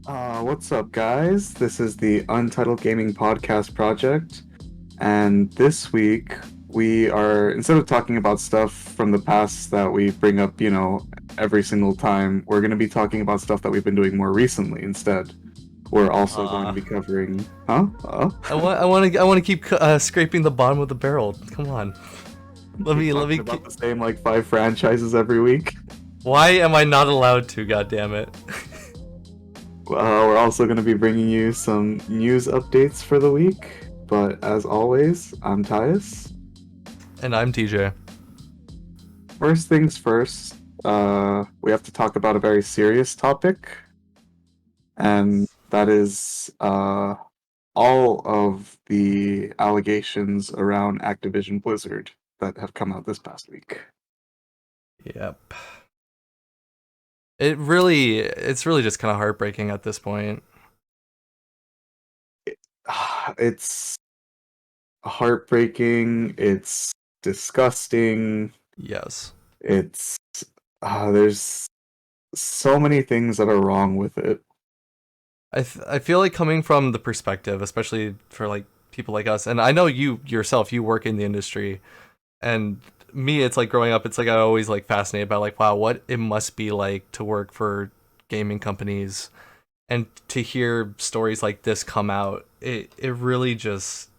What's up, guys? This is the Untitled Gaming Podcast Project, and this week we are, instead of talking about stuff from the past that we bring up, every single time, we're going to be talking about stuff that we've been doing more recently instead. We're also going to Uh, be covering, huh? I want to keep scraping the bottom of the barrel. Come on, Keep let talking me. about the same like five franchises every week. Why am I not allowed to? God damn it! We're also going to be bringing you some news updates for the week, but as always, I'm Tyus. And I'm TJ. First things first, we have to talk about a very serious topic, and that is all of the allegations around Activision Blizzard that have come out this past week. Yep. It's really just kind of heartbreaking at this point. It's heartbreaking, it's disgusting, Yes. it's there's so many things that are wrong with it. I feel like coming from the perspective, especially for like people like us, and I know you yourself, you work in the industry, and me, it's like growing up, it's like I always like fascinated by like wow, what it must be like to work for gaming companies and to hear stories like this come out, it really just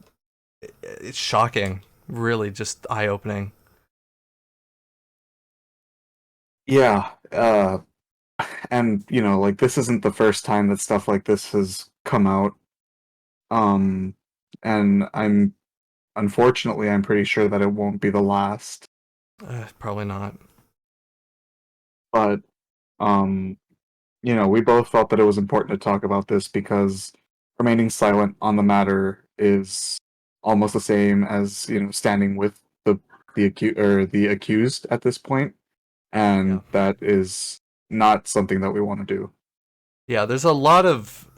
it's shocking, really just eye opening. Yeah, and like this isn't the first time that stuff like this has come out. Um, and unfortunately I'm pretty sure that it won't be the last. Probably not. But um, we both felt that it was important to talk about this because remaining silent on the matter is almost the same as standing with the accused at this point, Yeah, and that is not something that we want to do. yeah. There's a lot of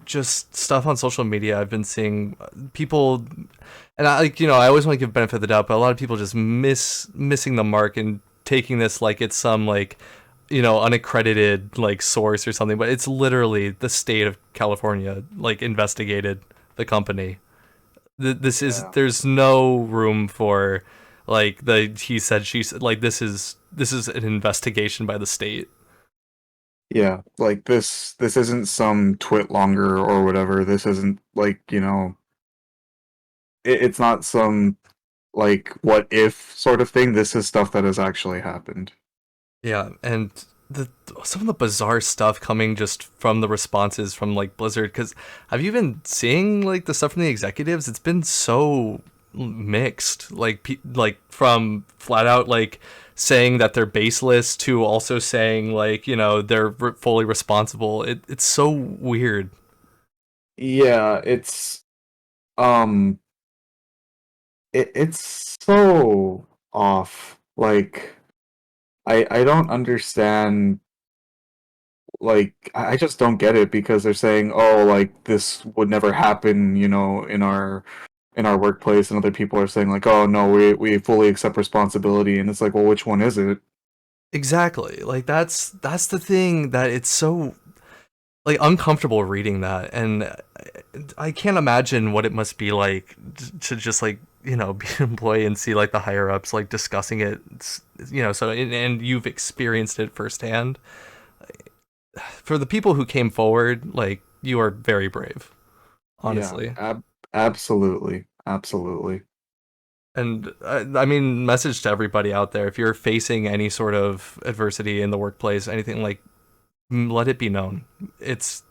just stuff on social media. I've been seeing people, and I like I always want to give benefit of the doubt, but a lot of people just missing the mark and taking this like it's some like unaccredited like source or something, but it's literally the state of California like investigated the company. This is Yeah. there's no room for like the he said she said, like this is an investigation by the state. Yeah, like this isn't some twit longer or whatever. This isn't like, it's not some like what if sort of thing. This is stuff that has actually happened. Yeah, and the some of the bizarre stuff coming just from the responses from like Blizzard, because have you been seeing like the stuff from the executives? It's been so mixed, like like from flat out like saying that they're baseless to also saying like they're fully responsible. It's so weird. Yeah, um it's so off. Like I don't understand. Like I just don't get it because they're saying, "Oh, like this would never happen," in our workplace, and other people are saying like, "Oh no, we fully accept responsibility," and it's like, well, which one is it? Exactly. Like that's the thing that it's so like uncomfortable reading that, and I can't imagine what it must be like to just like be an employee and see like the higher ups like discussing it, so and you've experienced it firsthand. For the people who came forward, like you are very brave, Yeah, honestly. absolutely, absolutely. And I mean, message to everybody out there: if you're facing any sort of adversity in the workplace, anything like, let it be known. It's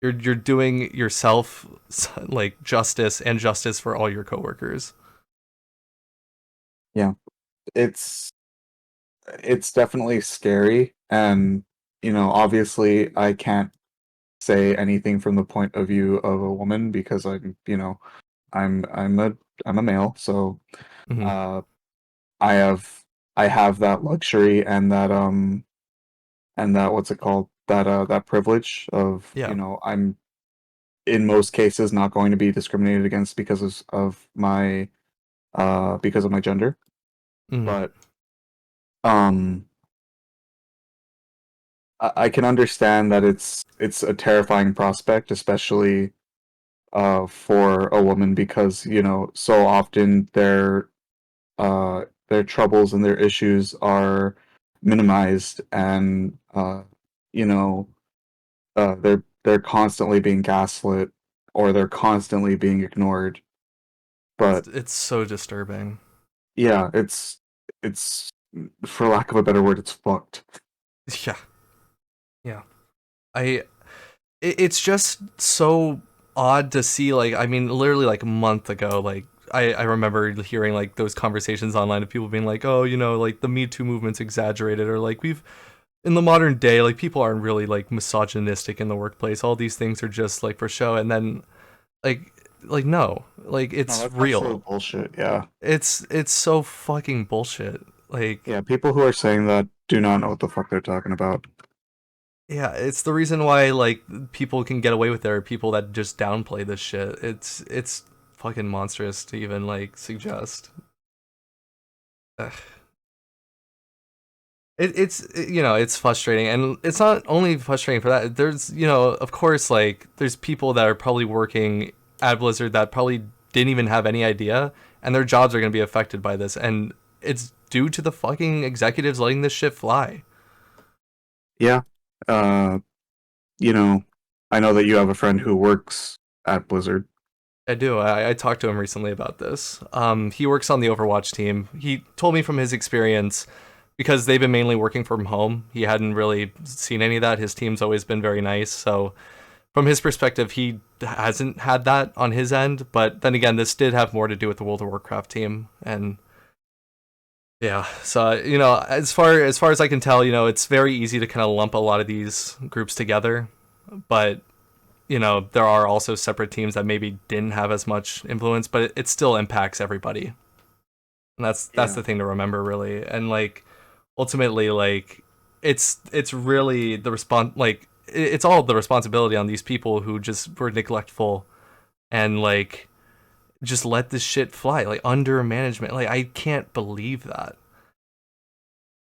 you're doing yourself like justice and justice for all your coworkers. Yeah, it's it's definitely scary, and obviously, I can't say anything from the point of view of a woman because I'm I'm a I'm a male, so Hmm. uh, I have I have that luxury and that what's it called that privilege of Yeah. I'm in most cases not going to be discriminated against because of my gender, Hmm. but um I can understand that it's a terrifying prospect, especially for a woman because, so often their troubles and their issues are minimized and you know they're constantly being gaslit or they're constantly being ignored. But It's so disturbing. yeah, it's for lack of a better word, it's fucked. Yeah, yeah. I it's just so odd to see, like, I mean, literally like a month ago, like I remember hearing like those conversations online of people being like, oh, like the Me Too movement's exaggerated, or like we've in the modern day, like people aren't really like misogynistic in the workplace. All these things are just like for show. And then like no, like No, it's that's real. absolute bullshit. Yeah. It's so fucking bullshit. Like, Yeah, people who are saying that do not know what the fuck they're talking about. yeah, it's the reason why like people can get away with it, or people that just downplay this shit. It's fucking monstrous to even like suggest. Ugh. It's frustrating, and it's not only frustrating for that. There's of course, like there's people that are probably working at Blizzard that probably didn't even have any idea, and their jobs are going to be affected by this, and it's due to the fucking executives letting this shit fly. Yeah. Uh, you know, I know that you have a friend who works at Blizzard. I do. I talked to him recently about this. He works on the Overwatch team. He told me from his experience, because they've been mainly working from home, he hadn't really seen any of that. His team's always been very nice. So, from his perspective, he hasn't had that on his end. But then again, this did have more to do with the World of Warcraft team. And yeah, so, as far as I can tell, it's very easy to kind of lump a lot of these groups together. But there are also separate teams that maybe didn't have as much influence, but it still impacts everybody. And that's Yeah. the thing to remember, really. And like ultimately, like it's really the it's all the responsibility on these people who just were neglectful and like just let this shit fly, like under management. Like I can't believe that.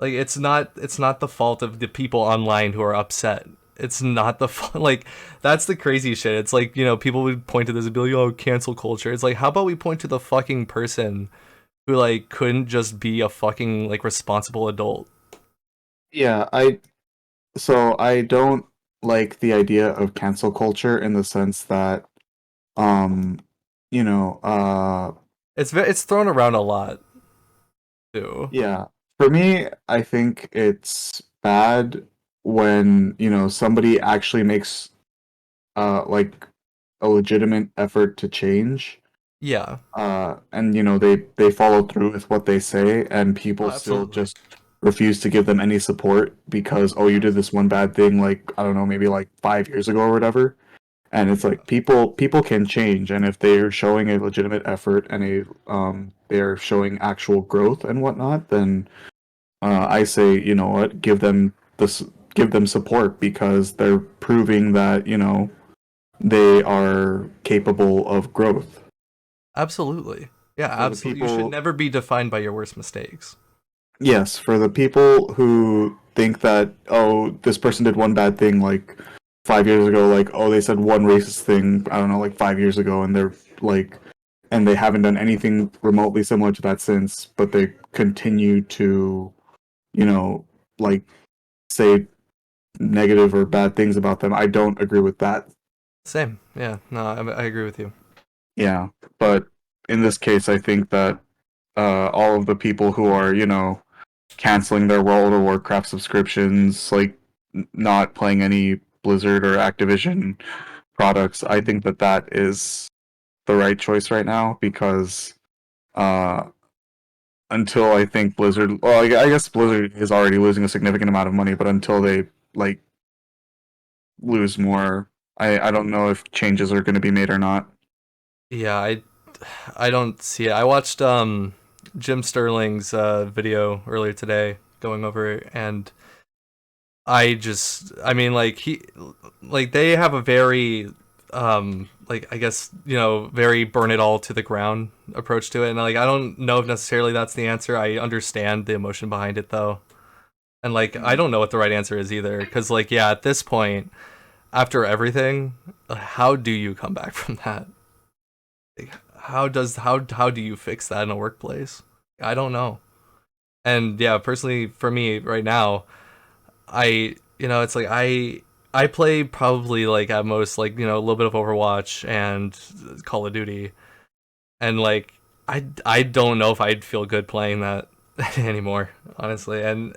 Like it's not the fault of the people online who are upset. It's not the like that's the crazy shit. It's like, people would point to this and be like, "Oh, cancel culture." It's like, how about we point to the fucking person who like couldn't just be a fucking like responsible adult? Yeah, I don't like the idea of cancel culture in the sense that um you know, It's thrown around a lot too. yeah, for me, I think it's bad when, somebody actually makes like a legitimate effort to change. Yeah. And they follow through with what they say and Oh, people still absolutely. just refuse to give them any support because, oh, you did this one bad thing, like, I don't know, maybe like 5 years ago or whatever. And it's Yeah. like people can change, and if they're showing a legitimate effort and they're showing actual growth and whatnot, then I say, you know what, give them support because they're proving that, they are capable of growth. Absolutely. Yeah, For the absolutely. You should people never be defined by your worst mistakes. Yes, for the people who think that, oh, this person did one bad thing like 5 years ago, like, oh, they said one racist thing, I don't know, like 5 years ago, and they're like, and they haven't done anything remotely similar to that since, but they continue to, you know, like say negative or bad things about them. I don't agree with that. Same. Yeah. No, I agree with you. Yeah, but in this case, I think that all of the people who are, canceling their World of Warcraft subscriptions, like not playing any Blizzard or Activision products. I think that that is the right choice right now because uh, until I think Blizzard, well, I guess Blizzard is already losing a significant amount of money, but until they like lose more, I don't know if changes are going to be made or not. Yeah, I don't see it. I watched Jim Sterling's video earlier today going over it, and I mean, like like they have a very like I guess very burn it all to the ground approach to it, and like I don't know if necessarily that's the answer. I understand the emotion behind it though. And like I don't know what the right answer is either, because like yeah, at this point, after everything, how do you come back from that? Like, how do you fix that in a workplace? I don't know. And yeah, personally for me right now, it's like I play probably like at most like a little bit of Overwatch and Call of Duty, and like I don't know if I'd feel good playing that anymore, honestly. And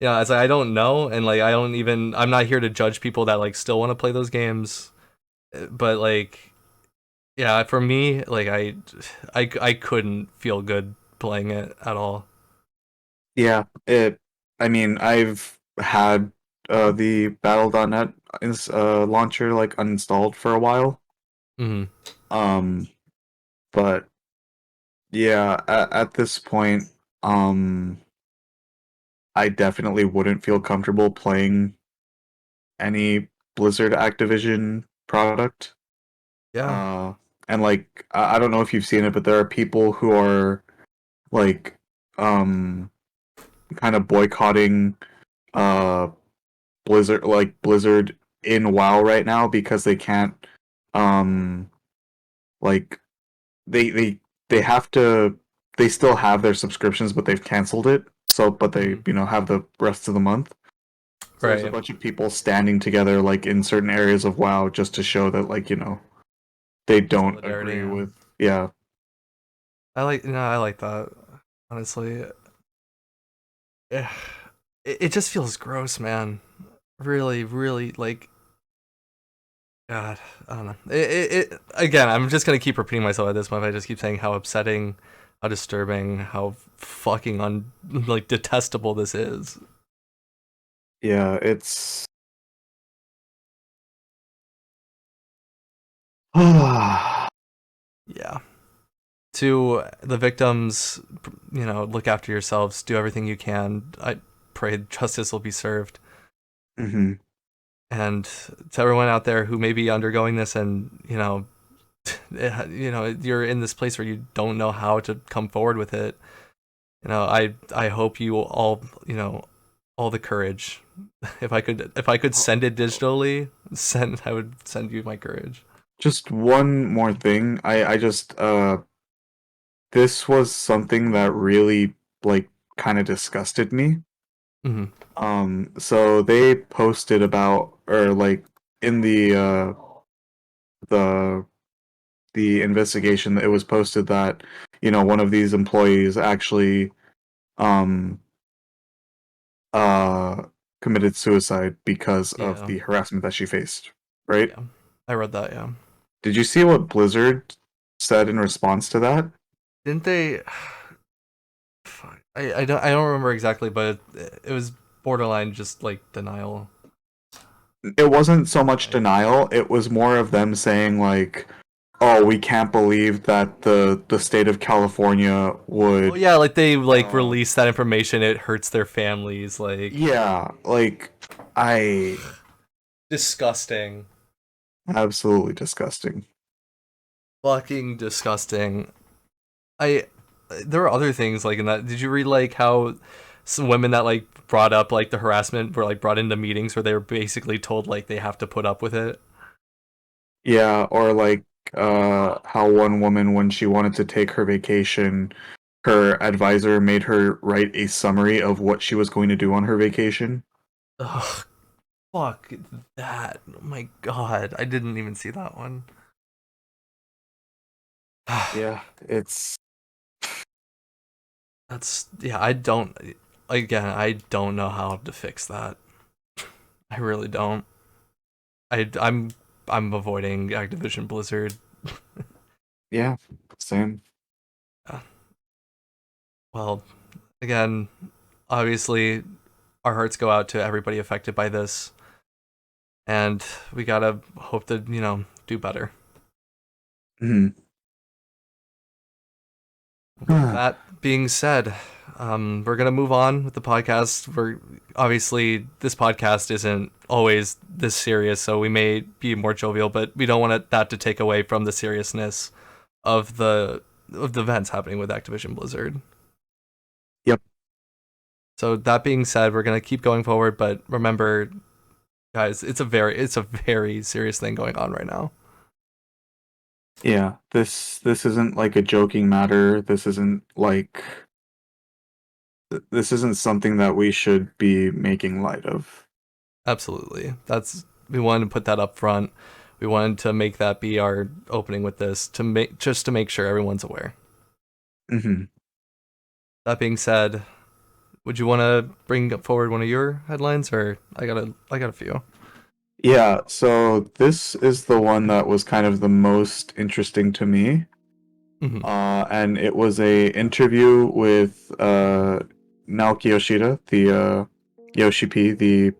yeah, it's like I don't know, and like I'm not here to judge people that like still want to play those games, but like yeah, for me, like I couldn't feel good playing it at all. Yeah, it. I mean, I've had the Battle.net launcher like uninstalled for a while. Hmm. Um, but yeah, at this point, um, I definitely wouldn't feel comfortable playing any Blizzard Activision product. Yeah. Uh, and like I don't know if you've seen it, but there are people who are like um kind of boycotting uh Blizzard in WoW right now because they can't um like they they have to they still have their subscriptions but they've canceled it. So but they, Hmm. have the rest of the month. So there's a Right. bunch of people standing together like in certain areas of WoW just to show that like, they don't Solidarity. agree Yeah. with yeah. I like that. Honestly, yeah. It just feels gross, man. Really, really, like God, I don't know. It again. I'm just gonna keep repeating myself at this point. I just keep saying how upsetting, how disturbing, how fucking like detestable this is. Yeah, it's Yeah. To the victims, look after yourselves. Do everything you can. I pray justice will be served. Mhm. And to everyone out there who may be undergoing this, and you're in this place where you don't know how to come forward with it. I hope you all all the courage. If I could send it digitally, I would send you my courage. Just one more thing. I just this was something that really like kind of disgusted me. Hmm. So they posted about or like in the the investigation it was posted that, one of these employees actually um uh committed suicide because of Yeah, the harassment that she faced, right? yeah, I read that. Yeah, Did you see what Blizzard said in response to that? didn't they? Fuck. I don't remember exactly, but it was borderline just like denial. It wasn't so much Right. denial, it was more of them saying like, "Oh, we can't believe that the state of California Oh would yeah, like they like uh release that information. It hurts their families. Like yeah, like I disgusting, absolutely disgusting." fucking disgusting. I There were other things like in that. Did you read like how some women that like brought up like the harassment were like brought into meetings where they were basically told like they have to put up with it? Yeah, or like how one woman when she wanted to take her vacation, her advisor made her write a summary of what she was going to do on her vacation. Ugh, fuck that. Oh my god, I didn't even see that one. Yeah, it's That's yeah. I don't. Again, I don't know how to fix that. I really don't. I'm avoiding Activision Blizzard. yeah, same. Uh, Well, again, obviously, our hearts go out to everybody affected by this, and we gotta hope to do better. Mhm. With that being said, we're gonna move on with the podcast. We're obviously this podcast isn't always this serious, so we may be more jovial, but we don't want that to take away from the seriousness of the events happening with Activision Blizzard. Yep. So that being said, we're gonna keep going forward, but remember, guys, it's a very serious thing going on right now. Yeah, this isn't like a joking matter. This isn't something that we should be making light of. Absolutely. We wanted to put that up front. We wanted to make that be our opening with this to make sure everyone's aware. Hmm. That being said, would you want to bring forward one of your headlines, or I got a few. Yeah, so this is the one that was kind of the most interesting to me. Hmm. And it was a interview with Naoki Yoshida, the Yoshi P, the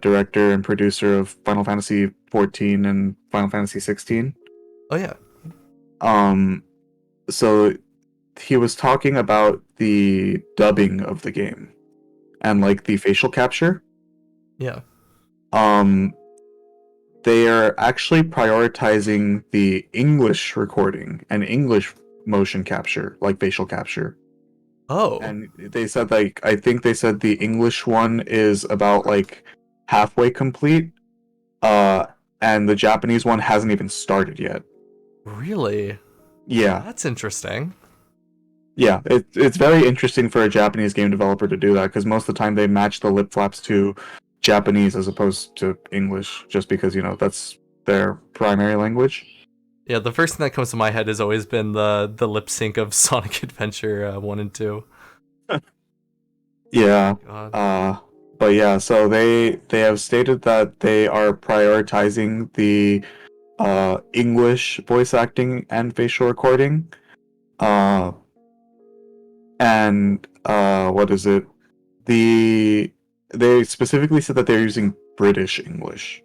director and producer of Final Fantasy 14 and Final Fantasy 16. Oh yeah, Um, so he was talking about the dubbing of the game and like the facial capture. yeah. Um, they are actually prioritizing the English recording and English motion capture, like facial capture. Oh, And they said like I think they said the English one is about like halfway complete, uh, and the Japanese one hasn't even started yet. really? Yeah, That's interesting. yeah, it's very interesting for a Japanese game developer to do that because most of the time they match the lip flaps to Japanese as opposed to English, just because that's their primary language. Yeah, the first thing that comes to my head has always been the lip sync of Sonic Adventure 1 and 2. Yeah. God. Uh but yeah, so they have stated that they are prioritizing the English voice acting and facial recording. Uh and what is it? The they specifically said that they're using British English.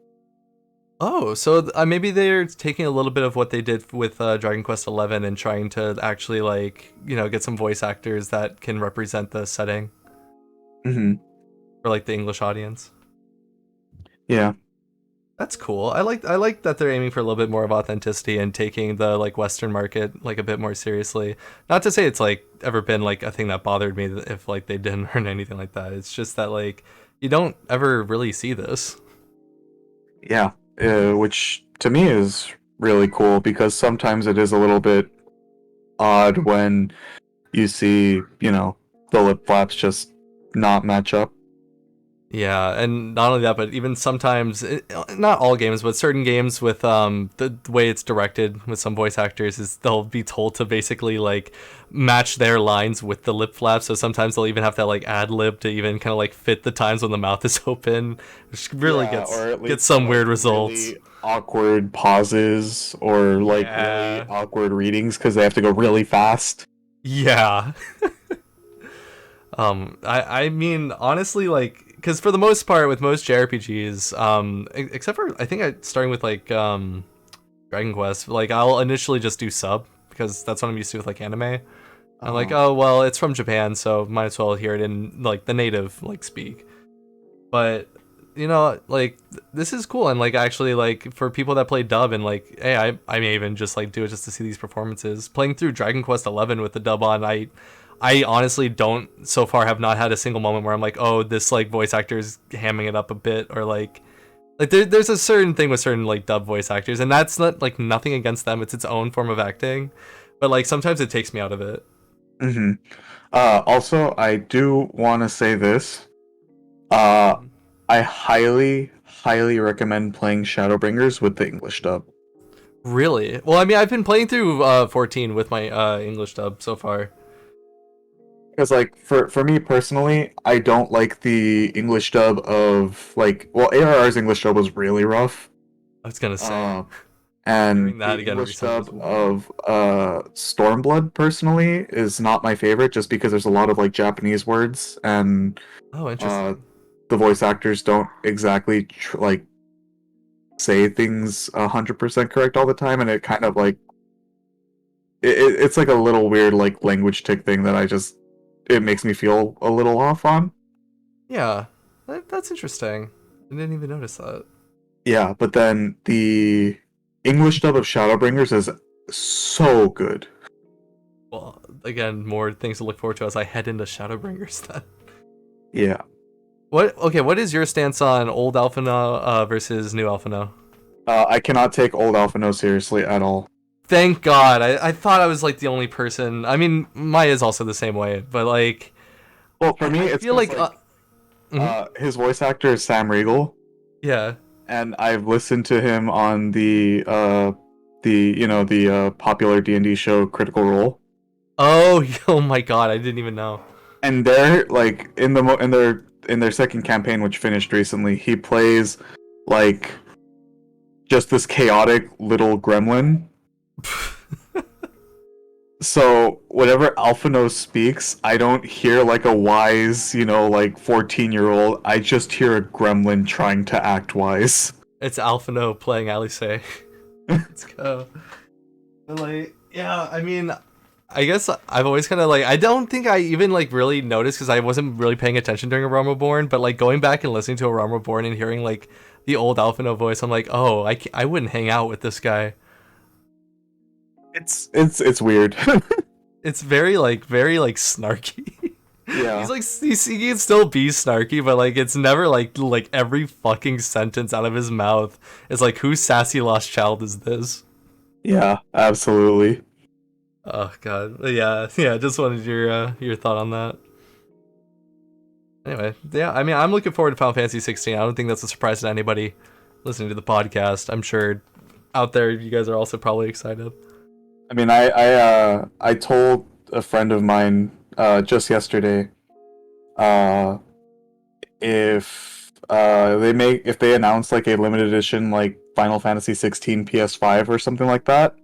Oh, so maybe they're taking a little bit of what they did with Dragon Quest XI and trying to actually like get some voice actors that can represent the setting Hmm. for like the English audience. Yeah. That's cool. I like that they're aiming for a little bit more of authenticity and taking the like Western market like a bit more seriously. Not to say it's like ever been like a thing that bothered me if like they didn't or anything like that. It's just that like you don't ever really see this. Yeah. Which to me is really cool because sometimes it is a little bit odd when you see, the lip flaps just not match up. Yeah, and not only that, but even sometimes, not all games, but certain games with the way it's directed with some voice actors is they'll be told to basically like match their lines with the lip flap. So sometimes they'll even have to like ad lib to even kind of like fit the times when the mouth is open, which really Yeah, or at gets least the some like weird results. really awkward pauses or like really Yeah, awkward readings because they have to go really fast. yeah. I mean honestly like because for the most part with most JRPGs except for I think starting with like Dragon Quest, like I'll initially just do sub because that's what I'm used to with like anime. I'm like, Uh, oh well, it's from Japan, so might as well hear it in like the native like speak. But like this is cool and like actually like for people that play dub and like, hey, I may even just like do it just to see these performances. Playing through Dragon Quest 11 with the dub on, I honestly don't so far have not had a single moment where I'm like, oh, this like voice actor is hamming it up a bit or like there's a certain thing with certain like dub voice actors, and that's not like nothing against them. It's its own form of acting, but like sometimes it takes me out of it. hmm Also, I do want to say this. Uh, I highly, highly recommend playing Shadowbringers with the English dub. Really? Well, I mean, I've been playing through 14 with my English dub so far. Because like for me personally, I don't like the English dub of like ARR's English dub was really rough. I was gonna say Uh, and hearing that the again English recently was dub wild. of Stormblood personally is not my favorite just because there's a lot of like Japanese words and Oh, uh interesting. the voice actors don't exactly like say things 100% correct all the time, and it kind of like it's like a little weird like language tick thing that it makes me feel a little off on. Yeah, that's interesting. I didn't even notice that. Yeah, but then the English dub of Shadowbringers is so good. Well, again, more things to look forward to as I head into Shadowbringers then. Yeah. What is your stance on old Alphino versus new Alphino? I cannot take old Alphino seriously at all. Thank God. I thought I was like the only person. I mean, Maya is also the same way, but like Well, for me, I it's feel because like like mhm, his voice actor is Sam Riegel, yeah. and I've listened to him on the popular D&D show Critical Role, Oh, oh my God, I didn't even know. and they're like in their second campaign, which finished recently, he plays like just this chaotic little gremlin. So whenever Alphino speaks, I don't hear like a wise, like 14-year-old. I just hear a gremlin trying to act wise. It's Alphino playing Alice. Let's go. But like, yeah, I mean, I guess I've always kind of like I don't think I even like really noticed because I wasn't really paying attention during A Realm Reborn. But like going back and listening to A Realm Reborn and hearing like the old Alphino voice, I'm like, oh, I wouldn't hang out with this guy. It's weird. It's very like snarky. Yeah. He can still be snarky, but like it's never like every fucking sentence out of his mouth is like, whose sassy lost child is this? Yeah, absolutely. Oh god, but yeah. Just wanted your thought on that. Anyway, yeah, I mean, I'm looking forward to Final Fantasy 16. I don't think that's a surprise to anybody listening to the podcast. I'm sure out there you guys are also probably excited. I mean, I told a friend of mine just yesterday uh if they announce like a limited edition like Final Fantasy 16 PS5 or something like that,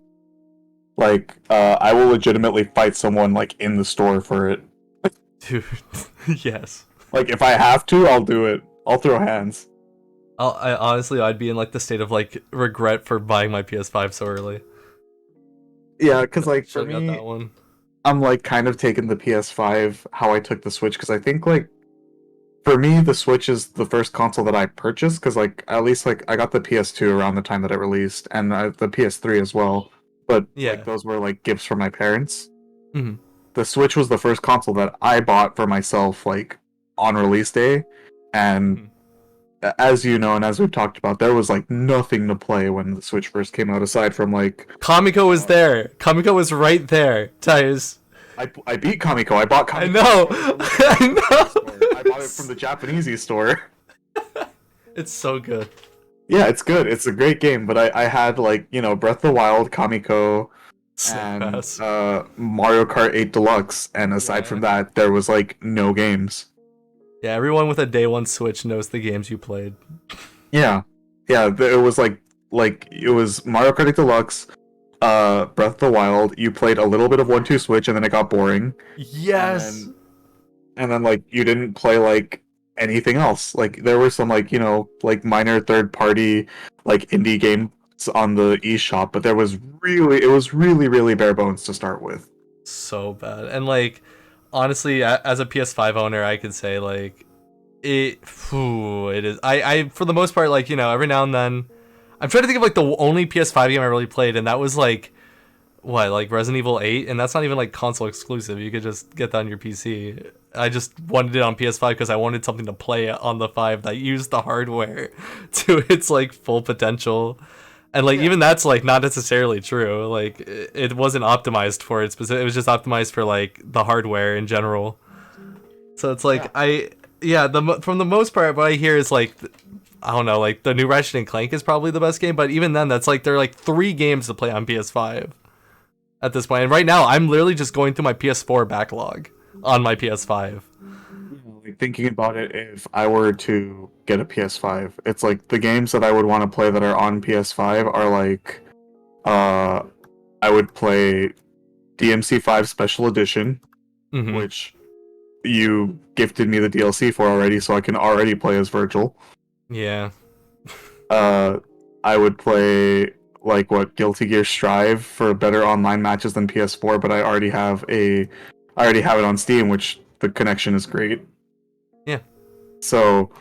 like I will legitimately fight someone like in the store for it. Dude, yes. Like if I have to, I'll do it. I'll throw hands. I honestly, I'd be in like the state of like regret for buying my PS5 so early. Yeah, because like Should for have got me, that one. I'm like kind of taking the PS5 how I took the Switch because I think like for me the Switch is the first console that I purchased because like at least like I got the PS2 around the time that it released and the PS3 as well, but like Yeah. those were like gifts from my parents. Hmm. The Switch was the first console that I bought for myself like on release day, and Hmm. as you know and as we've talked about, there was like nothing to play when the Switch first came out aside from like Kamiko was uh, there. Kamiko was right there, Tyus. I beat Kamiko. I bought I Kamiko know. from the I original store. I know. bought it from the Japanesey store. It's so good. Yeah, it's good. It's a great game, but I had like, Breath of the Wild, Kamiko, Snake and Pass. Mario Kart 8 Deluxe, and aside Yeah. from that, there was like no games. Yeah, everyone with a day one Switch knows the games you played. Yeah. Yeah, it was like it was Mario Kart 8 Deluxe, Breath of the Wild. You played a little bit of 1-2 Switch and then it got boring. And Yes. then like you didn't play like anything else. Like there were some like like minor third party like indie games on the eShop, but it was really bare bones to start with. So bad. And like honestly, as a PS5 owner, I could say like it is I for the most part like, every now and then I'm trying to think of like the only PS5 game I really played, and that was like what, like Resident Evil 8, and that's not even like console exclusive. You could just get that on your PC. I just wanted it on PS5 because I wanted something to play on the 5 that used the hardware to its like full potential. And like Yeah. even that's like not necessarily true. Like it wasn't optimized for it specific. It was just optimized for like the hardware in general. So it's like Yeah. from the most part, what I hear is like I don't know, like the new Ratchet and Clank is probably the best game, but even then, that's like there are like 3 games to play on PS5 at this point. And right now, I'm literally just going through my PS4 backlog on my PS5. Like thinking about it, if I were to get a PS5, it's like the games that I would want to play that are on PS5 are like uh I would play DMC5 Special Edition, Hmm. which you gifted me the DLC for already, so I can already play as Virgil. Yeah. Uh, I would play like what Guilty Gear Strive for better online matches than PS4, but I already have it on Steam, which the connection is great. Yeah. So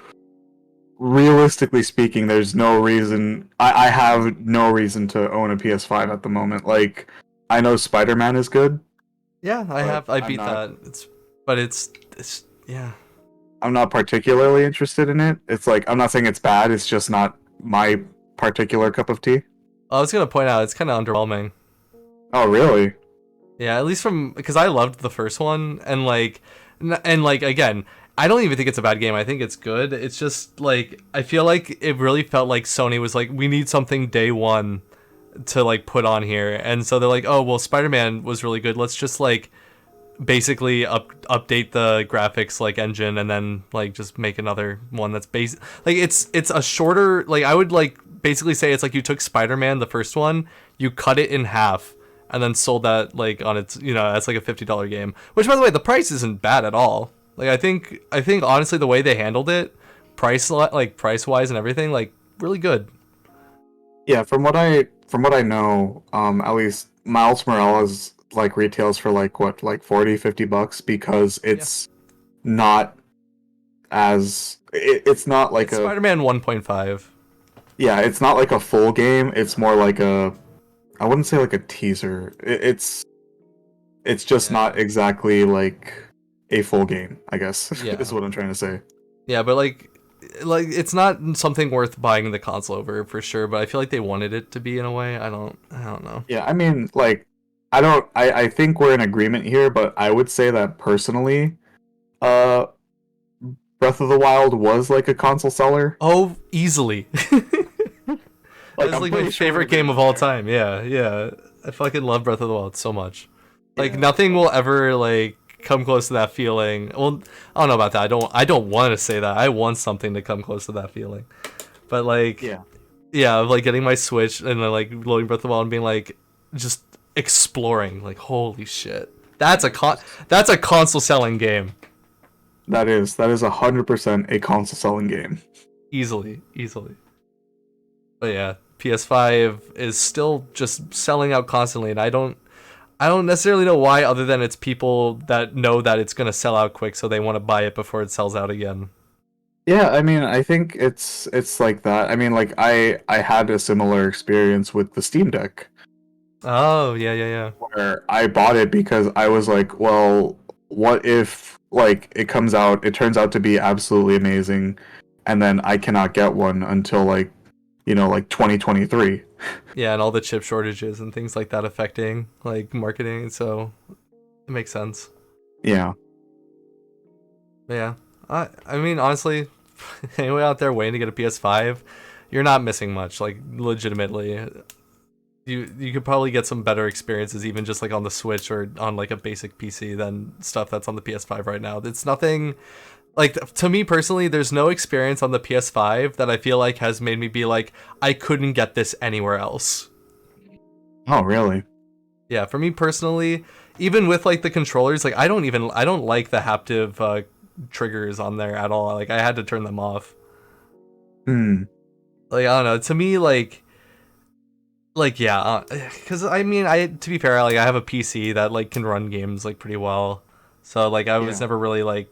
realistically speaking, there's no reason I have no reason to own a PS5 at the moment. Like I know Spider-Man is good, Yeah, but I I'm beat not that. It's yeah. I'm not particularly interested in it. It's like I'm not saying it's bad. It's just not my particular cup of tea. I was gonna point out it's kind of underwhelming. Oh, really? Yeah, at least from because I loved the first one, and like again, I don't even think it's a bad game. I think it's good. It's just like I feel like it really felt like Sony was like, we need something day one to like put on here, and so they're like, oh well, Spider-Man was really good. Let's just like basically update the graphics like engine, and then like just make another one that's base. Like it's a shorter. Like I would like basically say it's like you took Spider-Man the first one, you cut it in half and then sold that like on its as like a $50 game. Which by the way, the price isn't bad at all. Like I think honestly the way they handled it, price wise and everything, like really good. Yeah, from what I know, at least Miles Morales like retails for like what, like 40-50 bucks because Yeah, it's not like it's a Spider-Man 1.5. yeah, it's not like a full game. It's more like a I wouldn't say like a teaser. It's just Yeah, not exactly like a full game, I guess, is yeah, what I'm trying to say. yeah, but like it's not something worth buying the console over for sure. But I feel like they wanted it to be in a way. I don't know. Yeah, I mean, like, I think we're in agreement here, but I would say that personally, uh, Breath of the Wild was like a console seller. Oh, easily. Like, That's I'm like my pretty sure we're in favorite game of agreement all there. time. Yeah, yeah. I fucking love Breath of the Wild so much. Like Yeah, nothing will ever like come close to that feeling. Well, I don't know about that. I don't want to say that. I want something to come close to that feeling. But like yeah, yeah, like getting my Switch and then like loading Breath of the Wild and being like just exploring. Like holy shit. That's a console selling game. that is 100% a console selling game. Easily, easily. But yeah, PS5 is still just selling out constantly, and I don't necessarily know why, other than it's people that know that it's gonna sell out quick, so they want to buy it before it sells out again. Yeah, I mean, I think it's like that. I mean, like I had a similar experience with the Steam Deck Oh yeah, yeah, yeah, where I bought it because I was like, well, what if like it turns out to be absolutely amazing, and then I cannot get one until like, like 2023. yeah, and all the chip shortages and things like that affecting like marketing, so it makes sense. Yeah. But yeah, I mean honestly, anyone out there waiting to get a PS5, you're not missing much. Like legitimately, you could probably get some better experiences even just like on the Switch or on like a basic PC than stuff that's on the PS5 right now. It's nothing like to me personally, there's no experience on the PS5 that I feel like has made me be like I couldn't get this anywhere else. Oh, really? Yeah, for me personally, even with like the controllers, like I don't like the haptic triggers on there at all. Like I had to turn them off. Hmm. Like I don't know, to me like yeah, cuz I mean, I to be fair, like I have a PC that like can run games like pretty well. So like I was Yeah. never really like,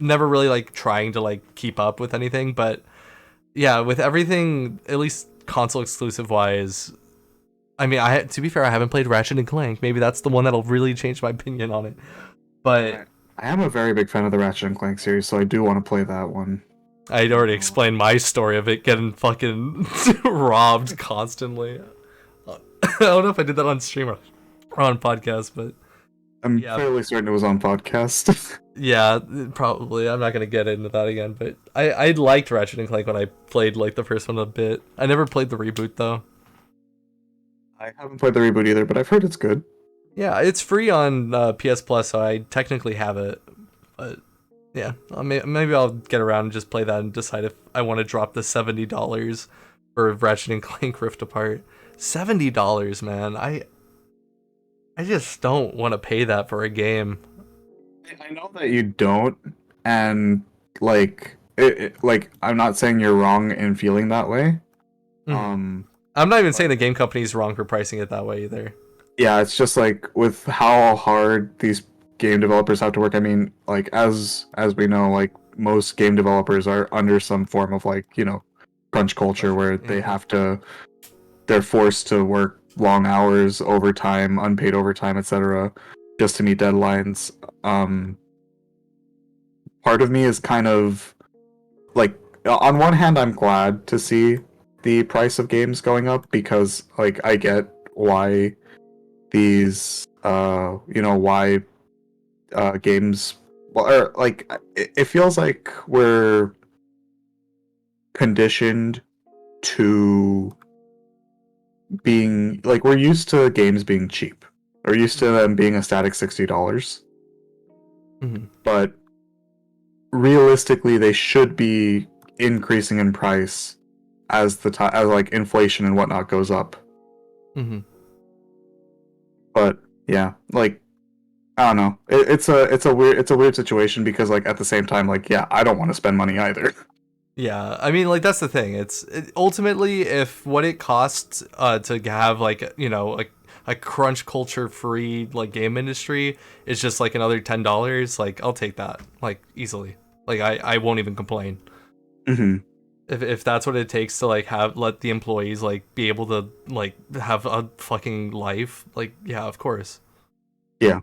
never really like trying to like keep up with anything, but yeah, with everything at least console exclusive wise, I mean, to be fair, I haven't played Ratchet and Clank. Maybe that's the one that'll really change my opinion on it. But I, I am a very big fan of the Ratchet and Clank series, so I do want to play that one. I'd already Um, explained my story of it getting fucking robbed constantly. I don't know if I did that on stream or on podcast, but I'm yeah, fairly certain it was on podcast. yeah, probably. I'm not gonna get into that again, but I liked Ratchet and Clank when I played like the first one a bit. I never played the reboot though. I haven't played the reboot either, but I've heard it's good. Yeah, it's free on PS Plus, so I technically have it. But yeah, maybe I'll get around and just play that and decide if I want to drop the $70 for Ratchet and Clank Rift Apart. $70, man. I just don't want to pay that for a game. I know that you don't, and like like I'm not saying you're wrong in feeling that way. Mhm. Um, I'm not even saying but the game company's wrong for pricing it that way either. yeah, it's just like with how hard these game developers have to work. I mean, like as we know, like most game developers are under some form of like, crunch culture Pressure. where Yeah. they're forced to work long hours, overtime, unpaid overtime, etc., just to meet deadlines. Um, part of me is kind of like, on one hand, I'm glad to see the price of games going up because like I get why these why games, well, or like it feels like we're conditioned to being like, we're used to games being cheap. We're used to them being a static $60. Mm-hmm. But realistically they should be increasing in price as as like inflation and whatnot goes up. Mm-hmm. But yeah, like I don't know. It's a weird situation because like at the same time, like, yeah, I don't want to spend money either. Yeah, I mean, like that's the thing. Ultimately, if what it costs to have like like a crunch culture free like game industry is just like another $10, like I'll take that like easily. Like I won't even complain Hmm. if that's what it takes to like let the employees like be able to like have a fucking life. Like yeah, of course. Yeah.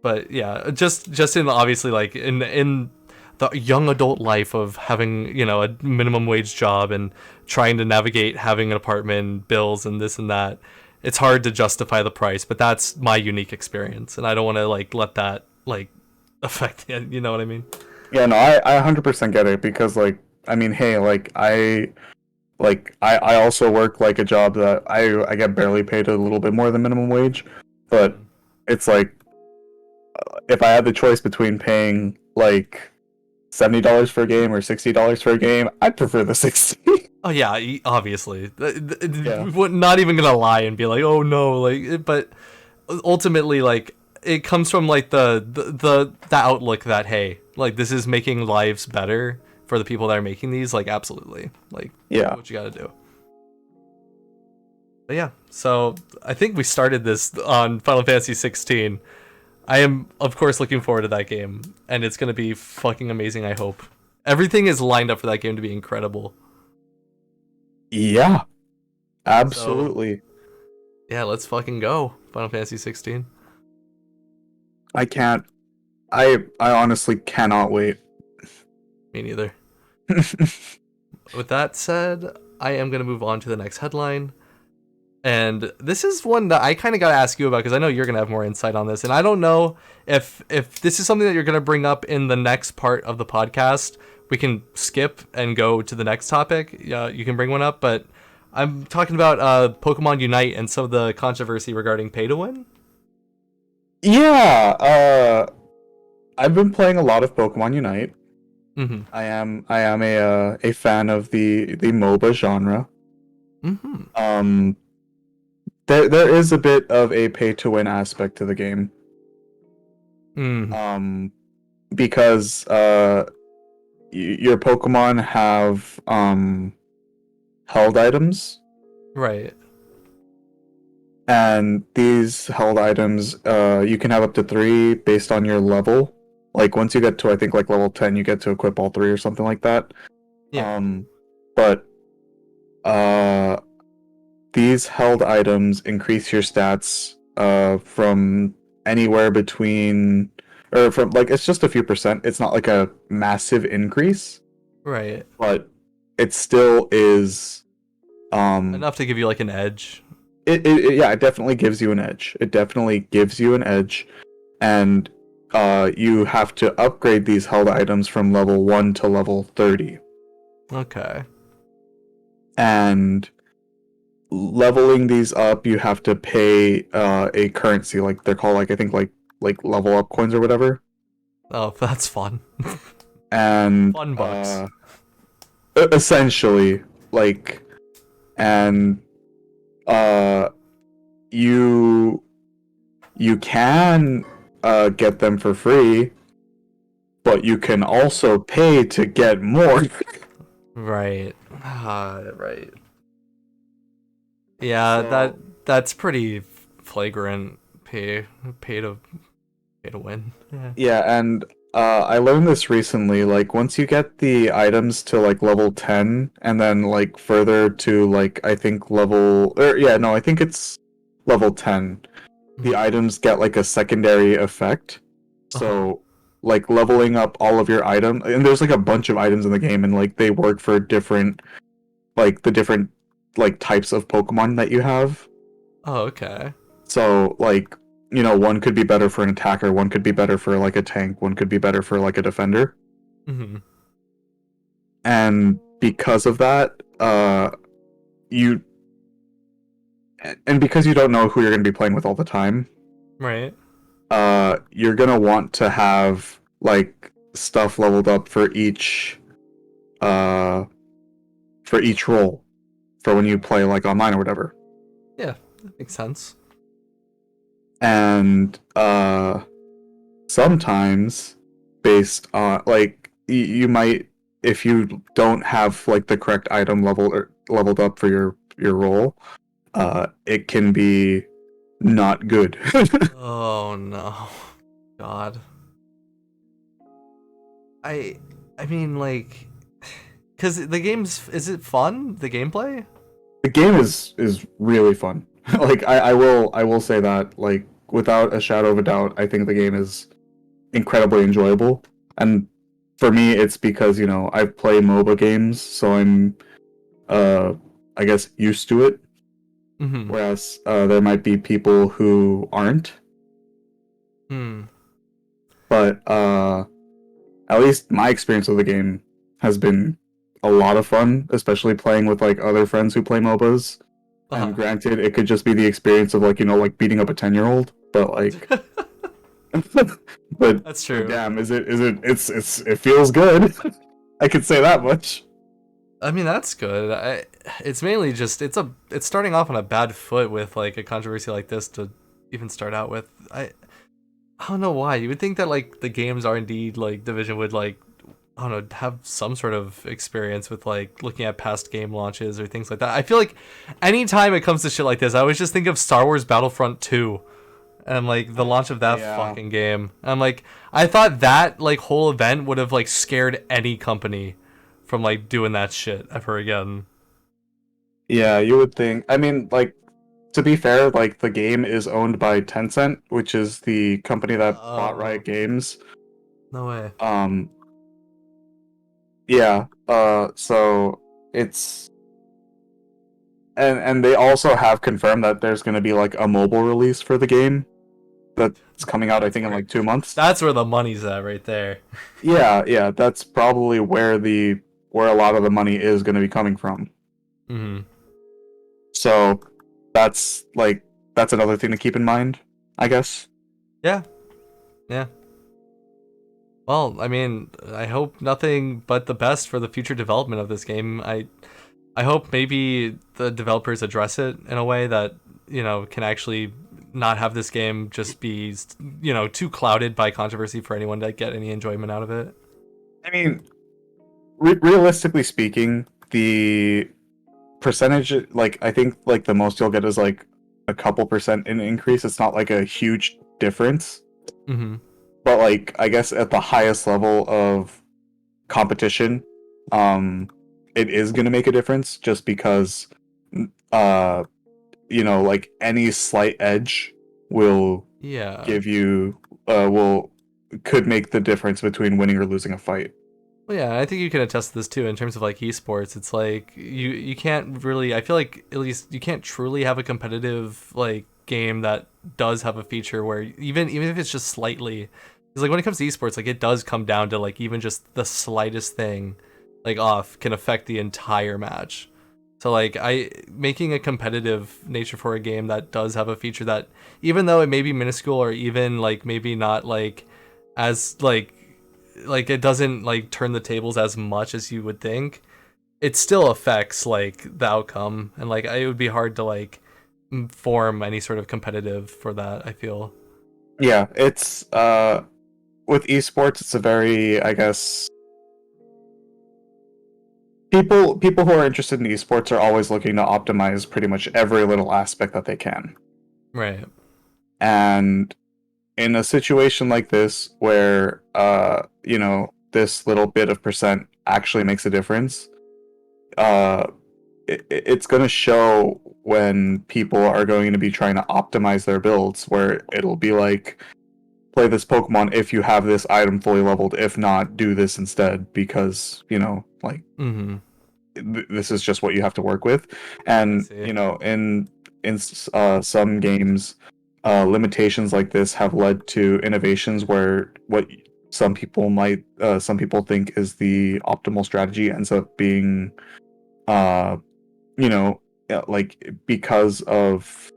But yeah, just in obviously like in the young adult life of having a minimum wage job and trying to navigate having an apartment, bills, and this and that, it's hard to justify the price. But that's my unique experience, and I don't want to like let that like affect it. You know what I mean? Yeah, no, I 100% get it because like, I mean, hey, I also work like a job that I get barely paid a little bit more than minimum wage, but it's like, if I had the choice between paying like $70 for a game or $60 for a game, I'd prefer the 60. Oh yeah, obviously. Yeah. Not even gonna lie and be like, oh no, like, but ultimately, like, it comes from like the outlook that hey, like this is making lives better for the people that are making these. Like, absolutely, like, Yeah. do what you gotta do. But yeah, so I think we started this on Final Fantasy 16. I am, of course, looking forward to that game, and it's gonna be fucking amazing. I hope everything is lined up for that game to be incredible. Yeah. So Absolutely. yeah, let's fucking go, Final Fantasy 16. I can't. I honestly cannot wait. Me neither. With that said, I am gonna move on to the next headline. And this is one that I kind of got to ask you about because I know you're going to have more insight on this. And I don't know if this is something that you're going to bring up in the next part of the podcast. We can skip and go to the next topic. You can bring one up, but I'm talking about Pokemon Unite and some of the controversy regarding pay to win. Yeah. I've been playing a lot of Pokemon Unite. Mm-hmm. I am a fan of the MOBA genre. Mm-hmm. There is a bit of a pay to win aspect to the game. Mm-hmm. Because your Pokemon have held items, Right. and these held items, you can have up to 3 based on your level. Like once you get to, I think, like level 10, you get to equip all 3 or something like that. Yeah. But uh these held items increase your stats from anywhere between, or from, like, it's just a few percent. It's not like a massive increase, Right. but it still is um Enough to give you like an edge. yeah, it definitely gives you an edge. It definitely gives you an edge, and you have to upgrade these held items from level 1 to level 30. Okay. And leveling these up, you have to pay a currency, like they're called, like, I think, like level up coins or whatever. Oh, that's fun. And Fun bucks. essentially, like, and uh you you can get them for free, but you can also pay to get more. Right. Right. Yeah, So that's pretty flagrant. Pay to win. Yeah. yeah, and I learned this recently. Like once you get the items to like level 10, and then like further to, like, I think level, or yeah, no, I think it's level 10. The items get like a secondary effect. Uh huh. So like leveling up all of your item, and there's like a bunch of items in the game, and like they work for different like the different like types of Pokemon that you have. Oh, okay. So like, one could be better for an attacker, one could be better for like a tank, one could be better for like a defender. Hmm. And because of that, you and because you don't know who you're going to be playing with all the time, Right. you're going to want to have like stuff leveled up uh for each role for when you play like online or whatever. Yeah, that makes sense. And sometimes based on like you might, if you don't have like the correct item leveled up for your role, it can be not good. Oh no, God. I I mean like, cause the game's is it fun? The gameplay? The game is really fun. Like I will say that, like, without a shadow of a doubt, I think the game is incredibly enjoyable. And for me, it's because I play MOBA games, so I'm uh I guess used to it. Mm-hmm. Whereas there might be people who aren't. Hmm. But at least my experience with the game has been a lot of fun, especially playing with like other friends who play MOBAs. And Uh-huh. granted, it could just be the experience of like like beating up a 10-year-old, but like, but That's true. damn, it feels good. I could say that much. I mean, that's good. It's mainly just it's starting off on a bad foot with like a controversy like this to even start out with. I don't know why. You would think that like the games R&D like division would like, I don't know, have some sort of experience with like looking at past game launches or things like that. I feel like anytime it comes to shit like this, I always just think of Star Wars Battlefront 2 and like the launch of that Yeah, fucking game. I'm like, I thought that like whole event would have like scared any company from like doing that shit ever again. yeah, you would think. I mean, like, to be fair, like the game is owned by Tencent, which is the company that bought Oh, Riot Games. no way. Um, yeah. So it's and they also have confirmed that there's going to be like a mobile release for the game that's coming out, I That's think, in where like 2 months. the money's at right there. Yeah, yeah, that's probably where a lot of the money is going to be coming from. Hmm. So that's like that's another thing to keep in mind, I guess. Yeah, yeah. Well, I mean, I hope nothing but the best for the future development of this game. I hope maybe the developers address it in a way that, can actually not have this game just be, too clouded by controversy for anyone to get any enjoyment out of it. I mean, realistically speaking, the percentage, like, I think like the most you'll get is like a couple percent in increase. It's not like a huge difference, Hmm. but like I guess at the highest level of competition, um, it is going to make a difference just because, uh, like any slight edge will Yeah. give you, will could make the difference between winning or losing a fight. Well, yeah, I think you can attest to this too in terms of like esports. It's like you can't really. I feel like at least you can't truly have a competitive like game that does have a feature where even if it's just slightly, because like when it comes to esports, like it does come down to like even just the slightest thing, like off can affect the entire match. So like I making a competitive nature for a game that does have a feature that even though it may be minuscule or even like maybe not like as like it doesn't like turn the tables as much as you would think, it still affects like the outcome and like it would be hard to like form any sort of competitive for that, I feel. Yeah, it's with esports, it's a very, I guess, people who are interested in esports are always looking to optimize pretty much every little aspect that they can. Right. And in a situation like this where this little bit of percent actually makes a difference, uh it's going to show when people are going to be trying to optimize their builds, where it'll be like, play this Pokemon if you have this item fully leveled. If not, do this instead because like Mm-hmm. this is just what you have to work with. I And see. in some games, limitations like this have led to innovations where what some people think is the optimal strategy ends up being uh like because of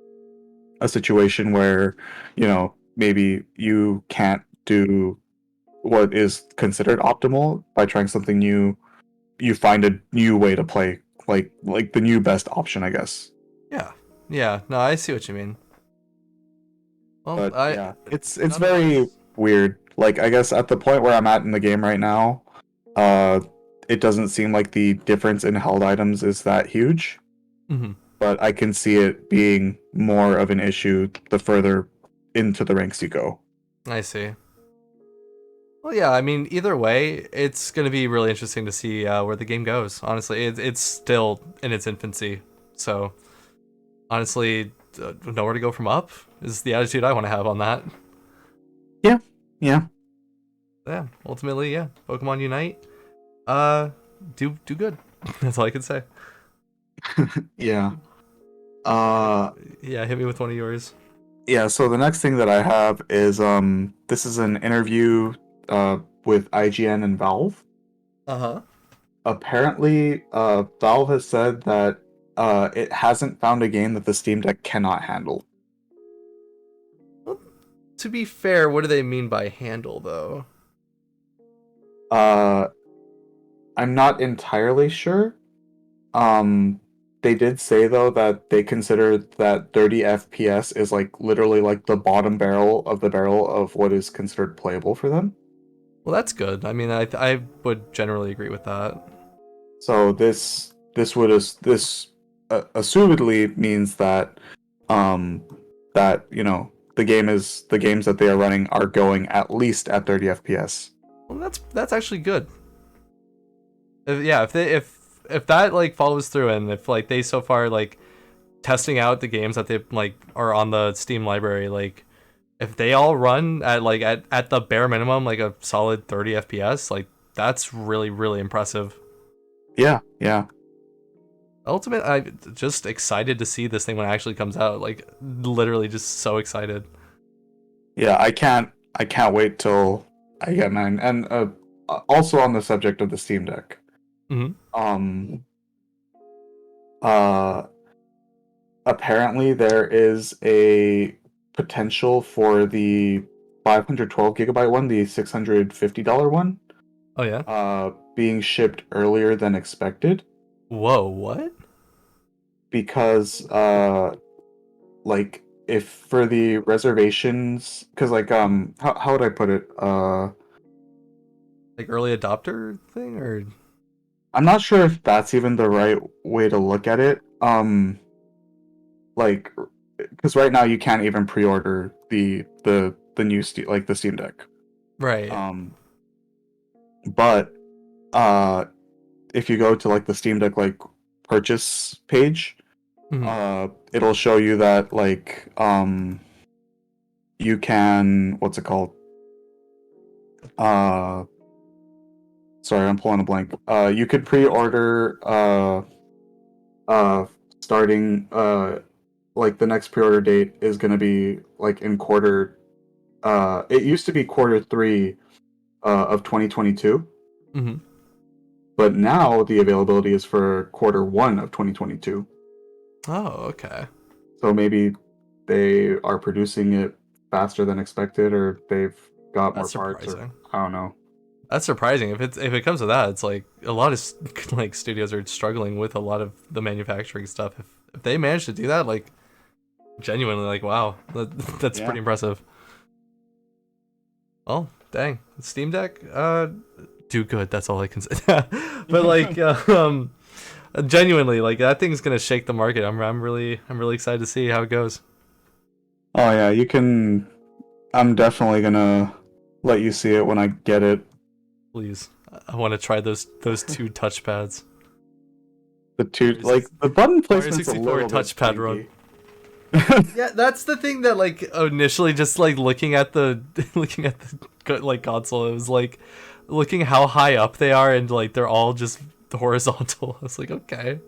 a situation where maybe you can't do what is considered optimal by trying something new. You find a new way to play, like the new best option, I guess. Yeah. Yeah. No, I see what you mean. Well, But I yeah, it's very nonetheless. weird. Like, I guess at the point where I'm at in the game right now, uh it doesn't seem like the difference in held items is that huge, Mm-hmm. but I can see it being more of an issue the further into the ranks you go. I see. Well, yeah. I mean, either way, it's gonna be really interesting to see where the game goes. Honestly, it's still in its infancy, so honestly, nowhere to go from up is the attitude I want to have on that. Yeah, yeah, Yeah. Ultimately, yeah. Pokemon Unite. Uh, do good. That's all I can say. yeah. Uh, Yeah, hit me with one of yours. yeah. So the next thing that I have is this is an interview with IGN and Valve. Uh huh. Apparently, Valve has said that it hasn't found a game that the Steam Deck cannot handle. Well, to be fair, what do they mean by handle though? Uh, I'm not entirely sure. Um, they did say though that they consider that 30 FPS is like literally like the bottom barrel of what is considered playable for them. Well, that's good. I mean, I would generally agree with that. So this assumedly means that um the games that they are running are going at least at 30 FPS. Well, that's actually good. Yeah, if that like follows through and if like they so far like testing out the games that they like are on the Steam library, like if they all run at like at the bare minimum like a solid 30 FPS, like that's really impressive. Yeah, yeah. Ultimate, I'm just excited to see this thing when it actually comes out. Like literally just so excited. Yeah, I can't wait till I get mine. And also on the subject of the Steam Deck. Hmm. Um uh apparently there is a potential for the 512 gigabyte one, the $650 one, Oh yeah. being shipped earlier than expected Whoa, what? because like if for the reservations, because like how would I put it, Like early adopter thing or I'm not sure if that's even the right way to look at it. Like, because right now you can't even pre-order the new like the Steam Deck. right? Um, but if you go to like the Steam Deck like purchase page, Hmm. it'll show you that like you can, what's it called? Uh, sorry, I'm pulling a blank. You could pre-order uh starting like the next pre-order date is gonna be like in quarter. It used to be quarter three of 2022, Hmm. but now the availability is for quarter one of 2022. Oh, okay. So maybe they are producing it faster than expected, or they've got more That's parts, or surprising. I don't know. That's surprising. If it comes to that, it's like a lot of like studios are struggling with a lot of the manufacturing stuff. If they manage to do that, like genuinely, like wow, that's Yeah. pretty impressive. Oh, dang, Steam Deck, do good. That's all I can say. But like, genuinely, like that thing's gonna shake the market. I'm really excited to see how it goes. Oh yeah, you can. I'm definitely gonna let you see it when I get it. Please, I want to try those two touchpads. The two, Mario like 60 the button Mario placement's a 64 little bit touchpad run. janky. Yeah, that's the thing that like initially just like looking at the looking at the like console, it was like looking how high up they are and like they're all just horizontal. I was like, okay,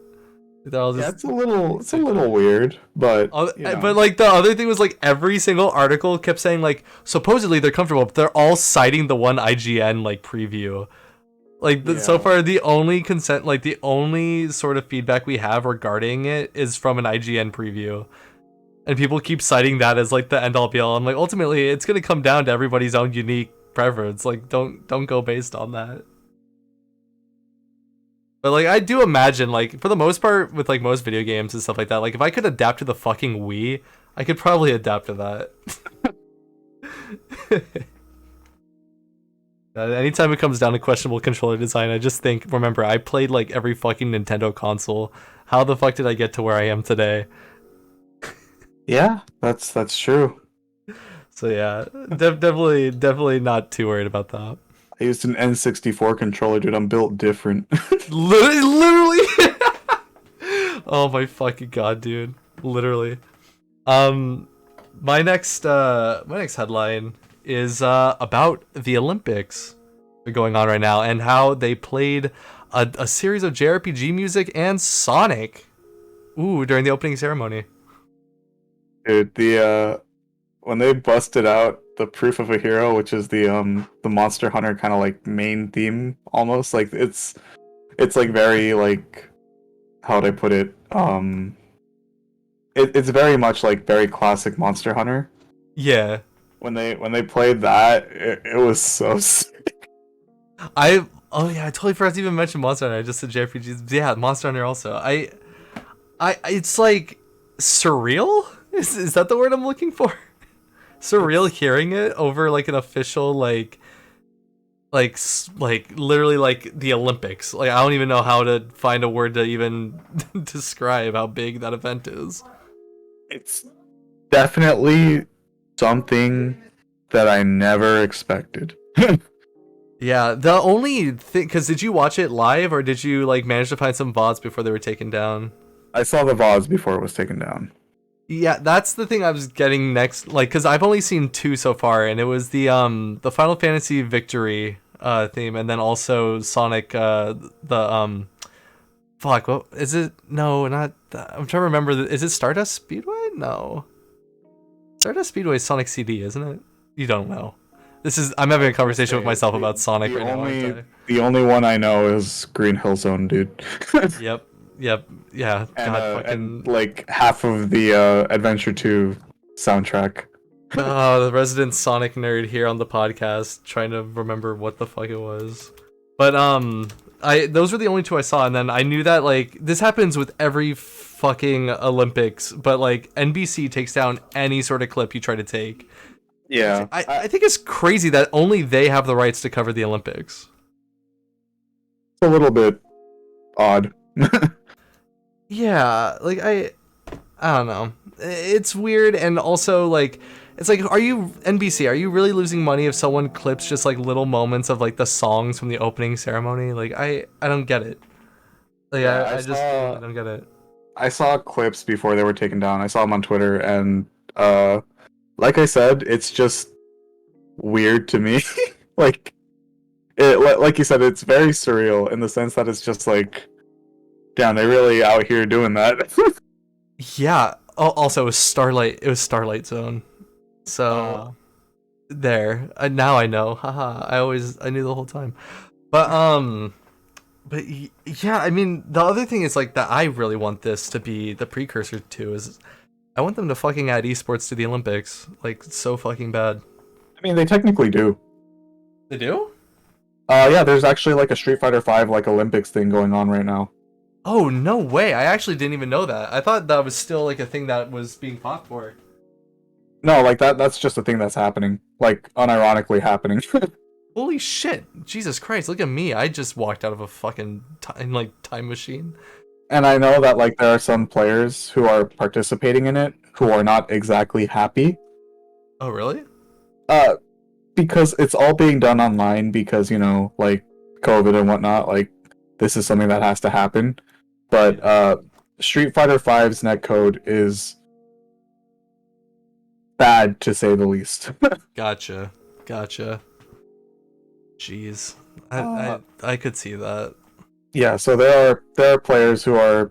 they're all Yeah, just it's a little weird, but you But know. like the other thing was like every single article kept saying like supposedly they're comfortable, but they're all citing the one IGN like preview. Like so Yeah. far, the only consent, like the only sort of feedback we have regarding it is from an IGN preview, and people keep citing that as like the end all be all. I'm like, ultimately, it's gonna come down to everybody's own unique preference. Like, don't go based on that. But like, I do imagine like for the most part with like most video games and stuff like that, like if I could adapt to the fucking Wii, I could probably adapt to that. Anytime it comes down to questionable controller design, I just think, remember, I played like every fucking Nintendo console. How the fuck did I get to where I am today? Yeah, that's true. So yeah, definitely not too worried about that. I used an N64 controller, dude. I'm built different. Literally. Oh my fucking god, dude. Literally. Um, my next headline is about the Olympics that are going on right now and how they played a series of JRPG music and Sonic. Ooh, during the opening ceremony. Dude, the when they busted out the Proof of a Hero, which is the Monster Hunter kind of like main theme almost, like it's like very like how would I put it? It's very much like very classic Monster Hunter. Yeah. When they played that, it was so sick. Oh yeah, I totally forgot to even mention Monster Hunter. I just said JRPGs. Yeah, Monster Hunter also. It's like surreal. Is that the word I'm looking for? Surreal hearing it over like an official like literally like the Olympics. Like I don't even know how to find a word to even describe how big that event is. It's definitely something that I never expected. Yeah, the only thing, because did you watch it live or did you like manage to find some VODs before they were taken down? I saw the VODs before it was taken down. Yeah, that's the thing I was getting next, like, because I've only seen two so far, and it was the Final Fantasy Victory theme, and then also Sonic the fuck, what is it? No, not that. I'm trying to remember. Is it Stardust Speedway? No, Stardust Speedway is Sonic CD, isn't it? You don't know. I'm having a conversation with myself about Sonic right now, aren't I? The only one I know is Green Hill Zone, dude. Yep, yep, yeah. God, And fucking. like half of the Adventure 2 soundtrack. Oh, the resident Sonic nerd here on the podcast, trying to remember what the fuck it was. But I those were the only two I saw, and then I knew that like this happens with every fucking Olympics, but like NBC takes down any sort of clip you try to take. Yeah, I think it's crazy that only they have the rights to cover the Olympics. it's a little bit odd. Yeah, like I don't know. It's weird, and also like it's like, are you NBC? Are you really losing money if someone clips just like little moments of like the songs from the opening ceremony? Like I don't get it. Like Yeah, I just genuinely don't get it. I saw clips before they were taken down. I saw them on Twitter, and like I said, it's just weird to me. Like like you said, it's very surreal in the sense that it's just like, damn, they really out here doing that. Yeah. Also, it was Starlight. It was Starlight Zone. So there. Now I know. Haha. I knew the whole time. But yeah. I mean, the other thing is like that. I really want this to be the precursor to is I want them to fucking add esports to the Olympics. Like so fucking bad. I mean, they technically do. They do? Yeah, there's actually like a Street Fighter 5 like Olympics thing going on right now. Oh no way! I actually didn't even know that. I thought that was still like a thing that was being fought for. No, like that's just a thing that's happening. Like unironically happening. Holy shit! Jesus Christ! Look at me! I just walked out of a fucking time machine. And I know that like there are some players who are participating in it who are not exactly happy. Oh really? Uh because it's all being done online because, you know, like COVID and whatnot, like this is something that has to happen. But Street Fighter V's netcode is bad to say the least. Gotcha. Gotcha. Jeez. I uh, I I could see that. yeah, so there are players who are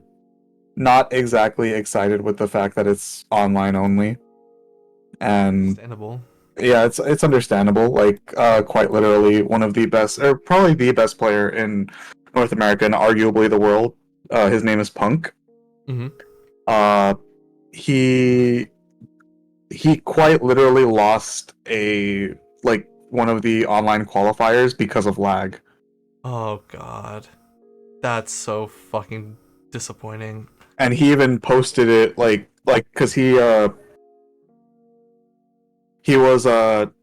not exactly excited with the fact that it's online only, and Understandable. yeah, it's understandable. Like, quite literally, one of the best, or probably the best player in North America and arguably the world. His name is Punk. Mm-hmm. Uh, he he quite literally lost a like one of the online qualifiers because of lag, Oh god. That's so fucking disappointing. and he even posted it like because he was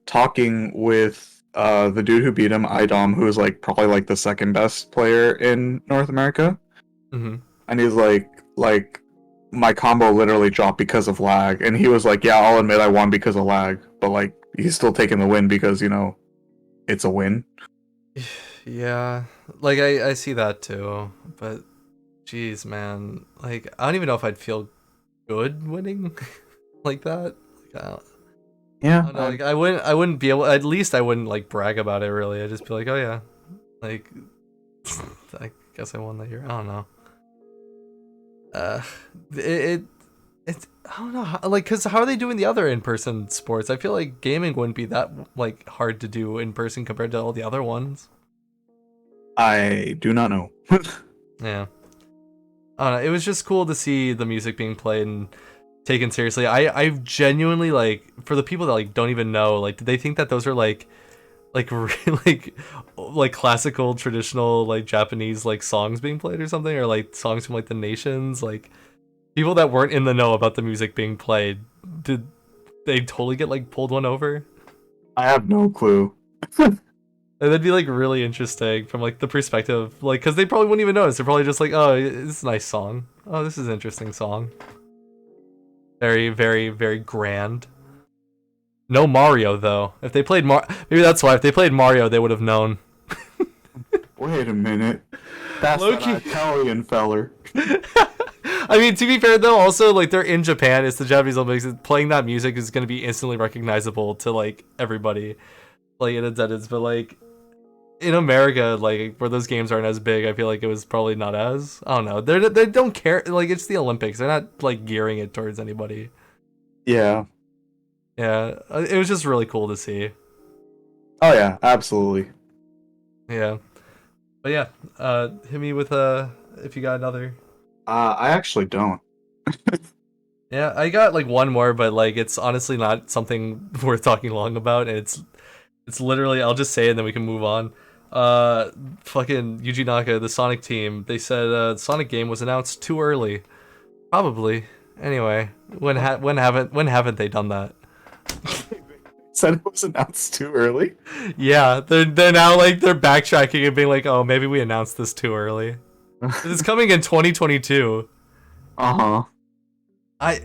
talking with the dude who beat him, Idom, who is like probably like the second best player in North America, Mm-hmm. and he's like my combo literally dropped because of lag, and he was like, yeah, I'll admit I won because of lag, but like he's still taking the win because it's a win. Yeah. Like I see that too. But jeez, man. Like I don't even know if I'd feel good winning like that. Like, I Yeah, don't know, like I wouldn't be able, at least I wouldn't like brag about it really. I'd just be like, oh yeah. Like I guess I won that year. I don't know. Uh it, it it's I don't know how, like, cuz how are they doing the other in-person sports? I feel like gaming wouldn't be that like hard to do in person compared to all the other ones. I do not know. Yeah. I don't know. It was just cool to see the music being played and taken seriously. I genuinely, like, for the people that like don't even know, like, did they think that those are like like classical traditional like Japanese like songs being played or something, or like songs from like the nations? Like, people that weren't in the know about the music being played, did they totally get like pulled one over? I have no clue. And that'd be like really interesting from like the perspective, like, because they probably wouldn't even notice. They're probably just like, oh, it's a nice song. Oh, this is an interesting song. Very, very, very grand. No Mario though. If they played maybe that's why. If they played Mario, they would have known. Wait a minute. That's that Loki. Italian feller. I mean, to be fair though, also like they're in Japan. It's the Japanese Olympics. Playing that music is going to be instantly recognizable to like everybody, like in attendance. But like in America, like where those games aren't as big, I feel like it was probably not as. I don't know. They don't care. Like, it's the Olympics. They're not like gearing it towards anybody. Yeah. Yeah, it was just really cool to see. Oh yeah, absolutely. Yeah, but yeah, hit me with if you got another. I actually don't. Yeah, I got like one more, but like it's honestly not something worth talking long about, and it's literally, I'll just say it and then we can move on. Fucking Yuji Naka, the Sonic team, they said the Sonic game was announced too early. Probably. Anyway, when haven't they done that? Said it was announced too early. Yeah, they're now like they're backtracking and being like, oh, maybe we announced this too early. It's coming in 2022. Uh-huh. I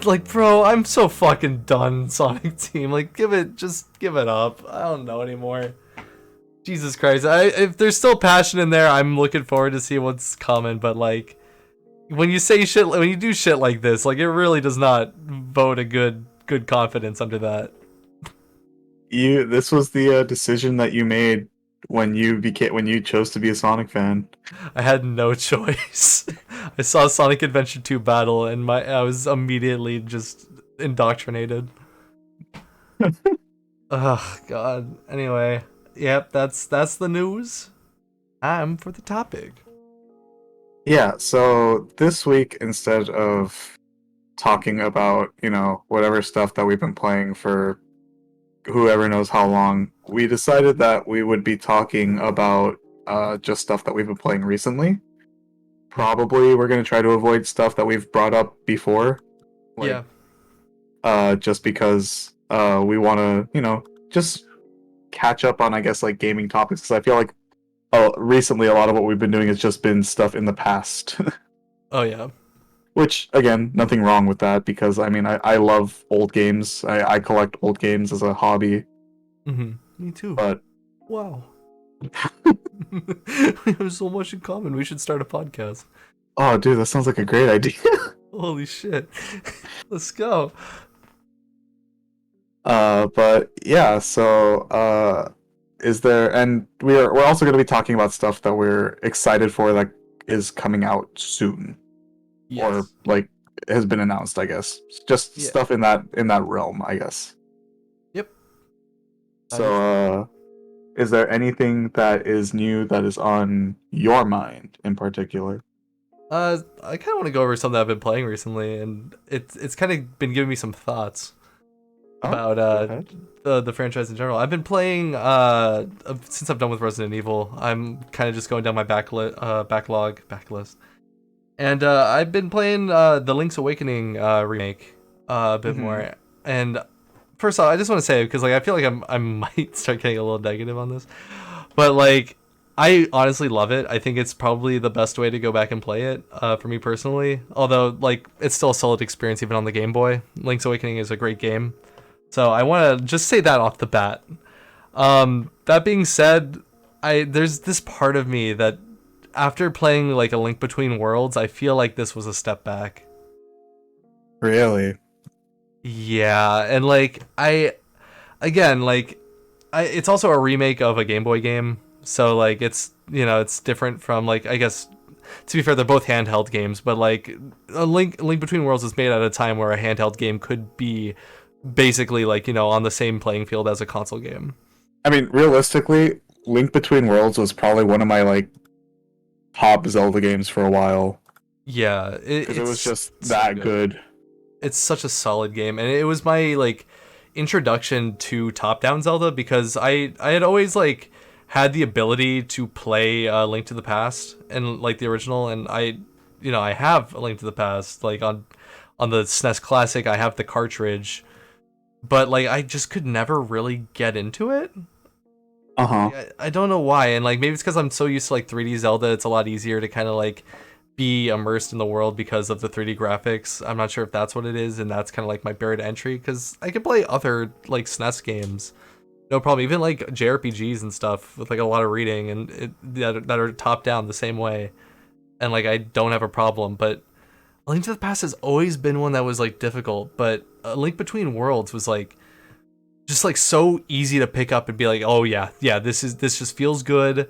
like, bro, I'm so fucking done, Sonic Team. Like, just give it up. I don't know anymore. Jesus Christ. If there's still passion in there, I'm looking forward to see what's coming. But like, when you say shit, when you do shit like this, like, it really does not vote a good confidence under that. This was the decision that you made when you chose to be a Sonic fan. I had no choice. I saw Sonic Adventure 2 battle, and I was immediately just indoctrinated. Oh god. Anyway, yep, that's the news. I'm for the topic. Yeah, so this week, instead of talking about, whatever stuff that we've been playing for whoever knows how long, we decided that we would be talking about just stuff that we've been playing recently. Probably we're going to try to avoid stuff that we've brought up before. Like, Yeah. just because we want to, just catch up on, I guess, like gaming topics. Because I feel like recently a lot of what we've been doing has just been stuff in the past. Oh yeah. Which, again, nothing wrong with that, because I mean, I love old games. I collect old games as a hobby. Me too. But Wow. We have so much in common. We should start a podcast. oh, dude, that sounds like a great idea. Holy shit. Let's go. But yeah, so is there, and we're also going to be talking about stuff that we're excited for that is coming out soon, or Yes. like has been announced, I guess. Just Yeah. stuff in that realm, I guess. Yep. That So is true. is there anything that is new that is on your mind in particular? I kind of want to go over something I've been playing recently, and it's kind of been giving me some thoughts Oh, about go ahead. the franchise in general. I've been playing since I'm done with Resident Evil. I'm kind of just going down my backlist, and I've been playing the Link's Awakening remake a bit Mm-hmm. more. And first off, I just want to say, because like I feel like I might start getting a little negative on this, but like I honestly love it. I think it's probably the best way to go back and play it for me personally. Although like it's still a solid experience even on the Game Boy. Link's Awakening is a great game. So I want to just say that off the bat. That being said, I there's this part of me that after playing like A Link Between Worlds, I feel like this was a step back. Really? Yeah, and like I again like it's also a remake of a Game Boy game, so like it's it's different from like I guess to be fair they're both handheld games, but like a Link Between Worlds was made at a time where a handheld game could be basically like on the same playing field as a console game. I mean, realistically, Link Between Worlds was probably one of my like top Zelda games for a while Yeah, because it was it's just so that good. good. It's such a solid game, and it was my like introduction to top-down Zelda because I had always like had the ability to play Link to the Past and like the original, and I have a Link to the Past like on the SNES Classic. I have the cartridge, but like I just could never really get into it. Uh huh. Like, I don't know why, and like maybe it's because I'm so used to like 3D Zelda. It's a lot easier to kind of like be immersed in the world because of the 3D graphics. I'm not sure if that's what it is, and that's kind of like my barrier to entry because I could play other like SNES games, no problem. Even like JRPGs and stuff with like a lot of reading and that are top down the same way, and like I don't have a problem. But A Link to the Past has always been one that was like difficult, but A Link Between Worlds was like just like so easy to pick up and be like, oh yeah, this just feels good.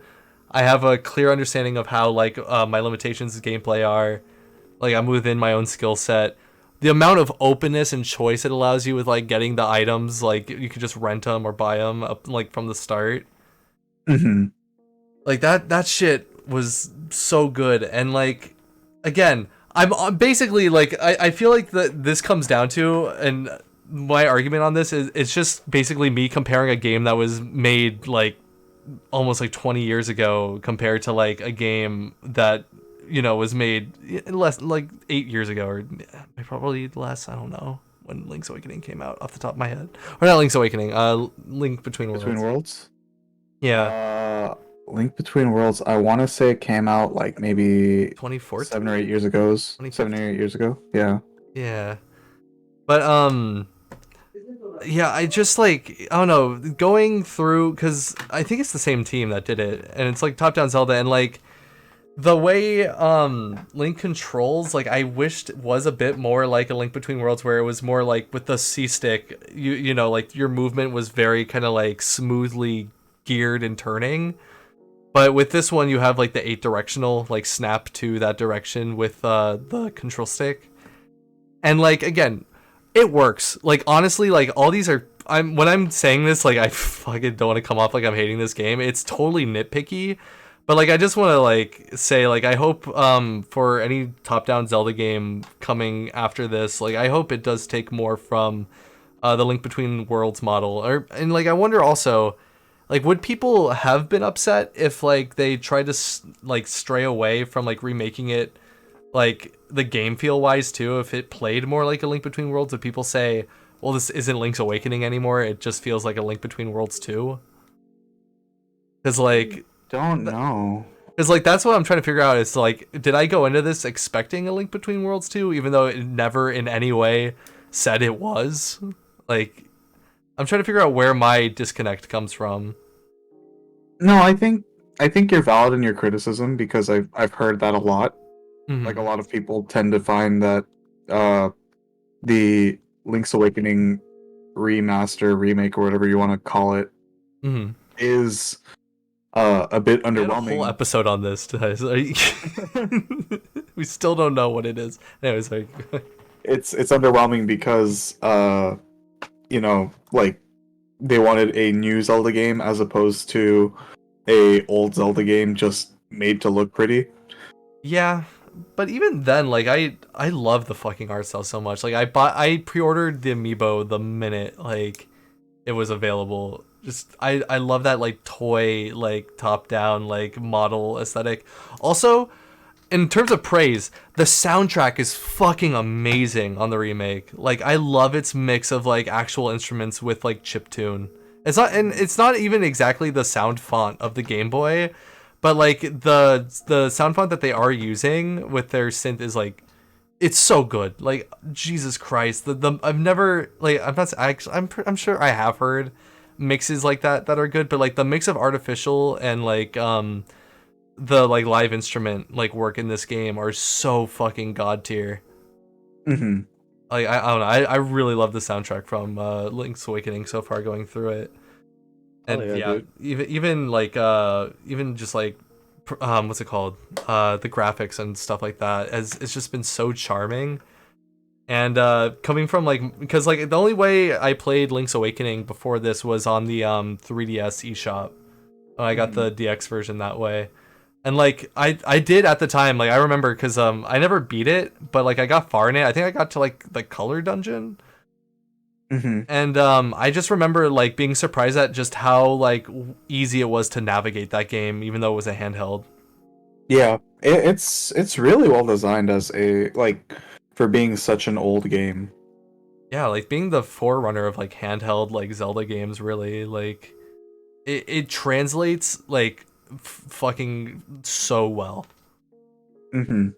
I have a clear understanding of how like my limitations of gameplay are. Like I'm within my own skill set. The amount of openness and choice it allows you with like getting the items, like you could just rent them or buy them up like from the start. Hmm. Like that shit was so good. And like again, I'm basically like I feel like that this comes down to, and my argument on this is it's just basically me comparing a game that was made like almost like 20 years ago compared to like a game that was made less like 8 years ago, or probably less. I don't know when Link's Awakening came out off the top of my head. Or not Link's Awakening, Link Between Between Worlds. Worlds. Yeah, Uh, Link Between Worlds. I want to say it came out like maybe 2014, 7 or 8 2015. years ago. Yeah. Yeah, but yeah, I just like I don't know going through because I think it's the same team that did it, and it's like top down Zelda, and like the way Link controls, like I wished was a bit more like a Link Between Worlds, where it was more like with the C stick, like your movement was very kind of like smoothly geared and turning. But with this one, you have like the 8 directional like snap to that direction with the control stick, and like again, it works. Like honestly, like all these are. When I'm saying this, like I fucking don't want to come off like I'm hating this game. It's totally nitpicky, but like I just want to like say like I hope for any top-down Zelda game coming after this, like I hope it does take more from the Link Between Worlds model. And like I wonder also, like would people have been upset if like they tried to like stray away from like remaking it like the game feel wise too? If it played more like a Link Between Worlds, would people say, well, this isn't Link's Awakening anymore, it just feels like a Link Between Worlds 2? Because like Don't know. Because like that's what I'm trying to figure out is like, did I go into this expecting a Link Between Worlds 2, even though it never in any way said it was? Like, I'm trying to figure out where my disconnect comes from. No, I think you're valid in your criticism because I've heard that a lot. Like a Hmm. lot of people tend to find that uh the Link's Awakening remaster, remake, or whatever you want to call it, Hmm. is a bit We had a whole underwhelming. episode on this, guys. We still don't know what it is. Anyways, like, It's underwhelming because you know, like they wanted a new Zelda game as opposed to a old Zelda game just made to look pretty. yeah, but even then, like, I love the fucking art style so much. Like, I pre-ordered the amiibo the minute like it was available. Just I love that like toy like top down like model aesthetic. Also, in terms of praise, the soundtrack is fucking amazing on the remake. Like, I love its mix of like actual instruments with like chiptune. It's not even exactly the sound font of the Game Boy, but like the sound font that they are using with their synth is like it's so good. Like, Jesus Christ, the I've never like I'm not actually I'm sure I have heard mixes like that are good, but like the mix of artificial and like the like live instrument like work in this game are so fucking god tier. Hmm. Like, I don't know, I really love the soundtrack from Link's Awakening so far going through it. Oh And yeah, yeah, dude. even like even just like what's it called, the graphics and stuff like that as it's just been so charming. And coming from like, because like the only way I played Link's Awakening before this was on the 3DS eShop. I got Hmm. the DX version that way. And like I did at the time, like I remember because I never beat it, but like I got far in it. I think I got to like the color dungeon. Hmm. And I just remember like being surprised at just how like easy it was to navigate that game, even though it was a handheld. Yeah, it's really well designed as a like for being such an old game. Yeah, like being the forerunner of like handheld like Zelda games, really like it translates like fucking so well. Hmm.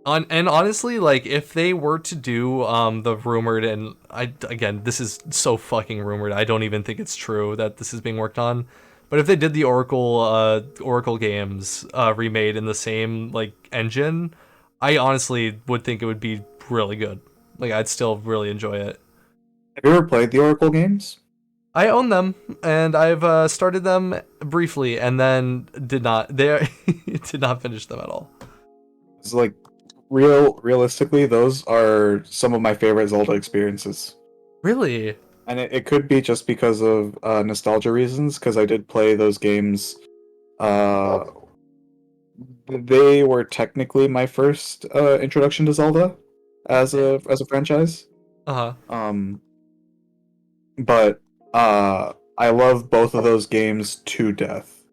And honestly, like if they were to do the rumored, and I again this is so fucking rumored, I don't even think it's true that this is being worked on. But if they did the Oracle games remade in the same like engine, I honestly would think it would be really good. Like, I'd still really enjoy it. Have you ever played the Oracle games? I own them, and I've started them briefly, and then did not. They did not finish them at all. It's like realistically, those are some of my favorite Zelda experiences. Really? And it could be just because of nostalgia reasons, because I did play those games. Uh, they were technically my first introduction to Zelda as a franchise. Uh huh. Um, but I love both of those games to death.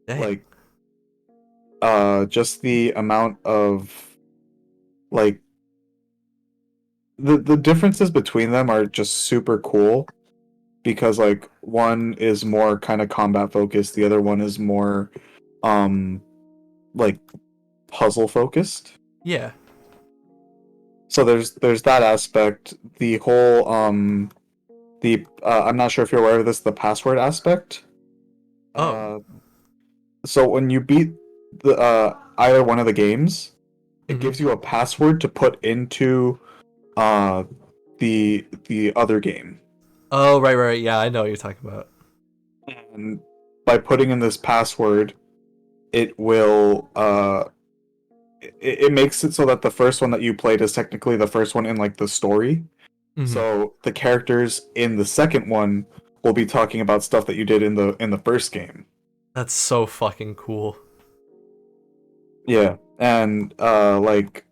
Dang. Like just the amount of like the differences between them are just super cool because like one is more kind of combat focused, the other one is more um like puzzle focused. Yeah. So there's that aspect. The whole the I'm not sure if you're aware of this, the password aspect. Oh. Uh, so when you beat the either one of the games, it Hmm. gives you a password to put into uh the other game. Oh, right. Yeah, I know what you're talking about. And by putting in this password, it will it makes it so that the first one that you played is technically the first one in like the story. Hmm. So the characters in the second one will be talking about stuff that you did in the first game. That's so fucking cool. Yeah, and like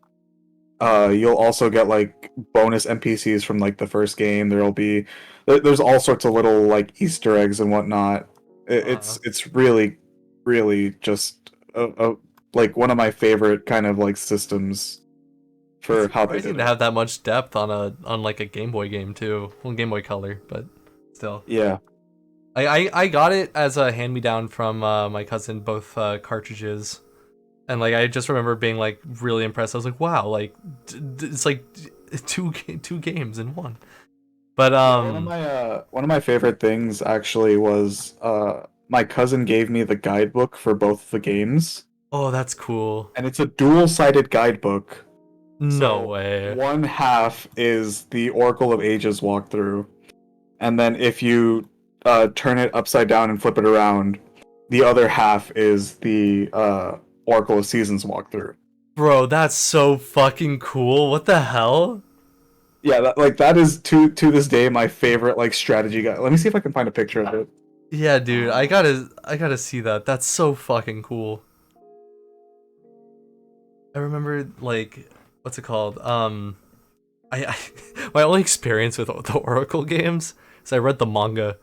you'll also get like bonus NPCs from like the first game. There'll be there's all sorts of little like Easter eggs and whatnot. Uh, It's really just like one of my favorite kind of like systems it's for how they surprising did to it. have that much depth on like a Game Boy game too. Well, Game Boy Color, but still. Yeah. I got it as a hand me down from my cousin, both cartridges, and like I just remember being like really impressed. I was like, wow, like it's like two games in one. But Yeah, one of my favorite things actually was my cousin gave me the guidebook for both the games, oh, that's cool. and it's a dual-sided guidebook. No So way. one half is the Oracle of Ages walkthrough, and then if you turn it upside down and flip it around, the other half is the Oracle of Seasons walkthrough. Bro, that's so fucking cool. What the hell? Yeah, that is to this day my favorite like strategy guide. Let me see if I can find a picture of it. Yeah, dude, I gotta see that. That's so fucking cool. I remember like what's it called? I my only experience with the Oracle games is I read the manga.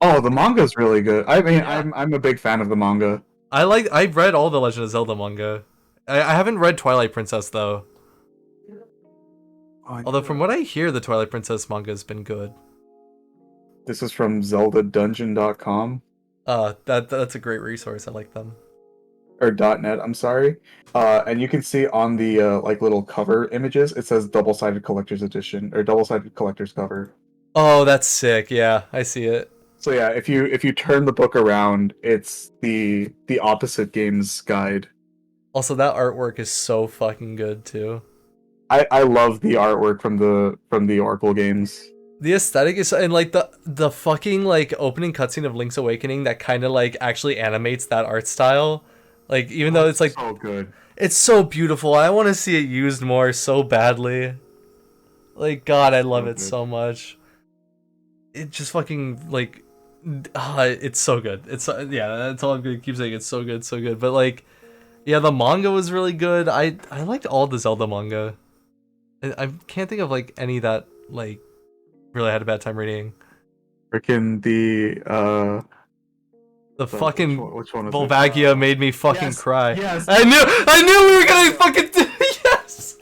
Oh, the manga's really good. I mean, Yeah. I'm a big fan of the manga. I've read all the Legend of Zelda manga. I haven't read Twilight Princess though. Oh, I Although need from to- what I hear, the Twilight Princess manga has been good. This is from ZeldaDungeon.com That's a great resource. I like them. or .net. I'm sorry. And you can see on the like little cover images, it says double-sided collector's edition or double-sided collector's cover. Oh, that's sick. Yeah, I see it. So yeah, if you turn the book around, it's the opposite game's guide. Also, that artwork is so fucking good too. I love the artwork from the Oracle games. The aesthetic is and like the fucking like opening cutscene of Link's Awakening that kind of like actually animates that art style. Like even though it's like So good. it's so beautiful, I want to see it used more so badly. Like God, I love So it good. so much. It just fucking like it's so good. It's yeah, that's all I'm gonna keep saying. It's so good, so good. But like yeah, the manga was really good. I liked all the Zelda manga. I can't think of like any that like really had a bad time reading. Freaking The fucking which one is it? Volvagia made me fucking Yes, cry. yes. I knew we were gonna fucking do yes.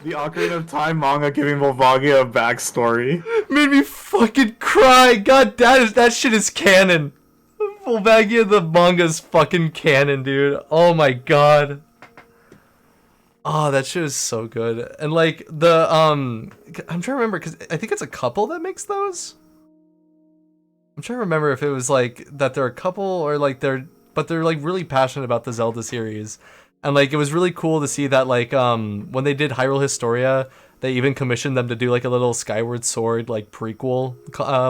The Ocarina of Time manga giving Volvagia a backstory. Made me fucking cry. God, that shit is canon. Volvagia the manga's fucking canon, dude. Oh my god. Oh, that shit is so good. And like I'm trying to remember because I think it's a couple that makes those. I'm trying to remember if it was like that they're a couple or like they're like really passionate about the Zelda series. And like it was really cool to see that like when they did Hyrule Historia, they even commissioned them to do like a little Skyward Sword like prequel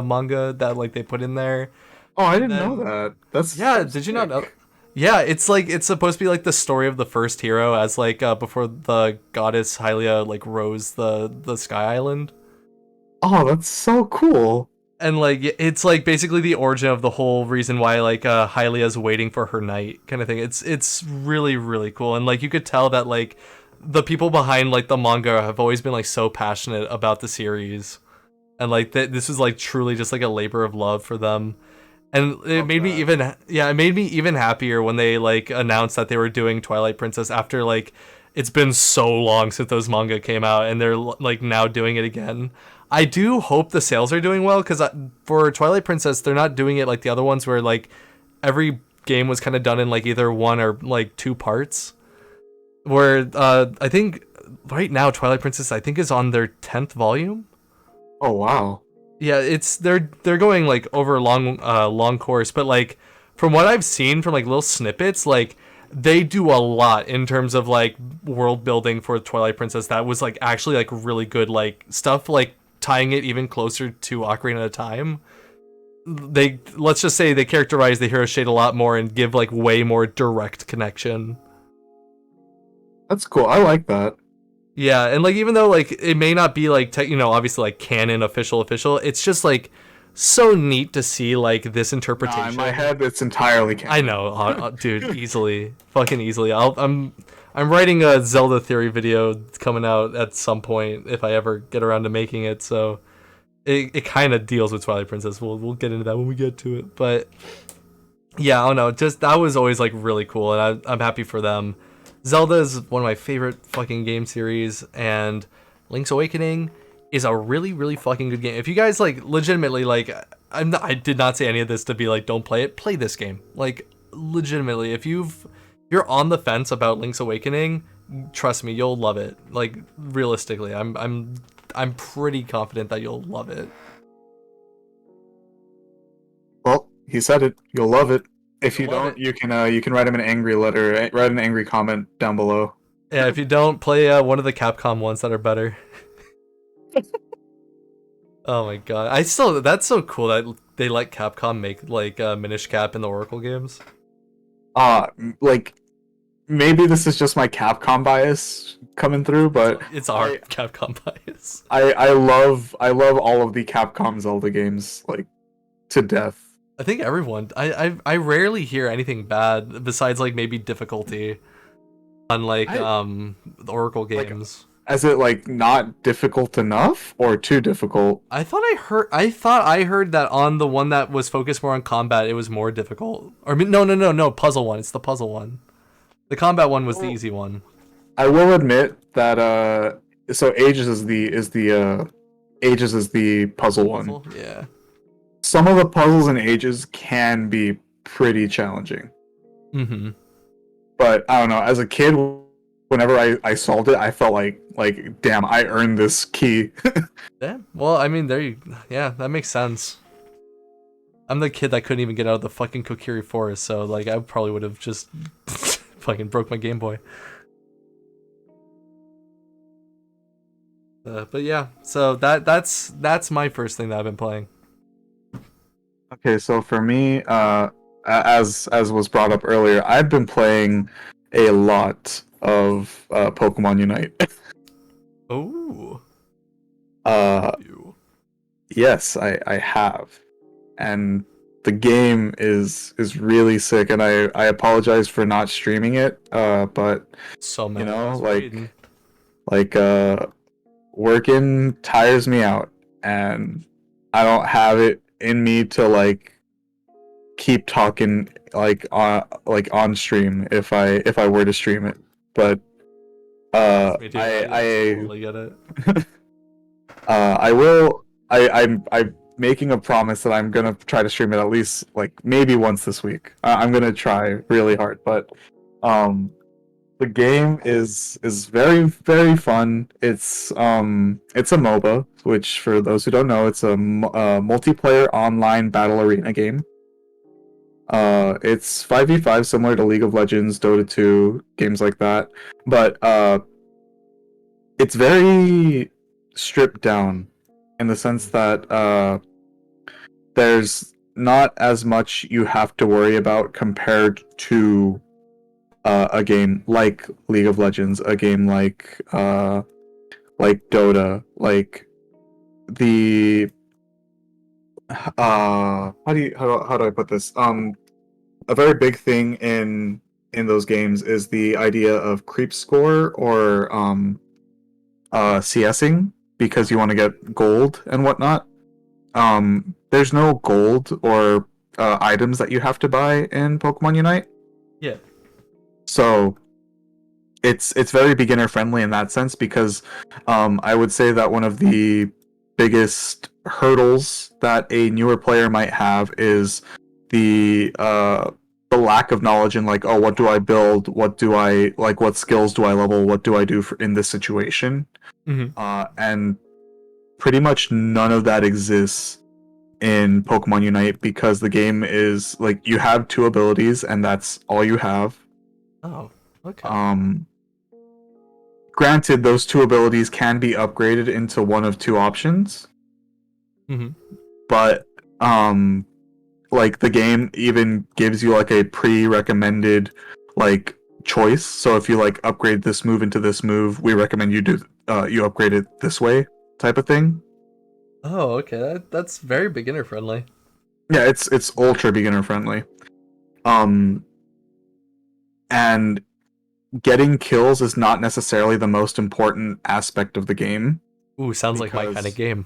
manga that like they put in there. Oh, I didn't Then know that. That's yeah, so did you not know? sick. Yeah, it's like it's supposed to be like the story of the first hero as like before the goddess Hylia like rose the Sky Island. Oh, that's so cool. And like it's like basically the origin of the whole reason why like Hylia's waiting for her knight kind of thing. It's really really cool and like you could tell that like the people behind like the manga have always been like so passionate about the series. And like this was like truly just like a labor of love for them. And it Love made me that. even yeah, it made me even happier when they like announced that they were doing Twilight Princess after like it's been so long since those manga came out and they're like now doing it again. I do hope the sales are doing well cuz for Twilight Princess they're not doing it like the other ones where like every game was kind of done in like either one or like two parts. Where I think right now Twilight Princess I think is on their 10th volume. Oh wow. Yeah, it's they're going like over a long course, but like from what I've seen from like little snippets, like they do a lot in terms of like world building for Twilight Princess that was like actually like really good like stuff like tying it even closer to Ocarina of Time. They let's just say they characterize the hero shade a lot more and give like way more direct connection. That's cool. I like that. Yeah, and like even though like it may not be like obviously like canon official, it's just like so neat to see like this interpretation. Nah, in my head, it's entirely canon. I know, dude, easily, fucking easily. I'm writing a Zelda theory video coming out at some point if I ever get around to making it. So it kind of deals with Twilight Princess. We'll get into that when we get to it. But yeah, I don't know. Just that was always like really cool, and I'm happy for them. Zelda is one of my favorite fucking game series, and Link's Awakening is a really, really fucking good game. If you guys like legitimately like, I did not say any of this to be like, don't play it. Play this game. Like legitimately, if you're on the fence about Link's Awakening, trust me, you'll love it. Like realistically, I'm pretty confident that you'll love it. Well, he said it. You'll love it. If you You'll love don't, it. you can write him an angry letter, write an angry comment down below. Yeah, if you don't play one of the Capcom ones that are better. Oh my god. That's so cool that they let Capcom make like Minish Cap in the Oracle games. Uh like maybe this is just my Capcom bias coming through, but It's our I Capcom bias. I love all of the Capcom Zelda games like to death. I think everyone. I rarely hear anything bad besides like maybe difficulty on like I the Oracle like games. Is it like not difficult enough or too difficult? I thought I heard that on the one that was focused more on combat, it was more difficult. Or no, puzzle one. It's the puzzle one. The combat one was the Well, easy one. I will admit that so Ages is the puzzle one. Puzzle? Yeah. Some of the puzzles in Ages can be pretty challenging. Mm-hmm. But I don't know, as a kid whenever I solved it, I felt like damn, I earned this key. Yeah. Well, I mean, yeah, that makes sense. I'm the kid that couldn't even get out of the fucking Kokiri forest, so like I probably would have just fucking broke my Game Boy. But yeah, so that's my first thing that I've been playing. Okay, so for me, as was brought up earlier, I've been playing a lot of Pokemon Unite. Oh, uh, you. yes, I have, and the game is really sick. And I apologize for not streaming it. But So you many of know, us waiting. like working tires me out, and I don't have it in me to like keep talking like on stream if I were to stream it. But Me too. I totally get it. I will I'm making a promise that I'm gonna try to stream it at least like maybe once this week. I'm gonna try really hard, but um the game is very very fun. It's a MOBA, which for those who don't know, it's a multiplayer online battle arena game. It's 5v5, similar to League of Legends, Dota 2, games like that. But it's very stripped down in the sense that there's not as much you have to worry about compared to a game like League of Legends, a game like Dota, like the how do I put this? A very big thing in those games is the idea of creep score or CSing because you want to get gold and whatnot. There's no gold or items that you have to buy in Pokemon Unite, Yeah. so it's very beginner friendly in that sense because I would say that one of the biggest hurdles that a newer player might have is the lack of knowledge in like, oh, what do I build, what do I like, what skills do I level, what do I do in this situation. Mm-hmm. And pretty much none of that exists in Pokemon Unite because the game is like you have two abilities and that's all you have. Oh, okay. um Granted, those two abilities can be upgraded into one of two options, Mm-hmm. but um like the game even gives you like a pre-recommended like choice. So if you like upgrade this move into this move, we recommend you upgrade it this way type of thing. Oh, okay. That's very beginner friendly. Yeah, it's ultra beginner friendly. Um and getting kills is not necessarily the most important aspect of the game Ooh, sounds like my kind of because game.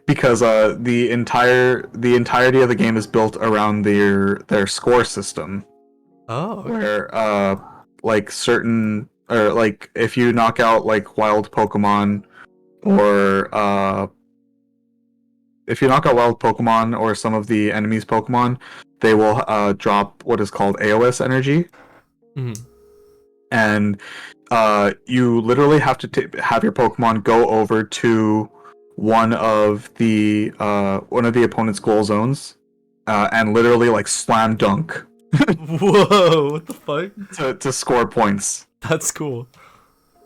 because the entirety of the game is built around their score system, Oh, okay. where like certain or like if you knock out like wild Pokemon or if you knock out wild Pokemon or some of the enemies Pokemon, they will drop what is called AOS energy, Mm-hmm. and you literally have to have your Pokemon go over to one of the opponent's goal zones, and literally like slam dunk Whoa, what the fuck? to score points. That's cool.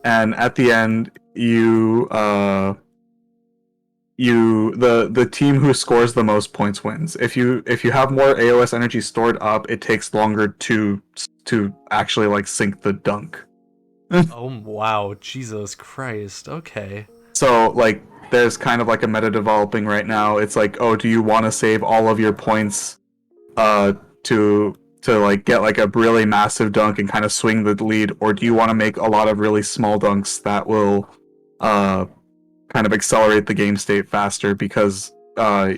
And at the end, the team who scores the most points wins. If you have more AOS energy stored up, it takes longer to actually like sink the dunk. Oh wow, Jesus Christ. Okay. So like there's kind of like a meta developing right now. It's like, oh, do you want to save all of your points uh to like get like a really massive dunk and kind of swing the lead, or do you want to make a lot of really small dunks that will uh kind of accelerate the game state faster because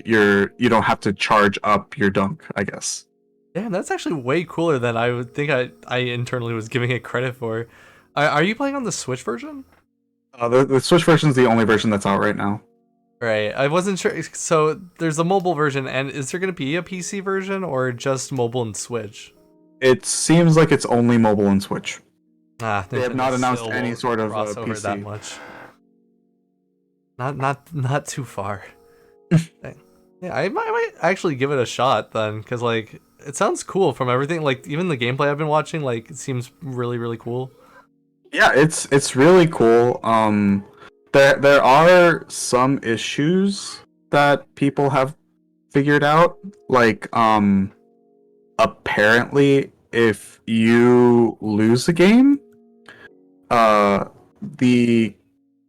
you don't have to charge up your dunk, I guess. Damn, that's actually way cooler than I would think I internally was giving it credit for. Are you playing on the Switch version? The Switch version is the only version that's out right now. Right, I wasn't sure. So there's a mobile version, and is there going to be a PC version or just mobile and Switch? It seems like it's only mobile and Switch. They have Nintendo not announced still any won't sort of cross over PC. that much. Not too far. Yeah, I might actually give it a shot then, because like it sounds cool from everything. Like even the gameplay I've been watching, like it seems really cool. Yeah, it's really cool. There are some issues that people have figured out. Like apparently if you lose a game, the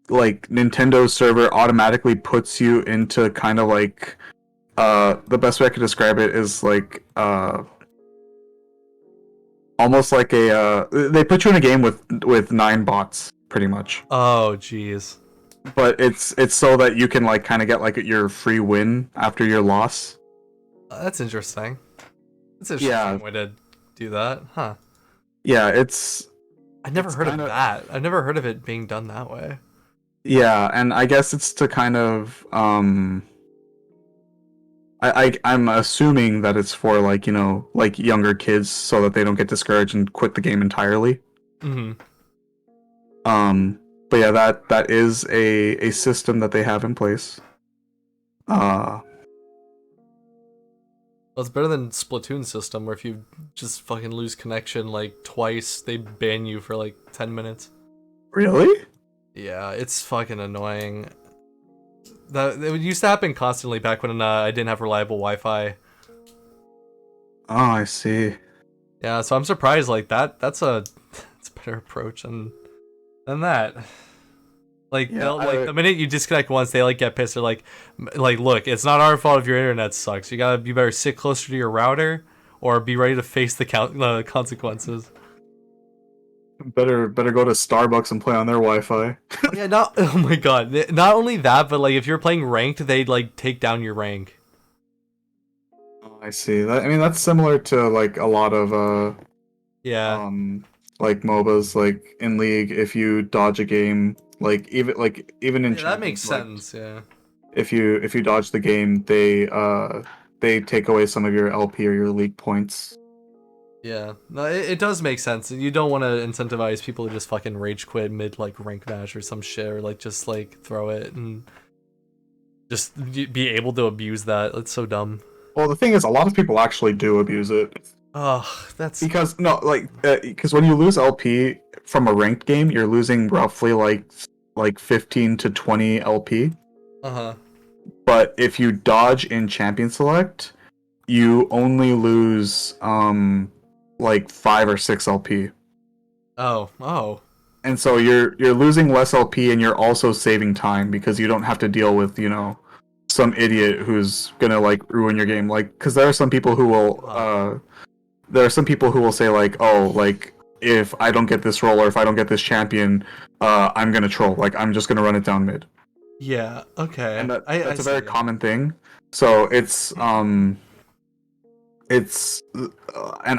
like Nintendo server automatically puts you into kind of like the best way I could describe it is like almost like a they put you in a game with 9 bots pretty much. Oh jeez. But it's so that you can like kind of get like your free win after your loss. That's interesting. That's an Yeah. interesting way to do that, huh? Yeah, it's I never It's heard of kinda- that. I've never heard of it being done that way. yeah, and I guess it's to kind of I'm assuming that it's for like, you know, like younger kids so that they don't get discouraged and quit the game entirely. Mm-hmm. But yeah, that is a system that they have in place. Well, it's better than Splatoon system where if you just fucking lose connection like twice, they ban you for like 10 minutes. Really? Yeah, it's fucking annoying. It used to happen constantly back when I didn't have reliable Wi-Fi. Oh, I see. Yeah, so I'm surprised like that's a better approach than that. Like Yeah, they'll like the minute you disconnect once, they like get pissed. They're like look, it's not our fault if your internet sucks. You better sit closer to your router or be ready to face the consequences. Better go to Starbucks and play on their Wi-Fi. Yeah, not oh my god. Not only that, but like if you're playing ranked, they'd like take down your rank. Oh, I see. I mean, that's similar to like a lot of Yeah. like MOBAs, like in League. If you dodge a game, like even in Yeah, that makes Champions, sense, yeah. if you dodge the game, they take away some of your LP or your League points. Yeah, no, it does make sense. You don't want to incentivize people to just fucking rage quit mid like rank match or some shit, or like just like throw it and just be able to abuse that. It's so dumb. Well, the thing is, a lot of people actually do abuse it Oh, that's because no, like because when you lose LP from a ranked game, you're losing roughly like 15 to 20 LP. uh-huh. But if you dodge in Champion Select, you only lose like 5 or 6 LP. Oh. And so you're losing less LP and you're also saving time because you don't have to deal with, you know, some idiot who's gonna like ruin your game. Like, because there are some people who will say like, oh, like if I don't get this role or if I don't get this champion, I'm gonna troll. Like I'm just gonna run it down mid. Yeah, okay. And that's a see very it. common thing. So it's and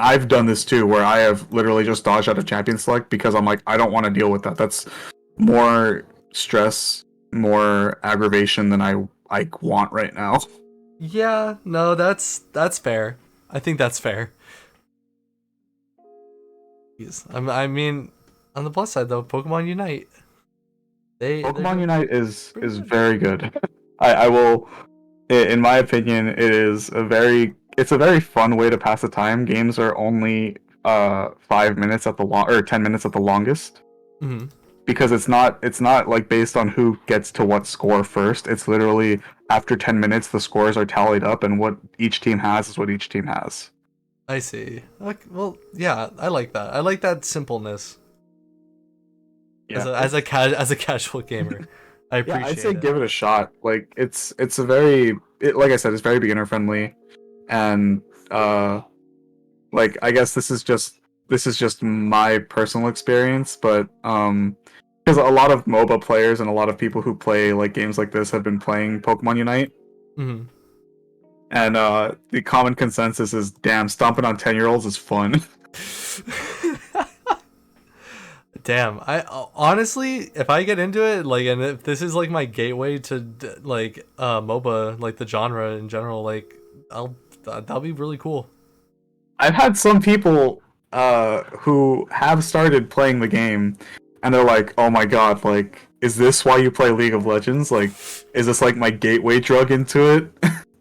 I've done this too, where I have literally just dodged out of champion select because I'm like, I don't want to deal with that. That's more stress, more aggravation than I want right now. Yeah, no, that's fair. I think that's fair. Jeez. I mean, on the plus side though, Pokemon Unite. Pokemon Unite is pretty good. very good. I will, in my opinion, it's a very fun way to pass the time. Games are only 5 minutes at the 10 minutes at the longest. Mm-hmm. because it's not like based on who gets to what score first. It's literally after 10 minutes the scores are tallied up, and what each team has is what each team has. I see. Okay, well, yeah, I like that. I like that simpleness Yeah, as a casual gamer. I yeah, I'd say appreciate it. give it a shot. Like it's a very like I said, it's very beginner friendly, and like I guess this is just my personal experience, but because a lot of MOBA players and a lot of people who play like games like this have been playing Pokemon Unite. Mhm. And the common consensus is, damn, stomping on 10-year-olds is fun. Damn, I honestly, if I get into it, like, and if this is like my gateway to like MOBA, like the genre in general, like, that'll be really cool. I've had some people who have started playing the game, and they're like, "Oh my god, like, is this why you play League of Legends? Like, is this like my gateway drug into it?"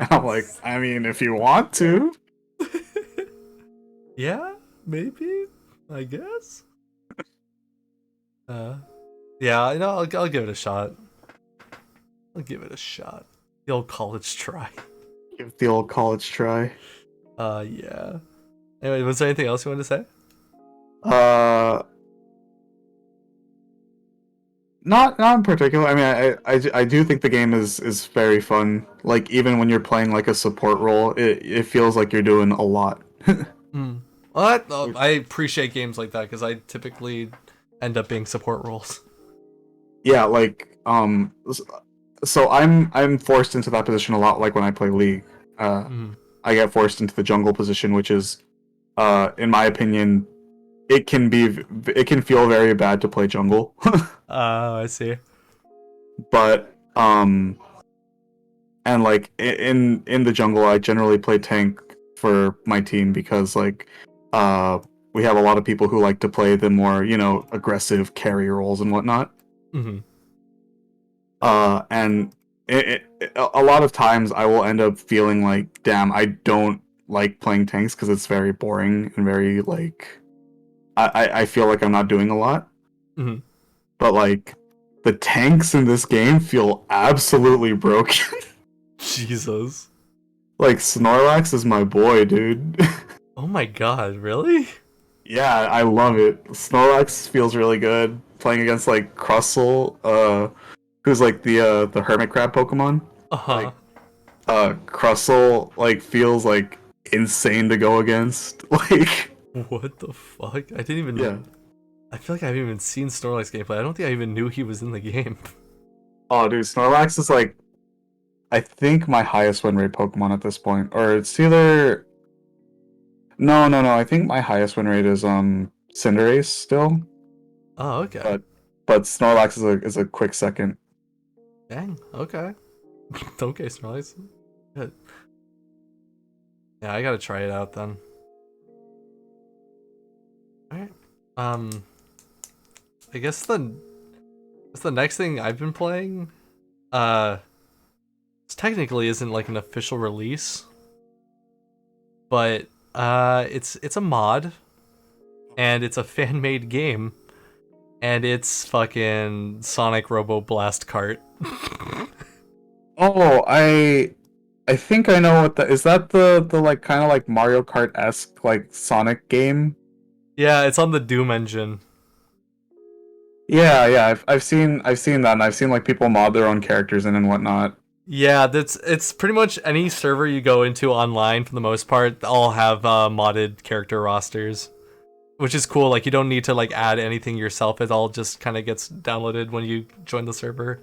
And I'm like, I mean, if you want to. Yeah, maybe. I guess. Uh, yeah, you know, I'll give it a shot. I'll give it a shot. The old college try. Give the old college try. Yeah. Anyway, was there anything else you wanted to say? Uh, not in particular. I mean, I do think the game is very fun. Like even when you're playing like a support role, it feels like you're doing a lot. Hmm. Well, I appreciate games like that because I typically end up being support roles. Yeah, like so I'm forced into that position a lot. Like when I play League, uh, Hmm. I get forced into the jungle position, which is, in my opinion, it can feel very bad to play jungle. Oh, I see. But and like in the jungle, I generally play tank for my team because like uh we have a lot of people who like to play the more aggressive carry roles and whatnot. Hmm. And a lot of times I will end up feeling like, damn, I don't like playing tanks because it's very boring and very like I feel like I'm not doing a lot. Hmm. But like the tanks in this game feel absolutely broken. Jesus. Like Snorlax is my boy, dude. Oh my god, really? Yeah, I love it. Snorlax feels really good playing against like Crustle, who's like the hermit crab Pokemon. Uh-huh. Like Crustle like feels like insane to go against. Like What the fuck? I didn't even. yeah. I feel like I haven't even seen Snorlax gameplay. I don't think I even knew he was in the game. Oh dude, Snorlax is like I think my highest win rate Pokemon at this point. Or it's either no, I think my highest win rate is Cinderace still. Oh, okay. But Snorlax is a quick second. Dang. Okay. Okay, Snorlax. Good. Yeah, I gotta try it out then. Alright. Um, I guess the next thing I've been playing, uh, this technically isn't like an official release, but it's a mod and it's a fan made game and it's fucking Sonic Robo Blast Kart. Oh, I think I know what that is. That the like kind of like Mario Kart esque like Sonic game. Yeah, it's on the Doom engine. Yeah, I've seen that, and I've seen like people mod their own characters in and whatnot. Yeah, it's pretty much any server you go into online for the most part. All have modded character rosters, which is cool. Like you don't need to like add anything yourself. It all just kind of gets downloaded when you join the server.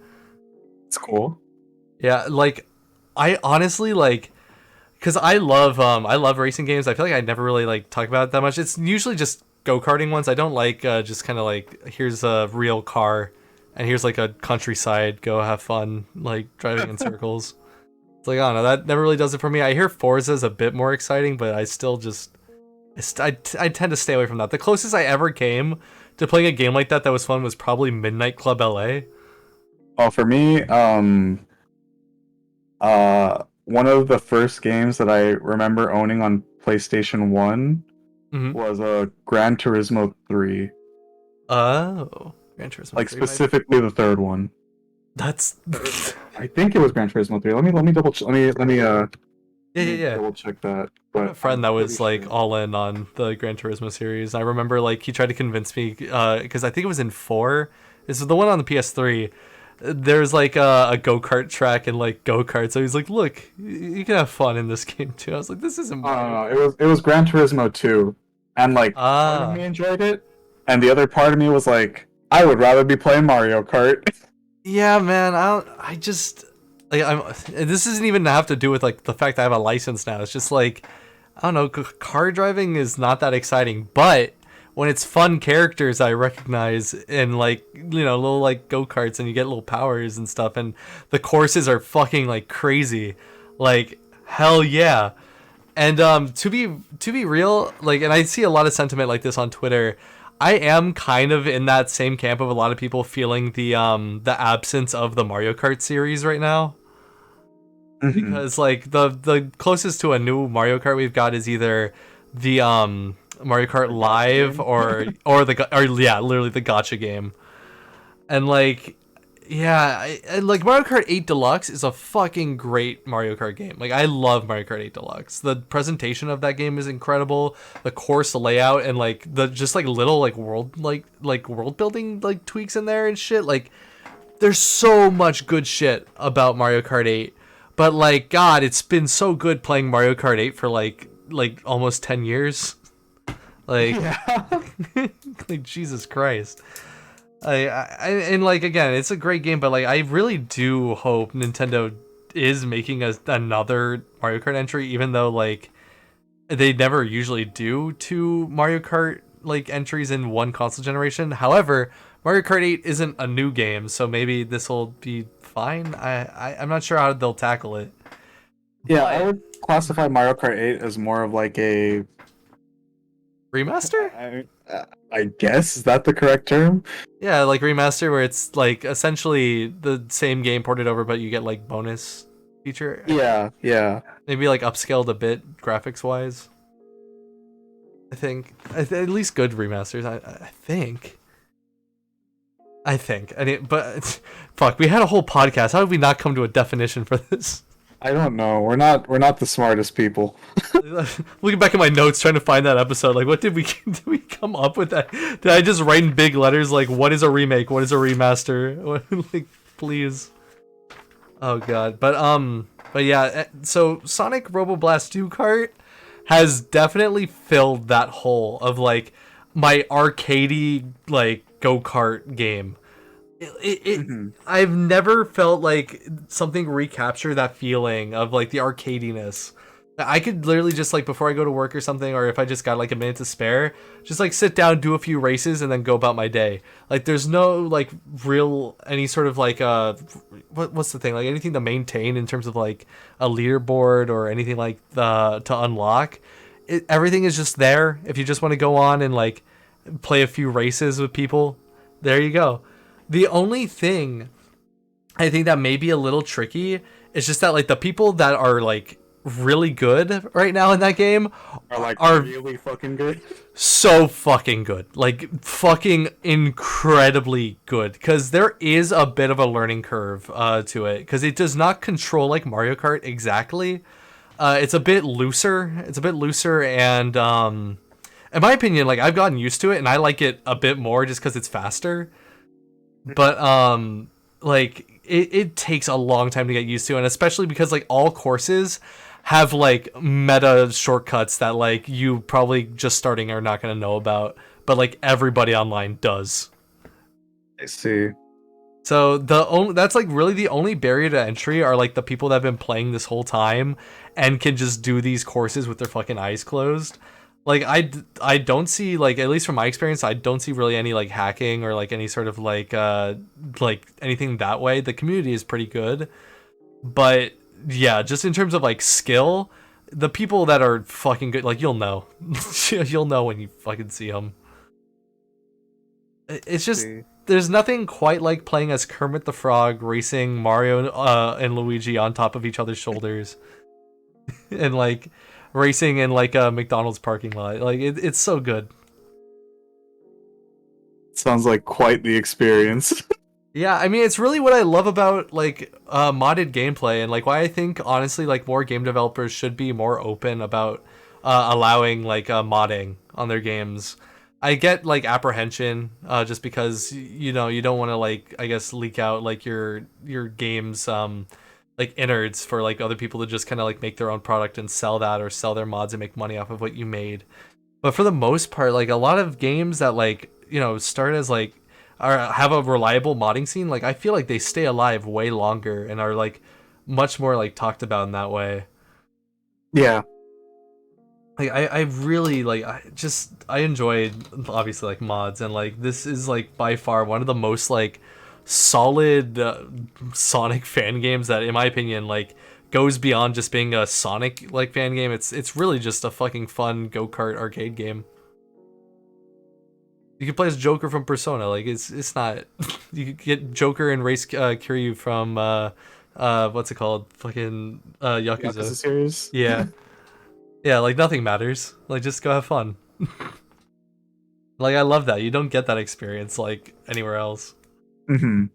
It's cool. Yeah, like I honestly like because I love racing games. I feel like I never really like talk about it that much. It's usually just go-karting ones. I don't like just kind of like here's a real car and here's like a countryside, go have fun like driving in circles. It's like I don't know, that never really does it for me. I hear Forza's a bit more exciting, but I still just I tend to stay away from that. The closest I ever came to playing a game like that was fun was probably Midnight Club LA. Oh, for me, one of the first games that I remember owning on PlayStation 1 Hmm. was Gran Turismo 3. Oh. Gran Turismo Like 3 might. specifically the third one. That's I think it was Gran Turismo 3. Let me double yeah, let yeah, me yeah. double check that. I have a But friend I'm that pretty was like sure. all in on the Gran Turismo series. I remember like he tried to convince me because I think it was in 4. This is the one on the PS3. There's like a go kart track and like go kart. So he's like, "Look, you can have fun in this game too." I was like, "This isn't Mario No, Kart." it was Gran Turismo 2, and like part of me Ah, enjoyed it, and the other part of me was like, I would rather be playing Mario Kart. yeah, man. I don't. I just like I'm. This doesn't even have to do with like the fact that I have a license now. It's just like I don't know. Car driving is not that exciting, but when it's fun characters I recognize and like little like go karts and you get little powers and stuff and the courses are fucking like crazy, like hell yeah. And to be real, like, and I see a lot of sentiment like this on Twitter. I am kind of in that same camp of a lot of people feeling the absence of the Mario Kart series right now Hmm. because like the closest to a new Mario Kart we've got is either the Mario Kart The gotcha Live game. or yeah, literally the gotcha game. And like yeah, and like Mario Kart 8 Deluxe is a fucking great Mario Kart game. Like I love Mario Kart 8 Deluxe. The presentation of that game is incredible. The course layout and like the just like little like world building like tweaks in there and shit. Like there's so much good shit about Mario Kart 8. But like god, it's been so good playing Mario Kart 8 for like almost 10 years. Like Yeah. like Jesus Christ. And like again, it's a great game, but like I really do hope Nintendo is making another Mario Kart entry, even though like they never usually do two Mario Kart like entries in one console generation. However, Mario Kart 8 isn't a new game, so maybe this will be fine. I'm not sure how they'll tackle it, Yeah, I but would classify Mario Kart 8 as more of like a remaster. I guess is that the correct term? Yeah, like remaster where it's like essentially the same game ported over, but you get like bonus feature. Yeah, yeah. Maybe like upscaled a bit graphics wise. I think at least good remasters. I think. I think. But fuck, we had a whole podcast. How did we not come to a definition for this? I don't know. We're not the smartest people. Looking back at my notes, trying to find that episode, like, what did we did we come up with that? Did I just write in big letters like, what is a remake? What is a remaster? Like, please. Oh god, but yeah. So Sonic Robo Blast 2 Kart has definitely filled that hole of like my arcadey like go kart game. Hmm. I've never felt like something recapture that feeling of like the arcadiness. I could literally just like before I go to work or something, or if I just got like a minute to spare, just like sit down, do a few races, and then go about my day. Like there's no like real any sort of like what's the thing like anything to maintain in terms of like a leaderboard or anything like the to unlock. Everything is just there. If you just want to go on and like play a few races with people, there you go. The only thing I think that may be a little tricky is just that like the people that are like really good right now in that game Are like are really fucking good. so fucking good. Like fucking incredibly good because there is a bit of a learning curve to it because it does not control like Mario Kart exactly. It's a bit looser. It's a bit looser and in my opinion like I've gotten used to it and I like it a bit more just cuz it's faster. But like it takes a long time to get used to and especially because like all courses have like meta shortcuts that like you probably just starting are not going to know about but like everybody online does. I see. So the only that's like really the only barrier to entry are like the people that have been playing this whole time and can just do these courses with their fucking eyes closed. Like I don't see like at least from my experience I don't see really any like hacking or like any sort of like anything that way. The community is pretty good. But yeah, just in terms of like skill, the people that are fucking good like you'll know. You'll know when you fucking see them. It's just See. there's nothing quite like playing as Kermit the Frog racing Mario and Luigi on top of each other's shoulders and like racing in like a McDonald's parking lot. Like it's so good. sounds like quite the experience. Yeah, I mean it's really what I love about like modded gameplay, and like why I think honestly like more game developers should be more open about allowing like modding on their games. I get like apprehension just because you know you don't want to like I guess leak out like your game's like innards for like other people to just kind of like make their own product and sell that, or sell their mods and make money off of what you made. But for the most part, like a lot of games that like you know start as like or have a reliable modding scene, like I feel like they stay alive way longer and are like much more like talked about in that way. Yeah. Like I really like I enjoyed obviously like mods, and like this is like by far one of the most like solid Sonic fan games that in my opinion like goes beyond just being a Sonic like fan game. It's really just a fucking fun go-kart arcade game. You can play as Joker from Persona. Like it's not. You could get Joker and Race Kiryu from what's it called? Fucking Yakuza Yakuza. series. Yeah, yeah. Like nothing matters. Like just go have fun. Like I love that. You don't get that experience like anywhere else. Hmm.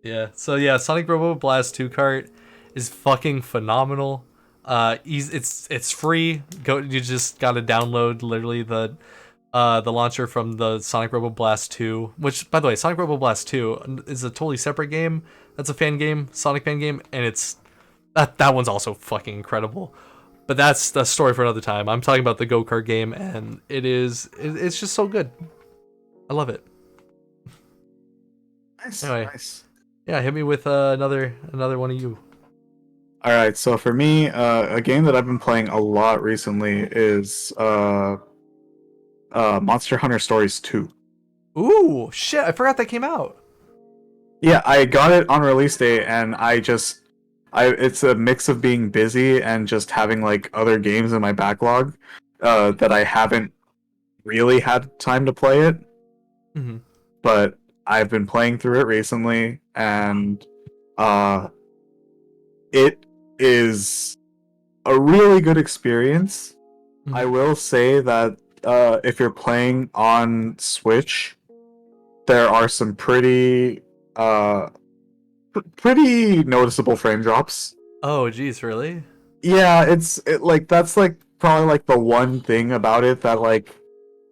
Yeah. So yeah, Sonic Robo Blast 2 Kart is fucking phenomenal. It's free. Go. You just gotta download literally the launcher from the Sonic Robo Blast 2, which by the way, Sonic Robo Blast 2 is a totally separate game. That's a fan game, Sonic fan game, and it's that one's also fucking incredible. But that's the story for another time. I'm talking about the go-kart game, and it's just so good. I love it. Nice, Anyway, nice. yeah, hit me with another one of you. All right, so for me, a game that I've been playing a lot recently is Monster Hunter Stories 2. Ooh, shit! I forgot that came out. Yeah, I got it on release day, and it's a mix of being busy and just having like other games in my backlog that I haven't really had time to play it. Hmm. But I've been playing through it recently, and uh, it is a really good experience. I will say that if you're playing on Switch, there are some uh, pretty noticeable frame drops. Oh, geez, really? Yeah, like that's like probably like the one thing about it that like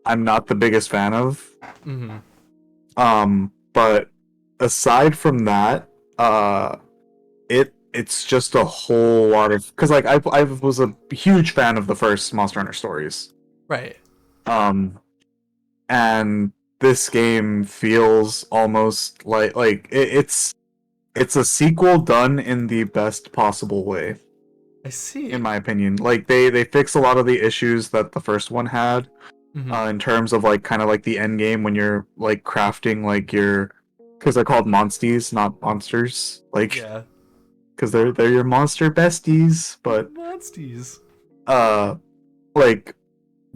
I'm not the biggest fan of. Hmm. But aside from that, it's just a whole lot of because like I was a huge fan of the first Monster Hunter Stories. Right. Um, and this game feels almost like it's a sequel done in the best possible way, I see. in my opinion. Like they fix a lot of the issues that the first one had, Hmm. in terms of like kind of like the end game when you're like crafting like your because they're called monsties, not monsters. Like Yeah. because they're your monster besties, but Monsties. uh like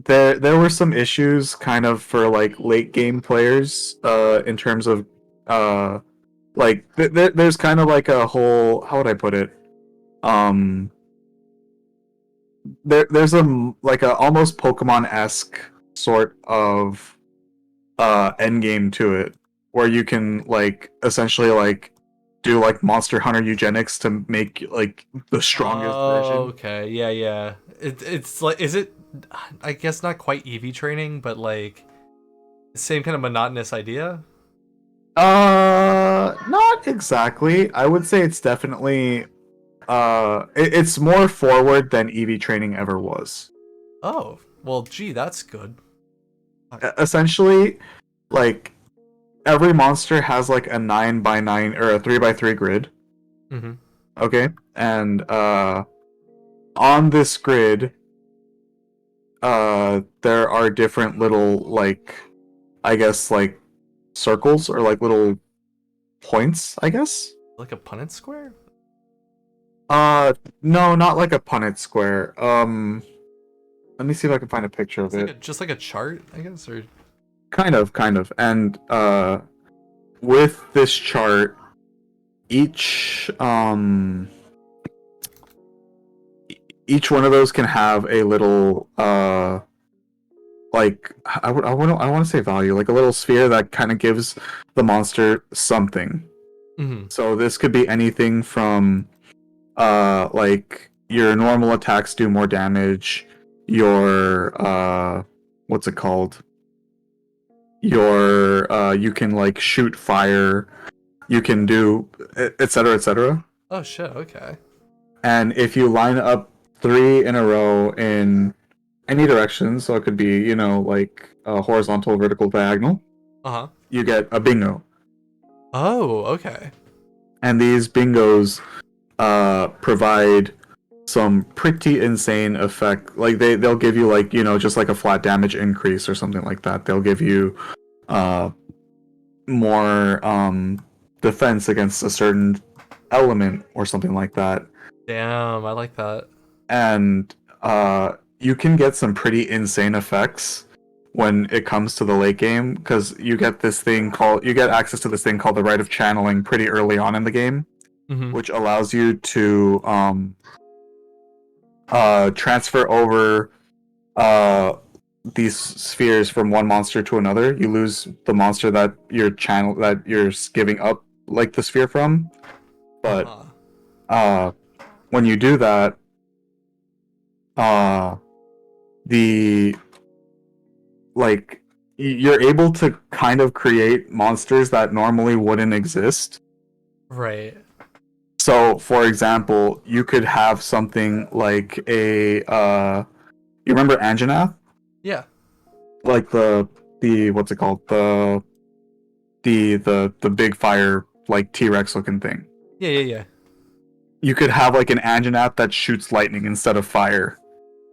there were some issues kind of for like late game players in terms of uh there's kind of like a whole, how would I put it, um there's a like a almost Pokemon-esque sort of end game to it where you can like essentially like do like Monster Hunter eugenics to make like the strongest Oh, version. okay. Yeah, yeah. It's like, is it? I guess not quite EV training, but like same kind of monotonous idea. Not exactly. I would say it's definitely it's more forward than EV training ever was. Oh, well, gee, that's good. Essentially, like every monster has like a 9 by 9 or a 3 by 3 grid. Mm-hmm. Okay, and on this grid, there are different little like I guess like circles or like little points. I guess. Like a Punnett square. Uh, no, not like a Punnett square. Let me see if I can find a picture of It's like it. a just like a chart, I guess, or Kind of. And with this chart, each each one of those can have a little like I want to say value, like a little sphere that kind of gives the monster something. Hmm. So this could be anything from like your normal attacks do more damage, your what's it called? Your you can like shoot fire, you can do etc etc. Oh shit. Okay. And if you line up three in a row in any direction, so it could be, you know, like horizontal, vertical, diagonal, Uh huh. you get a bingo. Oh, okay. And these bingos provide some pretty insane effect. Like they'll give you like, you know, just like a flat damage increase or something like that. They'll give you uh more defense against a certain element or something like that. Damn, I like that. And you can get some pretty insane effects when it comes to the late game, because you get access to this thing called the Rite of Channeling pretty early on in the game, Hmm. which allows you to transfer over uh these spheres from one monster to another. You lose the monster that you're giving up like the sphere from, Uh but huh. uh when you do that, uh the like you're able to kind of create monsters that normally wouldn't exist. Right. So, for example, you could have something like a you remember Anjanath? Yeah. Like the what's it called? The big fire like T-Rex looking thing. Yeah. Yeah. Yeah. You could have like an Anjanath that shoots lightning instead of fire.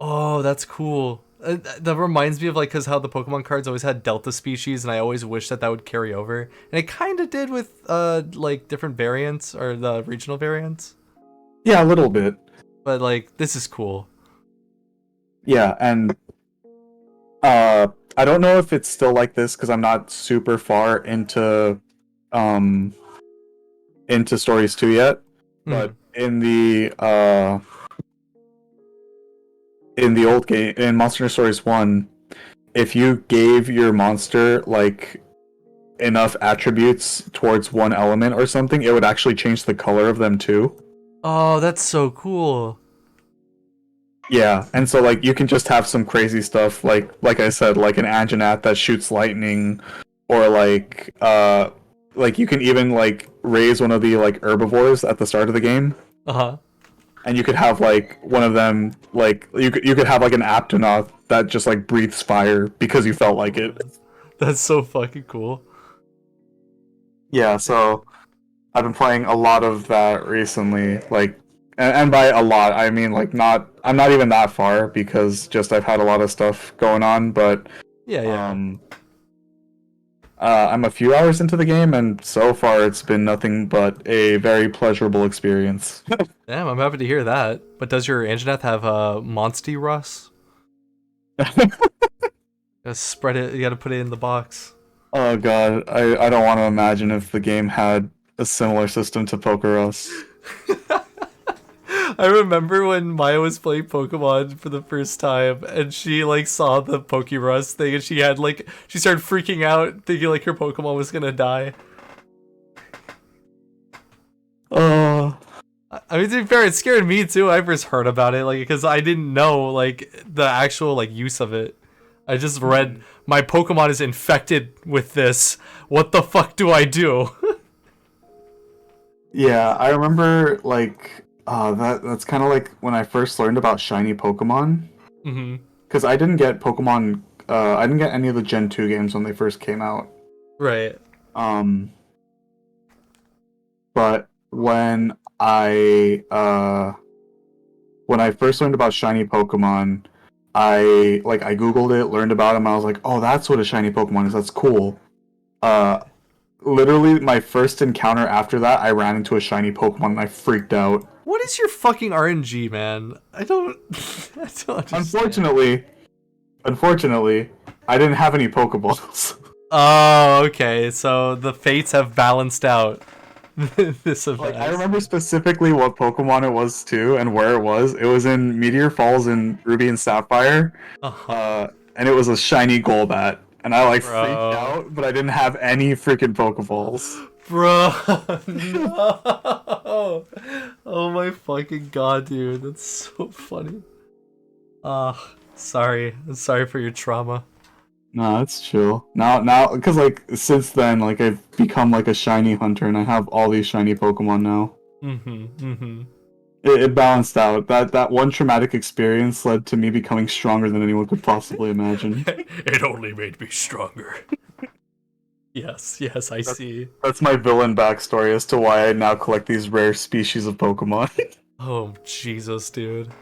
Oh, that's cool. That reminds me of like because how the Pokemon cards always had Delta species, and I always wish that that would carry over, and it kind of did with like different variants or the regional variants. Yeah, a little bit. But like this is cool. Yeah, and I don't know if it's still like this because I'm not super far um into stories 2 yet, but Hmm. in the old game in Monster Hunter Stories 1, if you gave your monster like enough attributes towards one element or something, it would actually change the color of them too. Oh, that's so cool. Yeah, and so like you can just have some crazy stuff like I said, like an Anjanath that shoots lightning, or like you can even like raise one of the like herbivores at the start of the game, Uh huh. and you could have like one of them like you could have like an Aptonoth that just like breathes fire because you felt like it. That's so fucking cool. Yeah, so I've been playing a lot of that recently, like, and by a lot, I mean like I'm not even that far because just I've had a lot of stuff going on, but Yeah. Yeah. um, I'm a few hours into the game, and so far it's been nothing but a very pleasurable experience. Damn, I'm happy to hear that. But does your Anjanath have Monsty Russ? Gotta spread it. You gotta put it in the box. Oh god, I don't want to imagine if the game had a similar system to Poker Us. I remember when Maya was playing Pokemon for the first time, and she like saw the Pokerus thing, and she started freaking out, thinking like her Pokemon was gonna die. Oh, I mean, to be fair, it scared me too. I first heard about it, like because I didn't know like the actual like use of it. I just read my Pokemon is infected with this. What the fuck do I do? yeah, I remember like that's kind of like when I first learned about shiny Pokemon, Hmm. because I didn't get Pokemon. I didn't get any of the Gen 2 games when they first came out. Right. Um, but when I first learned about shiny Pokemon, I googled it, learned about them. I was like, oh, that's what a shiny Pokemon is. That's cool. Uh, Literally my first encounter after that, I ran into a shiny Pokemon and I freaked out. What is your fucking RNG, man? I don't. I don't understand. Unfortunately, unfortunately, I didn't have any Pokeballs. Oh, okay. So the fates have balanced out this Like I event. remember specifically what Pokemon it was too and where it was. It was in Meteor Falls in Ruby and Sapphire. Uh huh. and it was a shiny Golbat. And I like freaked Bro. out, but I didn't have any freaking Pokeballs. Bro, no. Oh my fucking god, dude. That's so funny. Sorry. I'm sorry for your trauma. No, it's chill. Now, because like since then, like I've become like a shiny hunter, and I have all these shiny Pokemon now. It balanced out. That one traumatic experience led to me becoming stronger than anyone could possibly imagine. It only made me stronger. Yes, I see. That's my villain backstory as to why I now collect these rare species of Pokemon. Oh, Jesus, dude.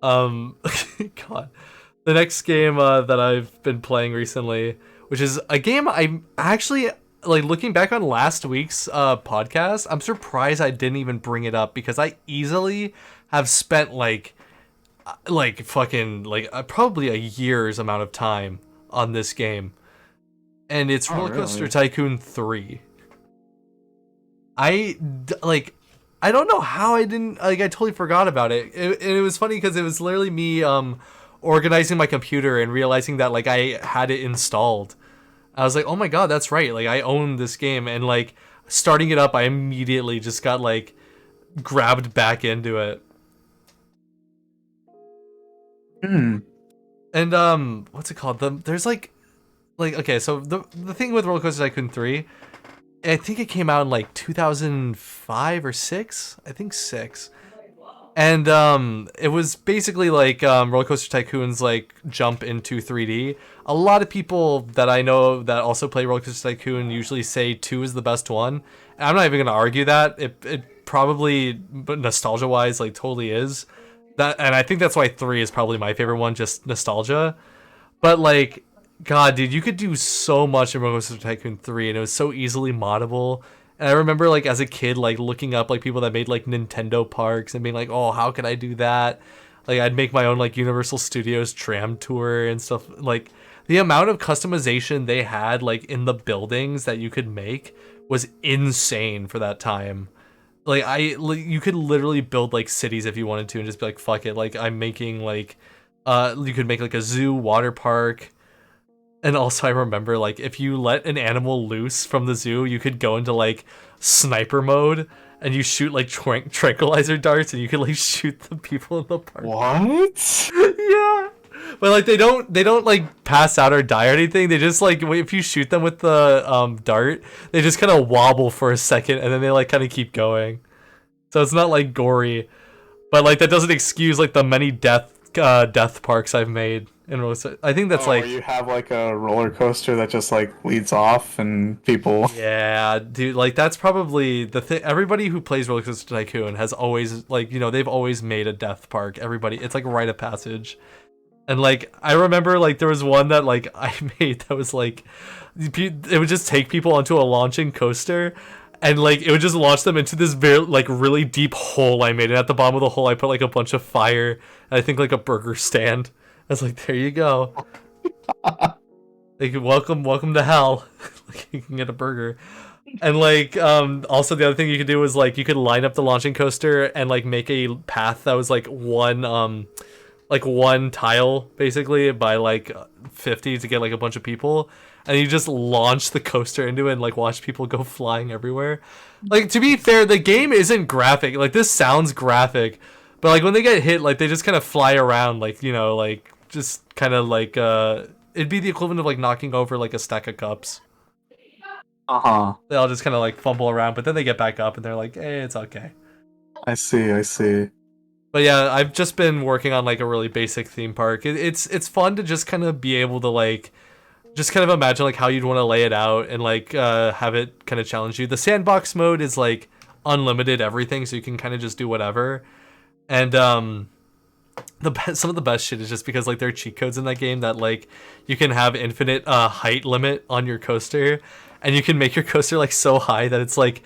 God. The next game that I've been playing recently, which is a game I'm actually, like, looking back on last week's podcast, I'm surprised I didn't even bring it up because I easily have spent, probably a year's amount of time on this game. And it's Oh, Roller Coaster really? Tycoon 3. I don't know how I didn't, I totally forgot about it. It was funny because it was literally me organizing my computer and realizing that like I had it installed. I was like, oh my god, that's right, like I own this game. And like starting it up, I immediately just got like grabbed back into it. Hmm. And what's it called, there's like okay, so the thing with Roller Coaster Tycoon 3, I think it came out in like 2005 or 6. I think 6. And it was basically like Roller Coaster Tycoon's like jump into 3D. A lot of people that I know that also play Roller Coaster Tycoon usually say 2 is the best one. And I'm not even gonna argue that. It probably, but nostalgia wise, like totally is. That, and I think that's why 3 is probably my favorite one, just nostalgia. But like, God, dude, you could do so much in Roller Coaster Tycoon 3, and it was so easily moddable. And I remember, like, as a kid, like, looking up, like, people that made, like, Nintendo parks and being like, oh, how can I do that? Like, I'd make my own, like, Universal Studios tram tour and stuff. Like, the amount of customization they had, like, in the buildings that you could make was insane for that time. Like, you could literally build, like, cities if you wanted to and just be like, fuck it. Like, I'm making, like, you could make, like, a zoo, water park. And also I remember, like, if you let an animal loose from the zoo, you could go into, like, sniper mode, and you shoot, like, tranquilizer darts, and you could, like, shoot the people in the park. What? Yeah. But, like, they don't, like, pass out or die or anything. They just, like, if you shoot them with the, dart, they just kind of wobble for a second, and then they, like, kind of keep going. So it's not, like, gory. But, like, that doesn't excuse, like, the many death parks I've made. I think that's like, you have like a roller coaster that just like leads off and people. yeah, dude, like that's probably the thing. Everybody who plays Roller Coaster Tycoon has always, like, they've always made a death park. Everybody, it's like a rite of passage. And like I remember, like there was one that like I made that was like, it would just take people onto a launching coaster, and like it would just launch them into this very like really deep hole I made. And at the bottom of the hole, I put like a bunch of fire, and I think like a burger stand. I was like, there you go. Like, welcome to hell. Like, you can get a burger. And like, also the other thing you could do was like, you could line up the launching coaster and like make a path that was like one tile basically by like 50 to get like a bunch of people. And you just launch the coaster into it and like watch people go flying everywhere. Like, to be fair, the game isn't graphic. Like, this sounds graphic, but like when they get hit, like they just kind of fly around, like, like just kind of like it'd be the equivalent of like knocking over like a stack of cups. Uh-huh. They all just kind of like fumble around, but then they get back up and they're like, hey, it's okay. I see. But yeah, I've just been working on like a really basic theme park. It's fun to just kind of be able to like just kind of imagine like how you'd want to lay it out and like have it kind of challenge you. The sandbox mode is like unlimited everything, so you can kind of just do whatever. And some of the best shit is just because like there are cheat codes in that game that like you can have infinite height limit on your coaster, and you can make your coaster like so high that it's like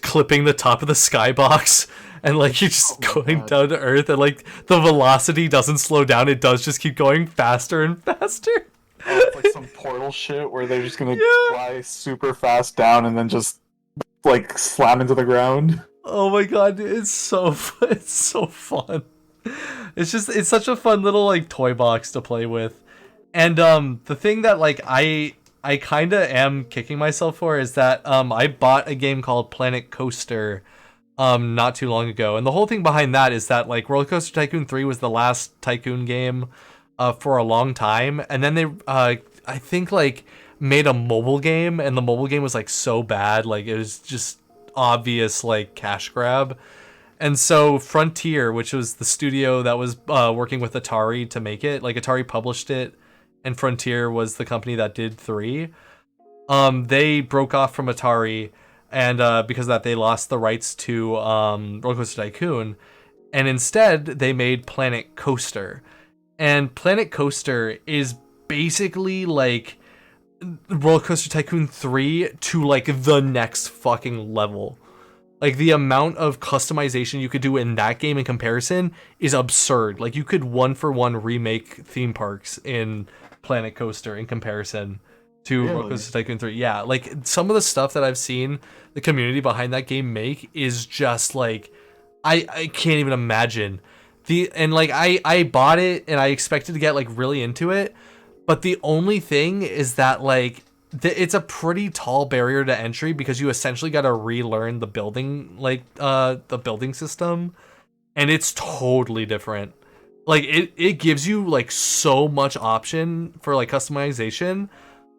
clipping the top of the skybox, and like you're just going down to earth, and like the velocity doesn't slow down, it does just keep going faster and faster. Oh, it's like some portal shit where they're just gonna fly super fast down and then just like slam into the ground. Oh my god, dude, it's so fun. It's such a fun little like toy box to play with. And the thing that like I kind of am kicking myself for is that I bought a game called Planet Coaster not too long ago. And the whole thing behind that is that like Roller Coaster Tycoon 3 was the last Tycoon game for a long time, and then they I think like made a mobile game, and the mobile game was like so bad, like it was just obvious like cash grab. And so Frontier, which was the studio that was working with Atari to make it, like Atari published it, and Frontier was the company that did 3. They broke off from Atari, and because of that, they lost the rights to Roller Coaster Tycoon, and instead they made Planet Coaster. And Planet Coaster is basically like Roller Coaster Tycoon 3 to like the next fucking level. Like the amount of customization you could do in that game in comparison is absurd. Like you could one for one remake theme parks in Planet Coaster in comparison to Roller Coaster Tycoon 3. Yeah, like some of the stuff that I've seen the community behind that game make is just like I can't even imagine. I bought it and I expected to get like really into it, but the only thing is that like it's a pretty tall barrier to entry because you essentially got to relearn the building the building system, and it's totally different. Like it gives you like so much option for like customization,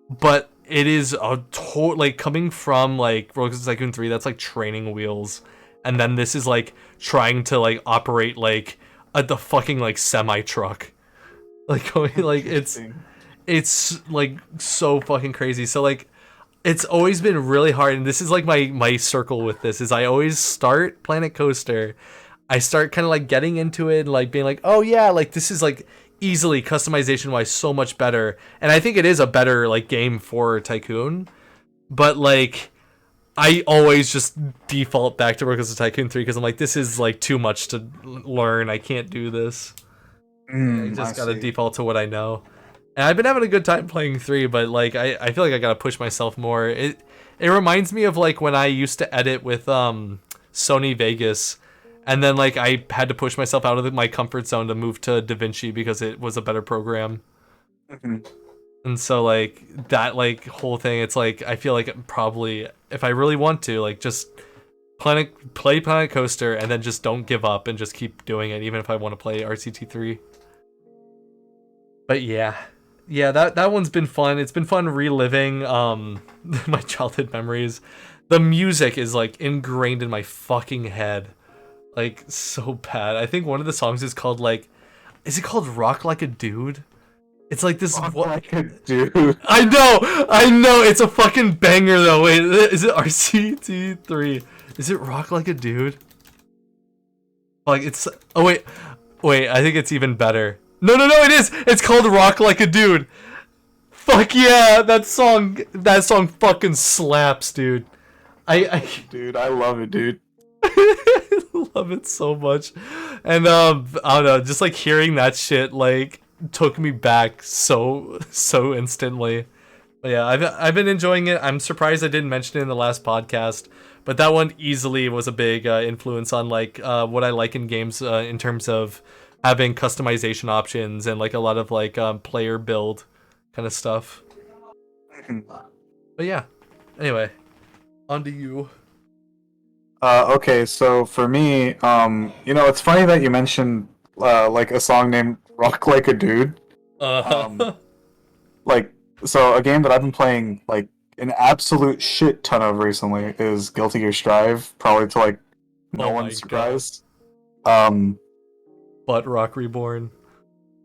but it is a like coming from like Roller Coaster Tycoon 3, that's like training wheels, and then this is like trying to like operate like the fucking like semi truck, like going like it's like so fucking crazy. So like it's always been really hard, and this is like my circle with this is I always start Planet Coaster, I start kind of like getting into it and like being like, oh yeah, like this is like easily customization wise so much better, and I think it is a better like game for Tycoon, but like I always just default back to Roller Coaster Tycoon 3 because I'm like, this is like too much to learn, I can't do this. I just gotta default to what I know. And I've been having a good time playing 3, but like I feel like I gotta push myself more. It reminds me of like when I used to edit with Sony Vegas, and then like I had to push myself out of my comfort zone to move to DaVinci because it was a better program. And so like that like whole thing, it's like I feel like probably if I really want to like just play Planet Coaster and then just don't give up and just keep doing it even if I want to play RCT3. But yeah. Yeah, that one's been fun. It's been fun reliving my childhood memories. The music is like ingrained in my fucking head. Like so bad. I think one of the songs is called like, is it called Rock Like a Dude? It's like this Rock Like a Dude. I know, it's a fucking banger though. Wait, is it RCT3? Is it Rock Like a Dude? Like it's wait, I think it's even better. No, it is. It's called Rock Like a Dude. Fuck yeah, that song fucking slaps, dude. Dude, I love it, dude. I love it so much. And I don't know, just like hearing that shit like took me back so instantly. But yeah, I've been enjoying it. I'm surprised I didn't mention it in the last podcast, but that one easily was a big influence on like what I like in games in terms of having customization options and like a lot of like player build kind of stuff. But yeah, anyway, on to you. Okay, so for me, it's funny that you mentioned like a song named "Rock Like a Dude." Like, so a game that I've been playing like an absolute shit ton of recently is Guilty Gear Strive, probably to like no one's surprise. Butt Rock Reborn.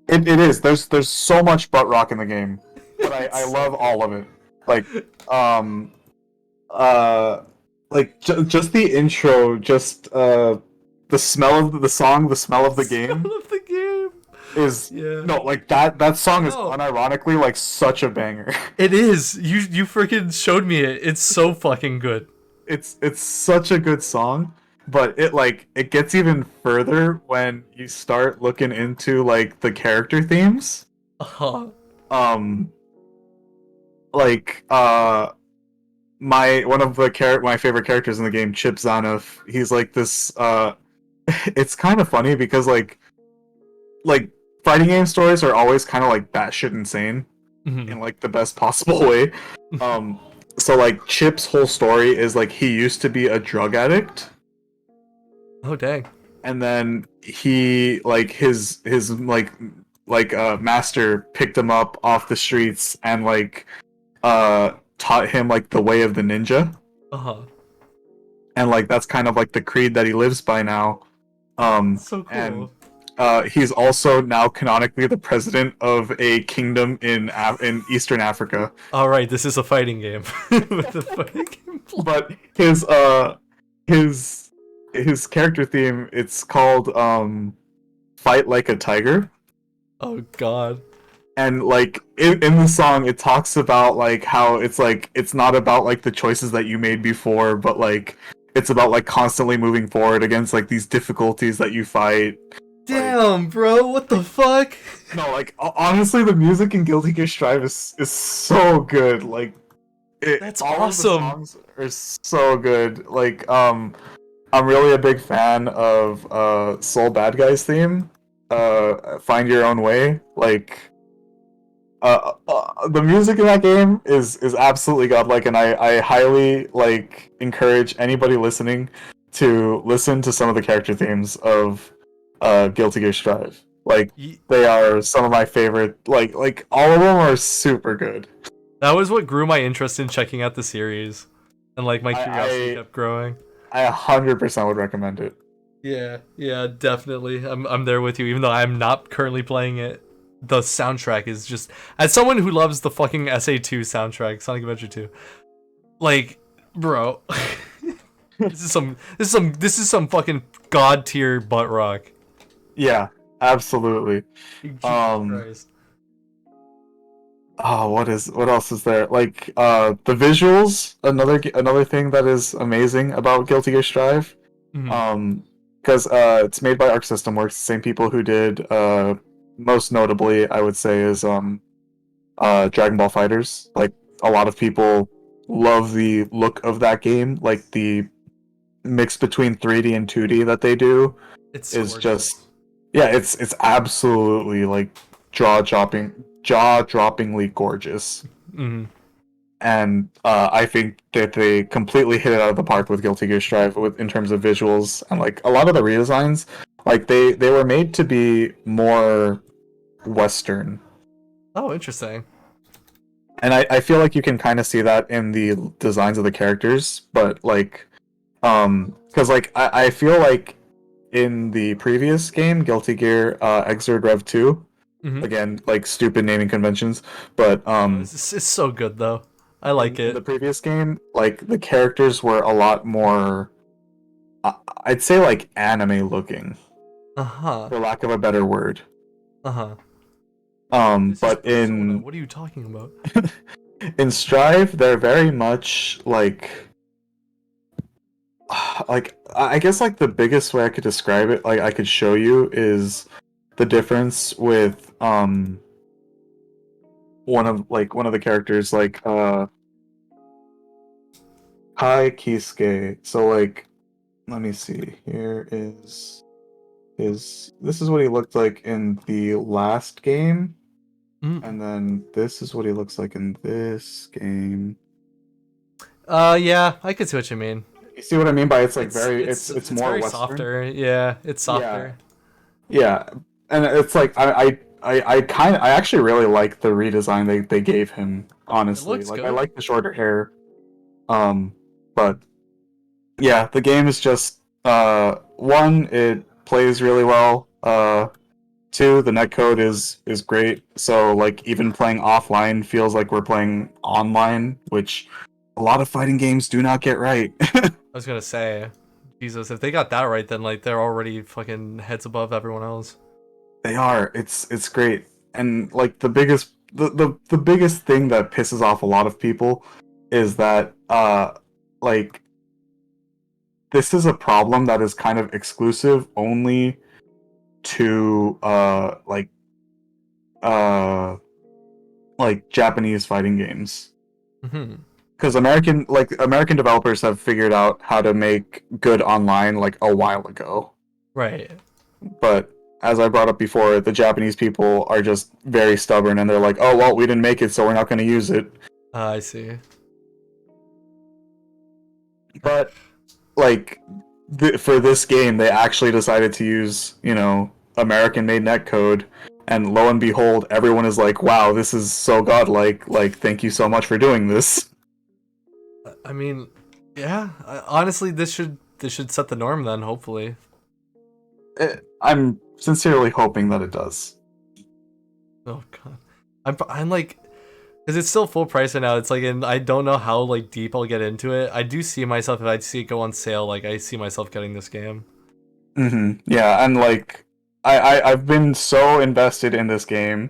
It is. There's so much butt rock in the game, but I love all of it. Like just the intro, just the smell of the song, the smell of the game. Smell of the game is no, like that song is unironically like such a banger. It is. You freaking showed me it. It's so fucking good. It's such a good song, but it gets even further when you start looking into like the character themes. Like my favorite characters in the game, Chip Zanuff, he's like this it's kind of funny because like fighting game stories are always kind of like batshit insane Mhm. in like the best possible way. Um, so like Chip's whole story is like he used to be a drug addict, Oh dang. and then he like his master picked him up off the streets and like taught him like the way of the ninja, Uh-huh. and like that's kind of like the creed that he lives by now. So And cool. he's also now canonically the president of a kingdom in Eastern Africa. All right, this is a fighting game with the fighting game plot. But his his character theme, it's called "Fight Like a Tiger." Oh god. And like in the song it talks about like how it's like it's not about like the choices that you made before, but like it's about like constantly moving forward against like these difficulties that you fight. Like, Damn, bro, what the fuck? no, like honestly, the music in Guilty Gear Strive is so good. Like That's all of the awesome. songs are so good. Like I'm really a big fan of Soul Bad Guys theme. Find Your Own Way. Like the music in that game is absolutely godlike, and I highly like encourage anybody listening to listen to some of the character themes of Guilty Gear Strive. Like Ye- they are some of my favorite. Like all of them are super good. That was what grew my interest in checking out the series, and like my curiosity I kept growing. I 100% would recommend it. Yeah, yeah, definitely. I'm there with you, even though I'm not currently playing it. The soundtrack is just, as someone who loves the fucking SA2 soundtrack, Sonic Adventure 2. Like, bro, this is some fucking god tier butt rock. Yeah, absolutely. Jesus Um, Christ. Oh, what else is there? Like the visuals, another thing that is amazing about Guilty Gear Strive. Mhm. Um because it's made by Arc System Works, the same people who did most notably I would say is Dragon Ball Fighters. Like a lot of people love the look of that game, like the mix between 3D and 2D that they do It's is gorgeous. just yeah, it's absolutely like jaw droppingly gorgeous. Mhm. And I think that they completely hit it out of the park with Guilty Gear Strive with in terms of visuals and like a lot of the redesigns, like they were made to be more Western, Oh, interesting. and I feel like you can kind of see that in the designs of the characters, but like because like I feel like in the previous game, Guilty Gear Xrd Rev 2, Mhm. again like stupid naming conventions, but Oh, it's so good though. I like in the it. previous game, like the characters were a lot more, I'd say like anime looking, Uh-huh. for lack of a better word. Uh-huh. This is But Persona. What are you talking about? in Strive, they're very much like I guess like the biggest way I could describe it, like I could show you, is the difference with one of the characters like Kai Kisuke. So like let me see. Here is his this is what he looked like in the last game, Mm. and then this is what he looks like in this game. Yeah, I could see what you mean. You see what I mean by it's like It's very it's it's it's more very Western? softer. Yeah, it's Yeah. softer. Yeah. And it's like I actually really like the redesign they gave him, It honestly. looks Like I good. like the shorter hair. But yeah, the game is just one, it plays really well. Two, the netcode is great. So like even playing offline feels like we're playing online, which a lot of fighting games do not get right. I was gonna say, Jesus, if they got that right, then like they're already fucking heads above everyone else. They are. It's great. And like the biggest thing that pisses off a lot of people is that like this is a problem that is kind of exclusive only to uh like Japanese fighting games. Hmm. Because American developers have figured out how to make good online like a while ago. Right. But as I brought up before, the Japanese people are just very stubborn, and they're like, "Oh well, we didn't make it, so we're not going to use it." I see. But like, for this game, they actually decided to use, American-made netcode, and lo and behold, everyone is like, "Wow, this is so godlike! Like, thank you so much for doing this." I mean, yeah. Honestly, this should set the norm then. Hopefully. I'm sincerely hoping that it does. Oh god. I'm like, because it's still full price right now. It's like, and I don't know how like deep I'll get into it. I do see myself, if I see it go on sale, like I see myself getting this game. Yeah, and like, I've been so invested in this game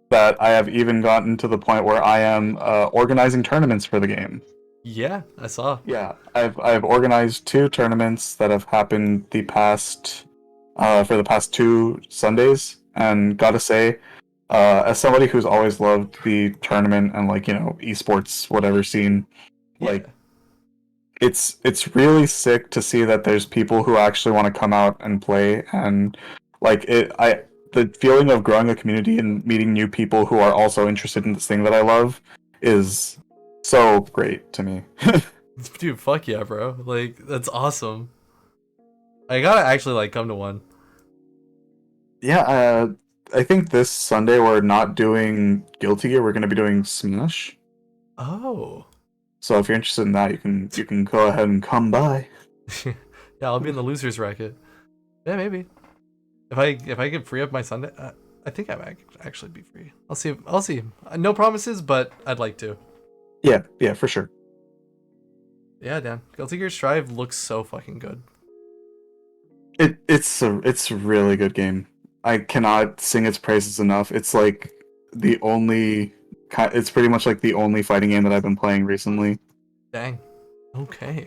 that I have even gotten to the point where I am organizing tournaments for the game. Yeah, I saw. Yeah, I've organized 2 tournaments that have happened for the past 2 Sundays, and gotta say, as somebody who's always loved the tournament and like esports whatever scene, Yeah. like it's really sick to see that there's people who actually want to come out and play, and like the feeling of growing a community and meeting new people who are also interested in this thing that I love is so great to me. Dude, fuck yeah, bro. Like, that's awesome. I gotta actually like come to one. Yeah, I think this Sunday we're not doing Guilty Gear. We're going to be doing Smash. Oh. So if you're interested in that, you can go ahead and come by. Yeah, I'll be in the losers bracket. Yeah, maybe. If I could free up my Sunday, I think I might actually be free. I'll see. No promises, but I'd like to. Yeah, for sure. Yeah, Dan. Guilty Gear Strive looks so fucking good. It's a really good game. I cannot sing its praises enough. It's like the only it's pretty much like the only fighting game that I've been playing recently. Dang. Okay.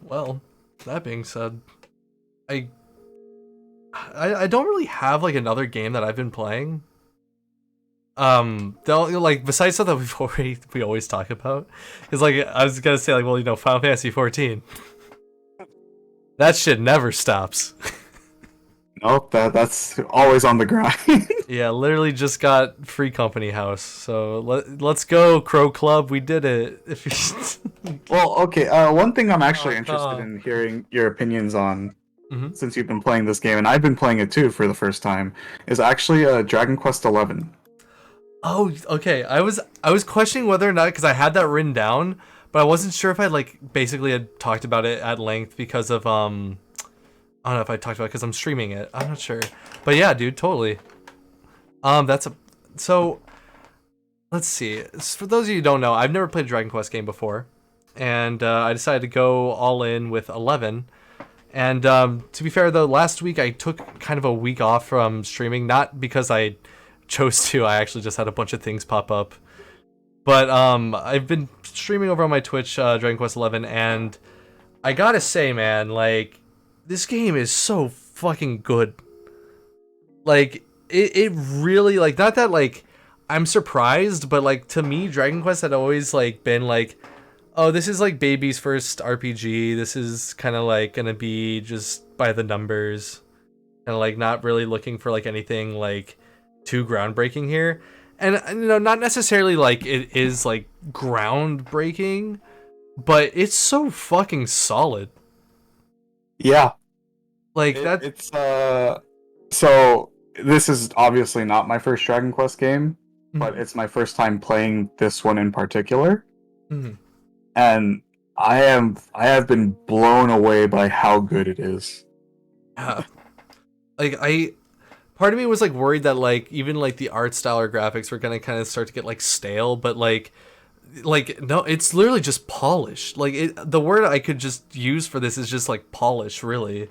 Well, that being said, I I don't really have like another game that I've been playing. Like besides stuff that we always talk about, is like I was gonna say like, well, Final Fantasy 14. That shit never stops. Nope, that's always on the grind. Yeah, literally just got free company house. So let's go Crow Club. We did it. Well, okay. One thing I'm actually interested God. in hearing your opinions on, Mhm. since you've been playing this game, and I've been playing it too for the first time, is actually Dragon Quest XI. Oh, okay. I was questioning whether or not, because I had that written down, but I wasn't sure if I like basically had talked about it at length because of I don't know if I talked about it because I'm streaming it. I'm not sure, but yeah, dude, totally. That's a so. Let's see. For those of you who don't know, I've never played a Dragon Quest game before, and I decided to go all in with 11. And to be fair, though, last week I took kind of a week off from streaming, not because I chose to. I actually just had a bunch of things pop up. But I've been streaming over on my Twitch, Dragon Quest 11, and I gotta say, man, like this game is so fucking good. Like it really, like, not that like I'm surprised, but like to me, Dragon Quest had always like been like, oh, this is like baby's first RPG. This is kind of like gonna be just by the numbers, and like not really looking for like anything like too groundbreaking here. And not necessarily like it is like groundbreaking, but it's so fucking solid. Yeah, Like that. it's so this is obviously not my first Dragon Quest game, but it's my first time playing this one in particular, Mhm. and I have been blown away by how good it is. Yeah. Like part of me was like worried that like even like the art style or graphics were gonna kind of start to get like stale, but like no, it's literally just polished. Like the word I could just use for this is just like polish, really,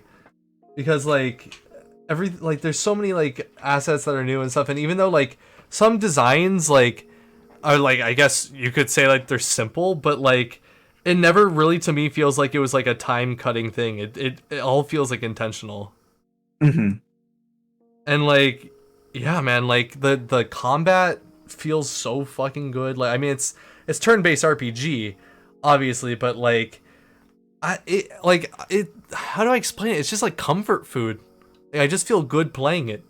because like there's so many like assets that are new and stuff, and even though like some designs like are like, I guess you could say like they're simple, but like it never really to me feels like it was like a time cutting thing. It all feels like intentional. Hmm. And like, yeah, man, like the combat feels so fucking good. Like, I mean, it's turn-based RPG, obviously, but like, how do I explain it? It's just like comfort food. Like, I just feel good playing it.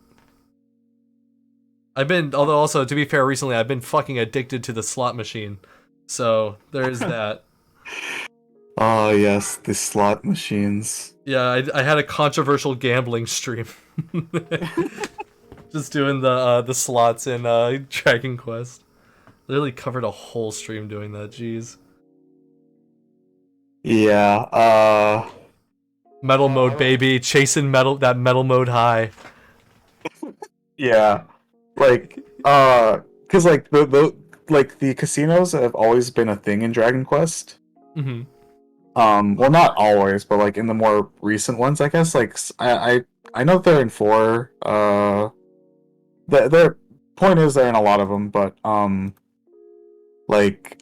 Although also to be fair, recently I've been fucking addicted to the slot machine, so there's that. Oh yes, the slot machines. Yeah, I had a controversial gambling stream, just doing the slots in Dragon Quest. Literally covered a whole stream doing that. Jeez. Yeah. Metal I mode, don't. baby, chasing metal mode high. Yeah. Like, because like the casinos have always been a thing in Dragon Quest. Hmm. Well, not always, but like in the more recent ones, I guess. Like, I know they're in four. Their point is they're in a lot of them, but like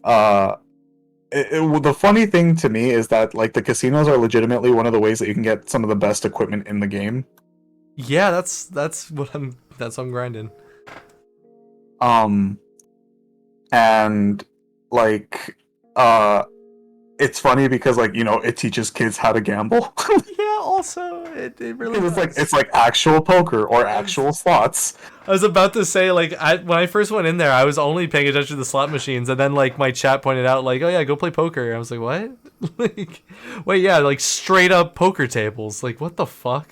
the funny thing to me is that like the casinos are legitimately one of the ways that you can get some of the best equipment in the game. Yeah, that's what I'm grinding. Um, and like uh it's funny because like it teaches kids how to gamble. Yeah, also it really Because does. it's like actual poker or actual slots. I was about to say, like, when I first went in there, I was only paying attention to the slot machines, and then like my chat pointed out, like, oh yeah, go play poker. And I was like, what? Like, wait, yeah, like straight up poker tables. Like, what the fuck?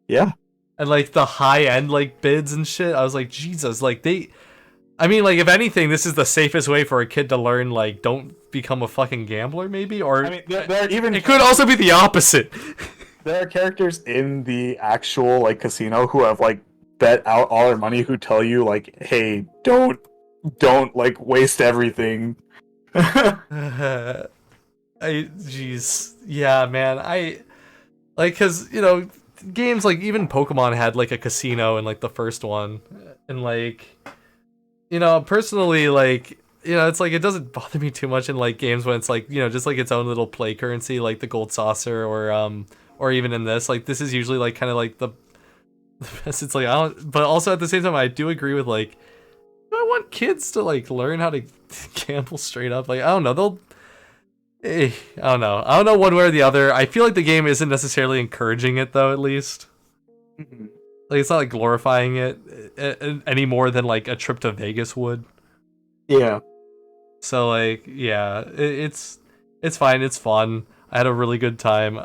Yeah. And like the high end like bids and shit. I was like, Jesus, like I mean, like, if anything, this is the safest way for a kid to learn, like, don't become a fucking gambler, maybe? Or I mean, there are even it could also be the opposite. there are characters in the actual like casino who have like bet out all their money who tell you like, hey, don't like waste everything. Jeez. Yeah, man. Like, cause, games like even Pokemon had like a casino in like the first one. And like, personally, like, it's like it doesn't bother me too much in like games when it's like, just like its own little play currency, like the gold saucer or even in this. Like this is usually like kind of like the best. It's like I don't but also at the same time I do agree with like I want kids to like learn how to gamble straight up. Like I don't know, I don't know. I don't know one way or the other. I feel like the game isn't necessarily encouraging it though, at least. Like it's not like glorifying it any more than like a trip to Vegas would. Yeah. So like, yeah, it's fine. It's fun. I had a really good time.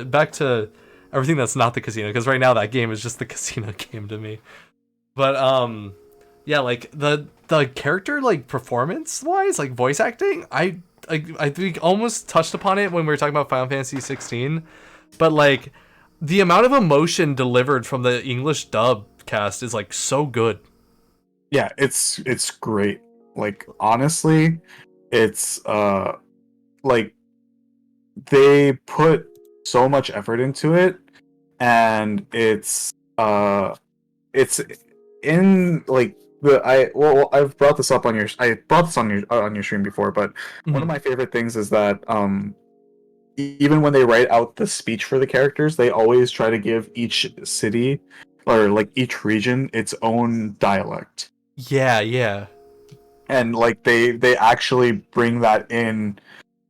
Back to everything that's not the casino, because right now that game is just the casino game to me. But yeah, like the character like performance wise, like voice acting, I think almost touched upon it when we were talking about Final Fantasy 16, but like the amount of emotion delivered from the English dub cast is like so good. Yeah, it's great. Like honestly, it's like they put so much effort into it, and it's in like the I well I've brought this up on your I brought this on your stream before, but one of Mhm. my favorite things is that even when they write out the speech for the characters, they always try to give each city or like each region its own dialect. Yeah, yeah. And like they actually bring that in,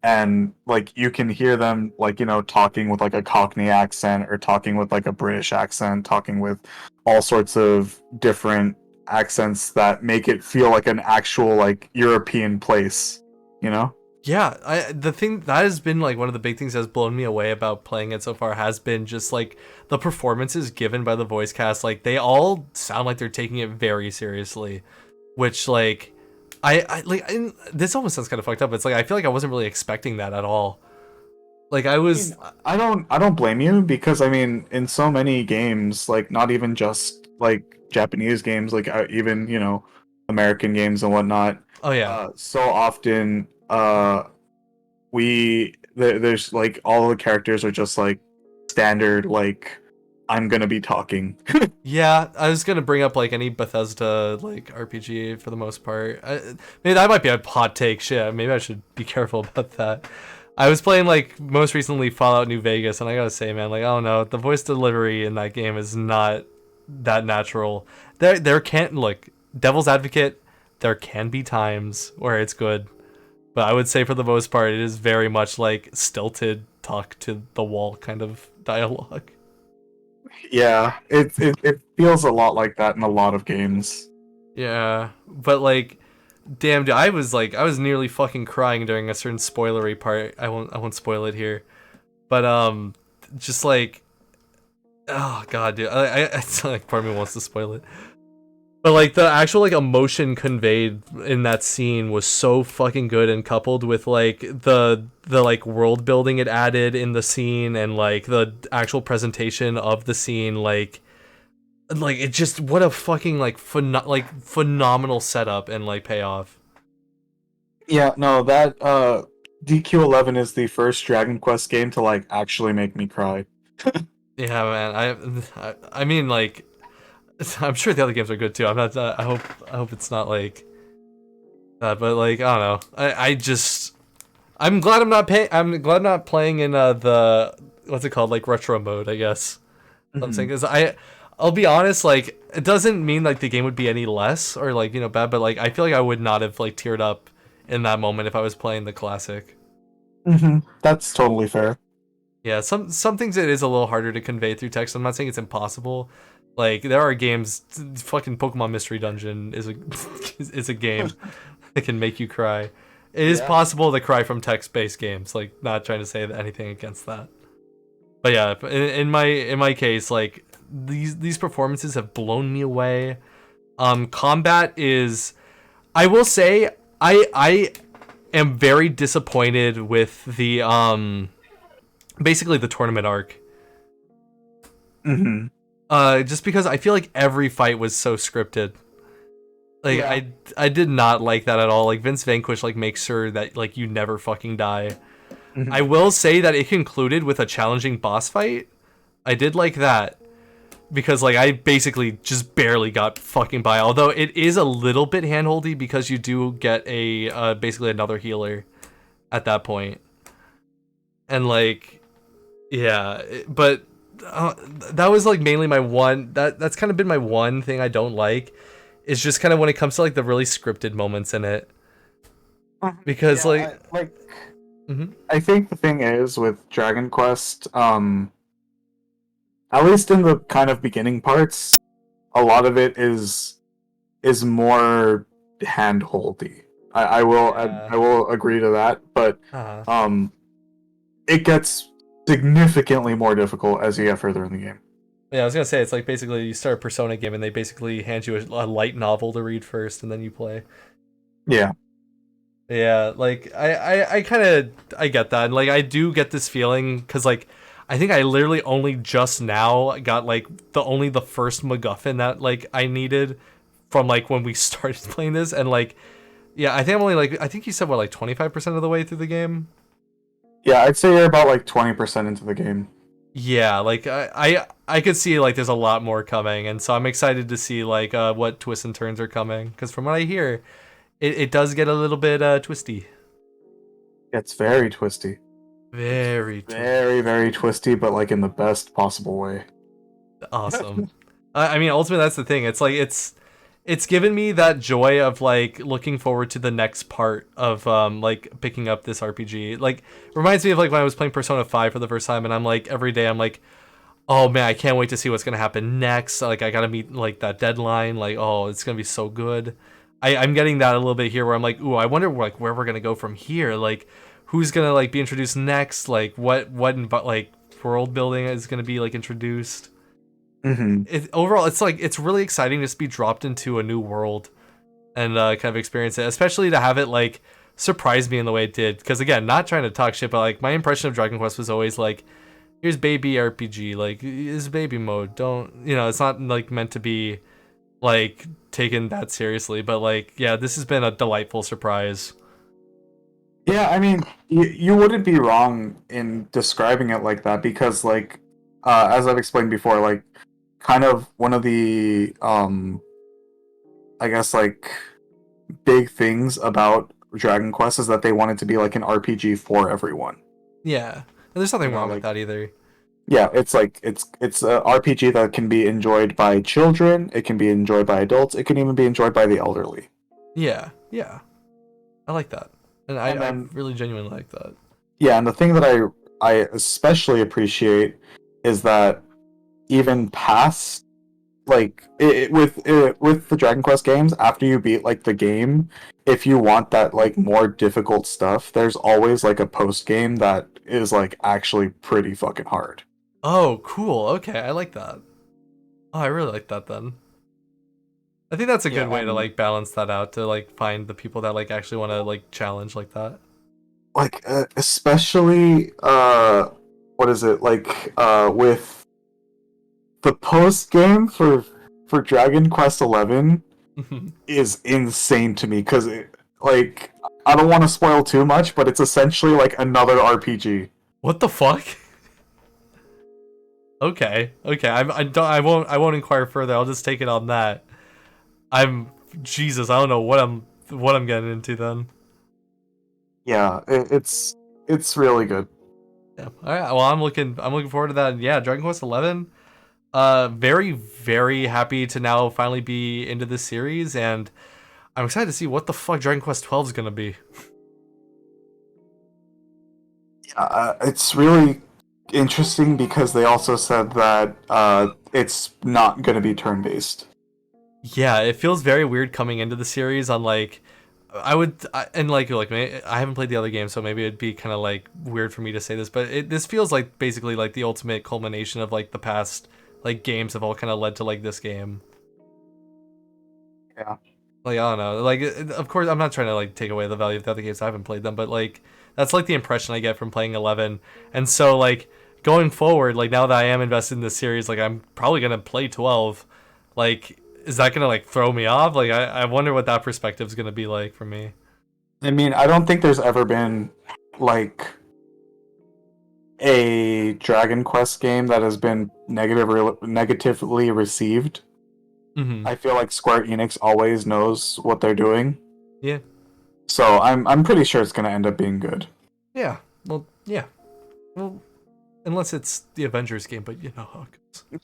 and like you can hear them like talking with like a Cockney accent or talking with like a British accent, talking with all sorts of different accents that make it feel like an actual like European place, you know? Yeah, the thing that has been like one of the big things that's blown me away about playing it so far has been just like the performances given by the voice cast. Like they all sound like they're taking it very seriously, which like I like. And this almost sounds kind of fucked up. It's like I feel like I wasn't really expecting that at all. Like I I was, mean, I don't blame you because I mean in so many games, like not even just like Japanese games, like even American games and whatnot, oh yeah, so often there's like all the characters are just like standard like I'm gonna be talking. yeah. I was gonna bring up like any Bethesda like RPG for the most part. Maybe that might be a hot take. Shit, maybe I should be careful about that. I was playing like most recently Fallout New Vegas, and I gotta say, man, like I don't know, the voice delivery in that game is not that natural. There can't look Devil's Advocate. There can be times where it's good, but I would say for the most part, it is very much like stilted, talk to the wall kind of dialogue. Yeah, it feels a lot like that in a lot of games. Yeah, but like, damn, dude, I was nearly fucking crying during a certain spoilery part. I won't spoil it here, but just like, oh god, dude, it's like part of me wants to spoil it. But like the actual like emotion conveyed in that scene was so fucking good, and coupled with like the like world building it added in the scene, and like the actual presentation of the scene, like it just, what a fucking like phenomenal setup and like payoff. Yeah, no, that DQ11 is the first Dragon Quest game to like actually make me cry. Yeah, man. I mean like I'm sure the other games are good too. I'm not. I hope it's not like that. But like I don't know. I just I'm glad I'm not paying. I'm glad I'm not playing in the what's it called, like retro mode, I guess. I'm saying Mhm. because I'll be honest, like it doesn't mean like the game would be any less or like bad, but like I feel like I would not have like teared up in that moment if I was playing the classic. That's totally fair. Yeah, some things it is a little harder to convey through text. I'm not saying it's impossible. Like there are games, fucking Pokemon Mystery Dungeon is a is a game that can make you cry. It is Yeah. possible to cry from text-based games. Like not trying to say anything against that. But yeah, in my case, like these performances have blown me away. Combat is, I will say, I am very disappointed with the basically the tournament arc. hmm Just because I feel like every fight was so scripted. Like Yeah. I did not like that at all. Like Vince Vanquish like makes sure that like you never fucking die. I hmm will say that it concluded with a challenging boss fight. I did like that because like I basically just barely got fucking by. Although it is a little bit handholdy because you do get a basically another healer at that point. And like yeah, but that was like mainly my one. That's kind of been my one thing I don't like. Is just kind of when it comes to like the really scripted moments in it, because Yeah, like, mhm. I think the thing is with Dragon Quest, at least in the kind of beginning parts, a lot of it is more handholdy. Yeah. I will agree to that, but Uh-huh. um, it gets significantly more difficult as you get further in the game. Yeah, I was gonna say it's like basically you start a Persona game and they basically hand you a light novel to read first and then you play. Yeah. Yeah, like I kind of I get that. And like I do get this feeling because like I think I literally only just now got like the first MacGuffin that like I needed from like when we started playing this, and like yeah, I think I'm only like, I think you said what, like 25% of the way through the game. Yeah, I'd say you're about like 20% into the game. Yeah, like I could see like there's a lot more coming, and so I'm excited to see like what twists and turns are coming, because from what I hear, it does get a little bit twisty, It's very twisty. It's very very, twisty. very twisty, but like in the best possible way. Awesome. I mean, ultimately that's the thing. It's like it's given me that joy of like looking forward to the next part of like picking up this RPG. Like reminds me of like when I was playing Persona 5 for the first time, and I'm like every day I'm like, oh man, I can't wait to see what's gonna happen next. Like I gotta meet like that deadline. Like oh, it's gonna be so good. I'm getting that a little bit here where I'm like, ooh, I wonder like where we're gonna go from here. Like who's gonna like be introduced next? Like like world building is gonna be like introduced. hmm Overall, it's like it's really exciting just to be dropped into a new world and kind of experience it, especially to have it like surprise me in the way it did. Because again, not trying to talk shit, but like my impression of Dragon Quest was always like, here's baby RPG, like is baby mode. Don't it's not like meant to be like taken that seriously, but like yeah, this has been a delightful surprise. Yeah, I mean, you wouldn't be wrong in describing it like that because, like, as I've explained before, like, kind of one of the, I guess, like, big things about Dragon Quest is that they want it to be like an RPG for everyone. Yeah, and there's You nothing know, wrong with like, that either. yeah, it's like it's a RPG that can be enjoyed by children, it can be enjoyed by adults, it can even be enjoyed by the elderly. Yeah, yeah, I like that, and And I then really genuinely like that. yeah, and the thing that I especially appreciate is that even past like with the Dragon Quest games, after you beat like the game, if you want that like more difficult stuff, there's always like a post game that is like actually pretty fucking hard. Oh, cool. Okay, I like that. Oh, I really like that then. I think that's a Yeah, good way to and like balance that out to like find the people that like actually want to like challenge like that. like especially what is it like with the post game for Dragon Quest 11 is insane to me because like I don't want to spoil too much, but it's essentially like another RPG. What the fuck? Okay, okay. I don't. I won't inquire further. I'll just take it on that. I'm Jesus. I don't know what I'm getting into then. Yeah, it's really good. Yeah. All right. Well, I'm looking forward to that. And yeah, Dragon Quest 11. Very happy to now finally be into this series, and I'm excited to see what the fuck Dragon Quest 12 is gonna be. Yeah, it's really interesting because they also said that it's not going to be turn based. Yeah, it feels very weird coming into the series on like and like I haven't played the other game, so maybe it'd be kind of like weird for me to say this, but this feels like basically like the ultimate culmination of like the past like games have all kind of led to like this game. Yeah. Like I don't know, like of course I'm not trying to like take away the value of the other games. I haven't played them, but like that's like the impression I get from playing 11. And so like going forward, like now that I am invested in this series, like I'm probably gonna play 12. Like is that gonna like throw me off? Like I wonder what that perspective is gonna be like for me. I mean, I don't think there's ever been like a Dragon Quest game that has been negatively received. Mm-hmm. I feel like Square Enix always knows what they're doing. Yeah. So I'm pretty sure it's going to end up being good. Yeah. Well, yeah. Well, unless it's the Avengers game, but you know how it goes.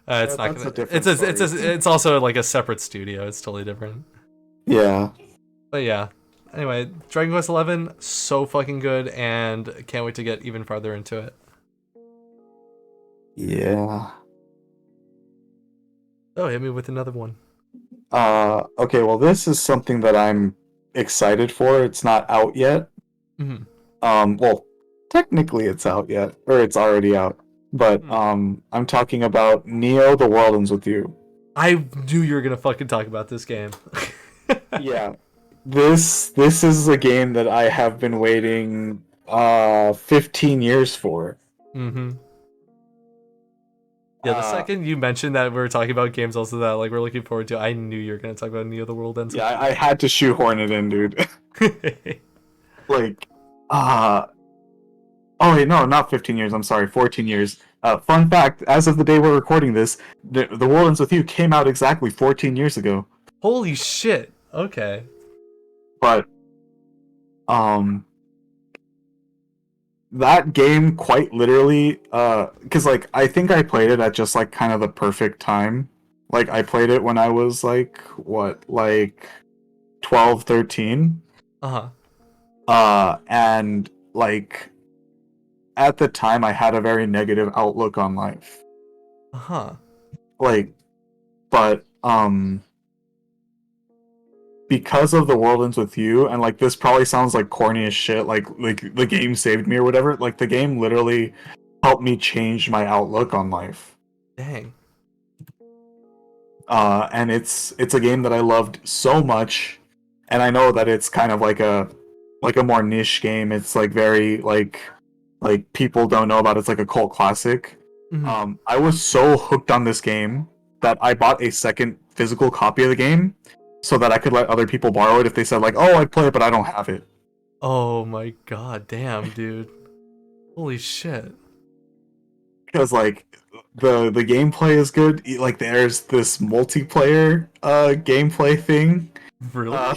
It's not That's a gonna. different It's also like a separate studio. It's totally different. Yeah. But yeah. Anyway, Dragon Quest 11, so fucking good, and can't wait to get even farther into it. Yeah. Oh, hit me with another one. Okay, well this is something that I'm excited for. It's not out yet. Mm-hmm. Well, technically it's out yet, or it's already out. But I'm talking about Neo: The World Ends with You. I knew you were gonna fucking talk about this game. Yeah. This is a game that I have been waiting 15 years for. Mm-hmm. Yeah, the Uh, second you mentioned that we were talking about games also that like we're looking forward to, I knew you were gonna talk about Neo the World Ends. yeah, I had to shoehorn it in, dude. With Like, uh oh wait, no, not 15 years. I'm sorry, 14 years. Fun fact: as of the day we're recording this, the World Ends with You came out exactly 14 years ago. Holy shit. Okay. But that game quite literally because like I think I played it at just like kind of the perfect time. Like I played it when I was like what, like 12, 13. Uh-huh. And like at the time I had a very negative outlook on life. Uh-huh. Like but because of The World Ends with You, and like this probably sounds like corny as shit, like the game saved me or whatever, like the game literally helped me change my outlook on life. Dang. And it's a game that I loved so much, and I know that it's kind of like a more niche game. It's like very like people don't know about it. It's like a cult classic. Mm-hmm. I was so hooked on this game that I bought a second physical copy of the game so that I could let other people borrow it if they said like, "Oh, I'd play it, but I don't have it." Oh my god, damn, dude. Holy shit. Because like the gameplay is good. Like there's this multiplayer gameplay thing. Really? Uh,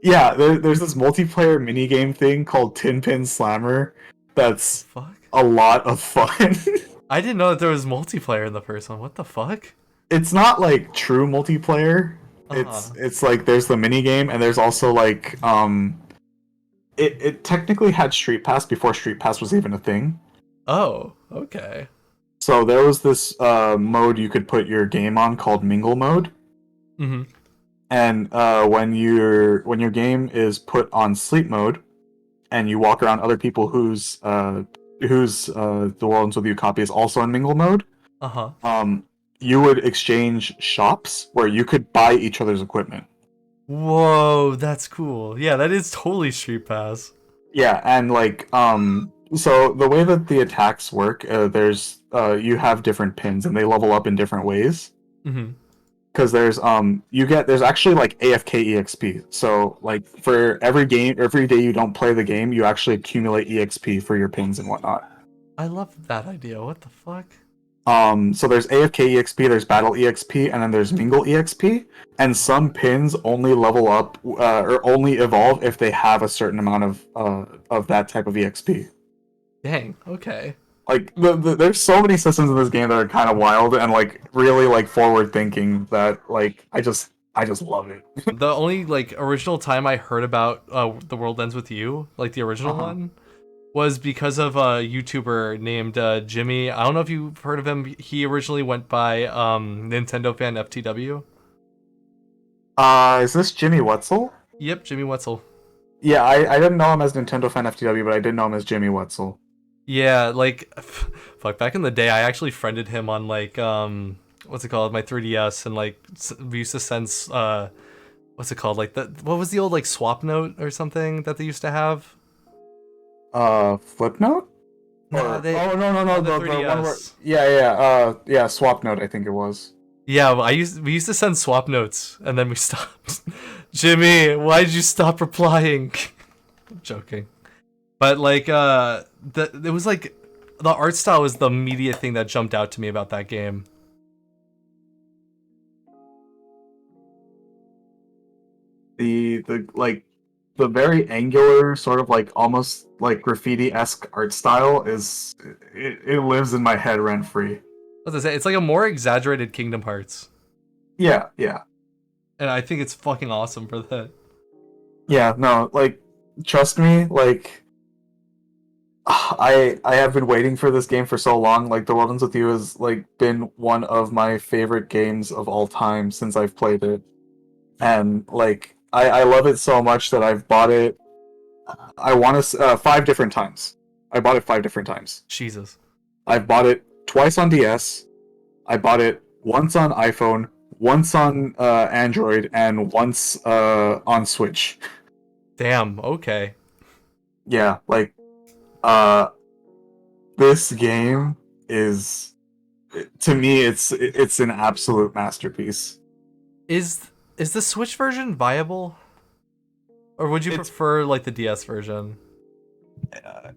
yeah, there's this multiplayer minigame thing called Tin Pin Slammer that's Fuck? a lot of fun. I didn't know that there was multiplayer in the first one. What the fuck? It's not like true multiplayer. Uh-huh. It's like there's the minigame and there's also like it technically had Street Pass before Street Pass was even a thing. Oh, okay. So there was this mode you could put your game on called Mingle Mode, Mm-hmm. and when your game is put on sleep mode, and you walk around other people whose The World Ends With You copy is also in Mingle Mode, Uh-huh. um, you would exchange shops where you could buy each other's equipment. Whoa, that's cool. Yeah, that is totally Street Pass. Yeah, and so the way that the attacks work, you have different pins and they level up in different ways. Mm-hmm. Because there's actually like AFK EXP. So like for every day you don't play the game, you actually accumulate EXP for your pins and whatnot. I love that idea. What the fuck? So there's AFK EXP, there's Battle EXP, and then there's Mingle EXP. And some pins only level up or only evolve if they have a certain amount of that type of EXP. Dang. Okay. Like there's so many systems in this game that are kind of wild and like really like forward thinking that like I just love it. The only like original time I heard about The World Ends With You, like the original Uh-huh. one, was because of a YouTuber named Jimmy. I don't know if you've heard of him. He originally went by Nintendo Fan FTW. Is this Jimmy Wetzel? Yep, Jimmy Wetzel. Yeah, I didn't know him as Nintendo Fan FTW, but I did know him as Jimmy Wetzel. Yeah, like fuck, back in the day I actually friended him on like what's it called? My 3DS, and like we used to send what's it called? Like what was the old like swap note or something that they used to have? Flipnote? Nah, they Oh no, on the the one where 3DS. yeah, Swap Note I think it was. Yeah, well, we used to send swap notes, and then we stopped. Jimmy, why did you stop replying? I'm joking, but like it was like the art style was the immediate thing that jumped out to me about that game. The very angular sort of like almost like graffiti-esque art style it lives in my head rent free. As I say, it's like a more exaggerated Kingdom Hearts, Yeah, yeah. and I think it's fucking awesome for that. Yeah, no, like trust me, like I have been waiting for this game for so long. Like The World Ends With You has like been one of my favorite games of all time since I've played it. And like I love it so much that I've bought it I want to 5 different times. I bought it 5 different times. Jesus. I've bought it twice on DS. I bought it once on iPhone, once on Android, and once on Switch. Damn. Okay. Yeah, like uh this game is to me it's an absolute masterpiece. Is the Switch version viable, or would you It's prefer like the DS version?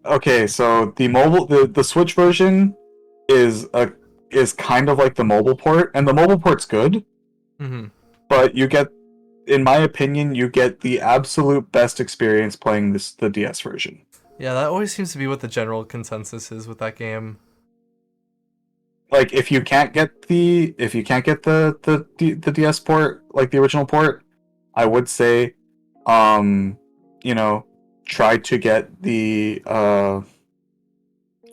okay, so the Switch version is a is kind of like the mobile port, and the mobile port's good, Mm-hmm. but in my opinion, you get the absolute best experience playing the DS version. Yeah, that always seems to be what the general consensus is with that game. Like if you can't get the DS port, like the original port, I would say, um, you know, try to get the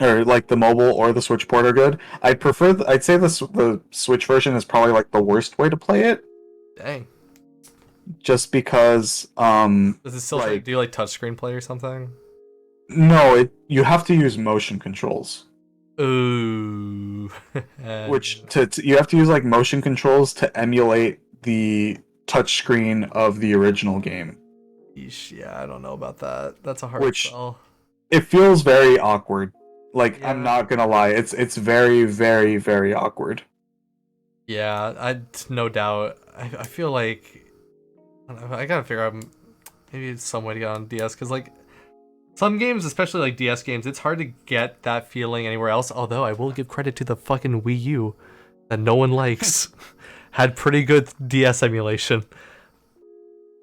or like the mobile or the Switch port are good. I'd say the Switch version is probably like the worst way to play it, Dang. just because Does it still like do you like touchscreen play or something? no, you have to use motion controls. Ooh. Which you have to use like motion controls to emulate the touchscreen of the original game, Yeesh, yeah, I don't know about that. That's a hard which sell. it feels very awkward. Like I'm Yeah. not gonna lie, it's very very very awkward. Yeah, I no doubt. I feel like I don't know, I gotta figure out maybe some way to get on DS, because like some games, especially like DS games, it's hard to get that feeling anywhere else. Although I will give credit to the fucking Wii U that no one likes. Had pretty good DS emulation.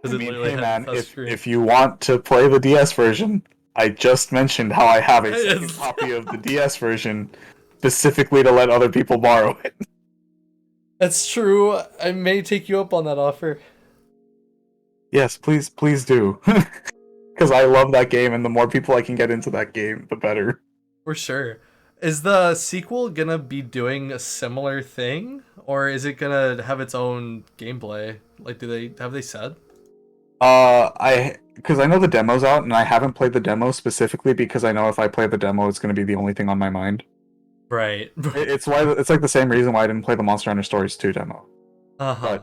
I Because it mean, literally hey had man, touch if screen. if you want to play the DS version, I just mentioned how I have a second Yes. copy of the DS version specifically to let other people borrow it. That's true. I may take you up on that offer. Yes, please do. Because I love that game, and the more people I can get into that game, the better. For sure. Is the sequel gonna be doing a similar thing, or is it gonna have its own gameplay? Like, have they said? Because I know the demo's out, and I haven't played the demo specifically because I know if I play the demo, it's going to be the only thing on my mind. Right. It's like the same reason why I didn't play the Monster Hunter Stories 2 demo. Uh-huh.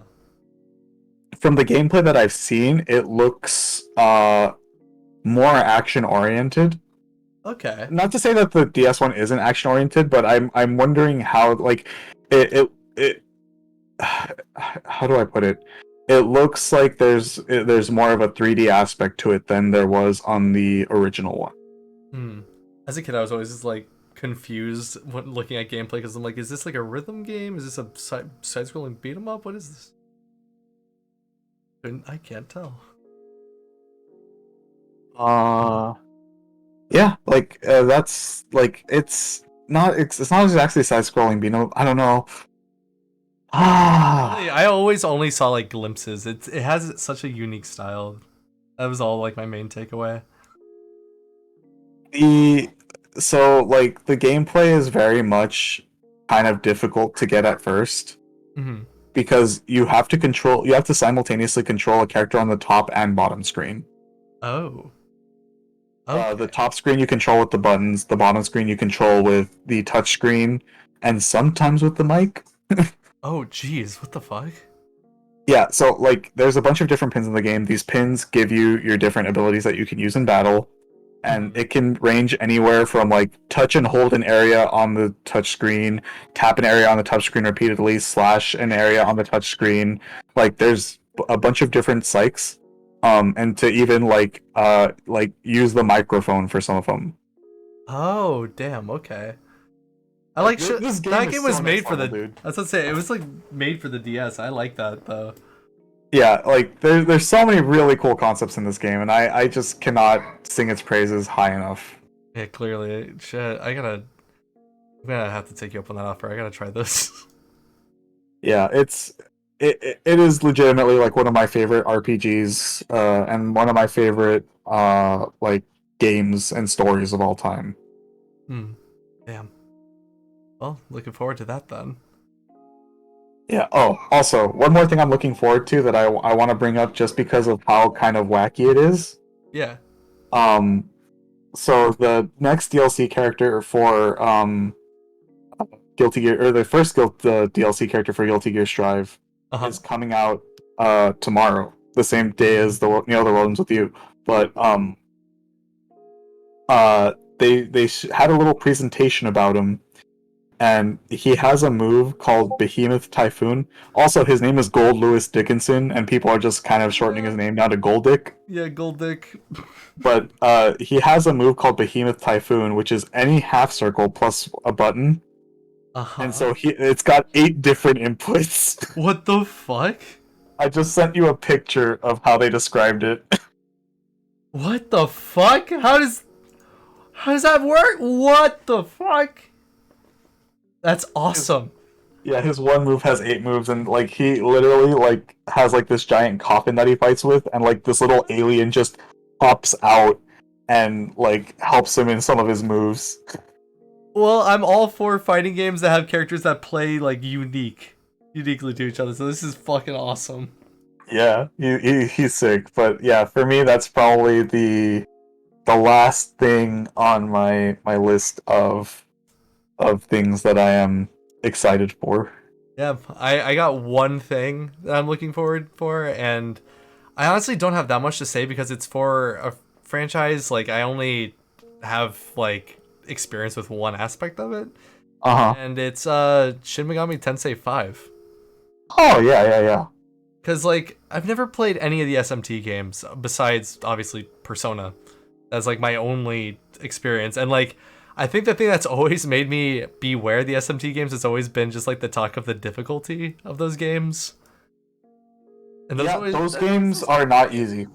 But from the gameplay that I've seen, it looks more action oriented. Okay. Not to say that the DS one isn't action oriented, but I'm wondering how like it how do I put it? It looks like there's more of a 3D aspect to it than there was on the original one. Hmm. As a kid, I was always just like confused when looking at gameplay because I'm like, is this like a rhythm game? Is this a side-scrolling beat 'em up? What is this? And I can't tell. Yeah, like that's like it's not exactly side scrolling, but I don't know. Really, Ah, I always only saw like glimpses. It has such a unique style. That was all like my main takeaway. the so like the gameplay is very much kind of difficult to get at first Hmm. because you have to simultaneously control a character on the top and bottom screen. Oh. The Okay. top screen you control with the buttons, the bottom screen you control with the touch screen, and sometimes with the mic. Oh, geez, what the fuck? Yeah, so like there's a bunch of different pins in the game. These pins give you your different abilities that you can use in battle, and Mhm. it can range anywhere from like touch and hold an area on the touch screen, tap an area on the touch screen repeatedly, slash an area on the touch screen. Like there's a bunch of different psychs, and to even like use the microphone for some of them. Oh, damn. Okay. I Like like this game that is game so was made next for level, the. dude. I was gonna say it was like made for the DS. I like that though. Yeah, like there's so many really cool concepts in this game, and I just cannot sing its praises high enough. Yeah, clearly. Shit, I'm gonna have to take you up on that offer. I gotta try this. Yeah, it is legitimately like one of my favorite RPGs, and one of my favorite like games and stories of all time. Hmm. Damn. Well, looking forward to that then. Yeah. Oh, also one more thing I'm looking forward to that I want to bring up just because of how kind of wacky it is. Yeah. Um, so the next DLC character for Guilty Gear, or the first the DLC character for Guilty Gear Strive, Uh huh. is coming out tomorrow, the same day as the World Ends with You. But they had a little presentation about him, and he has a move called Behemoth Typhoon. Also, his name is Gold Lewis Dickinson, and people are just kind of shortening his name down to Goldick. Yeah, Gold Dick. But he has a move called Behemoth Typhoon, which is any half circle plus a button. Uh And huh. so it's got 8 different inputs. What the fuck? I just sent you a picture of how they described it. What the fuck? How does that work? What the fuck? That's His, awesome. yeah, his one move has 8 moves, and like he literally like has like this giant coffin that he fights with, and like this little alien just pops out and like helps him in some of his moves. Well, I'm all for fighting games that have characters that play like uniquely to each other. So this is fucking awesome. Yeah, he's sick. But yeah, for me, that's probably the last thing on my list of things that I am excited for. Yeah, I got one thing that I'm looking forward for, and I honestly don't have that much to say because it's for a franchise. Like I only have like experience with one aspect of it, Uh huh. and it's Shin Megami Tensei 5. Oh yeah, yeah, yeah. Cause like I've never played any of the SMT games besides obviously Persona. That's like my only experience, and like I think the thing that's always made me beware of the SMT games has always been just like the talk of the difficulty of those games. And those Yeah, always those games are not easy.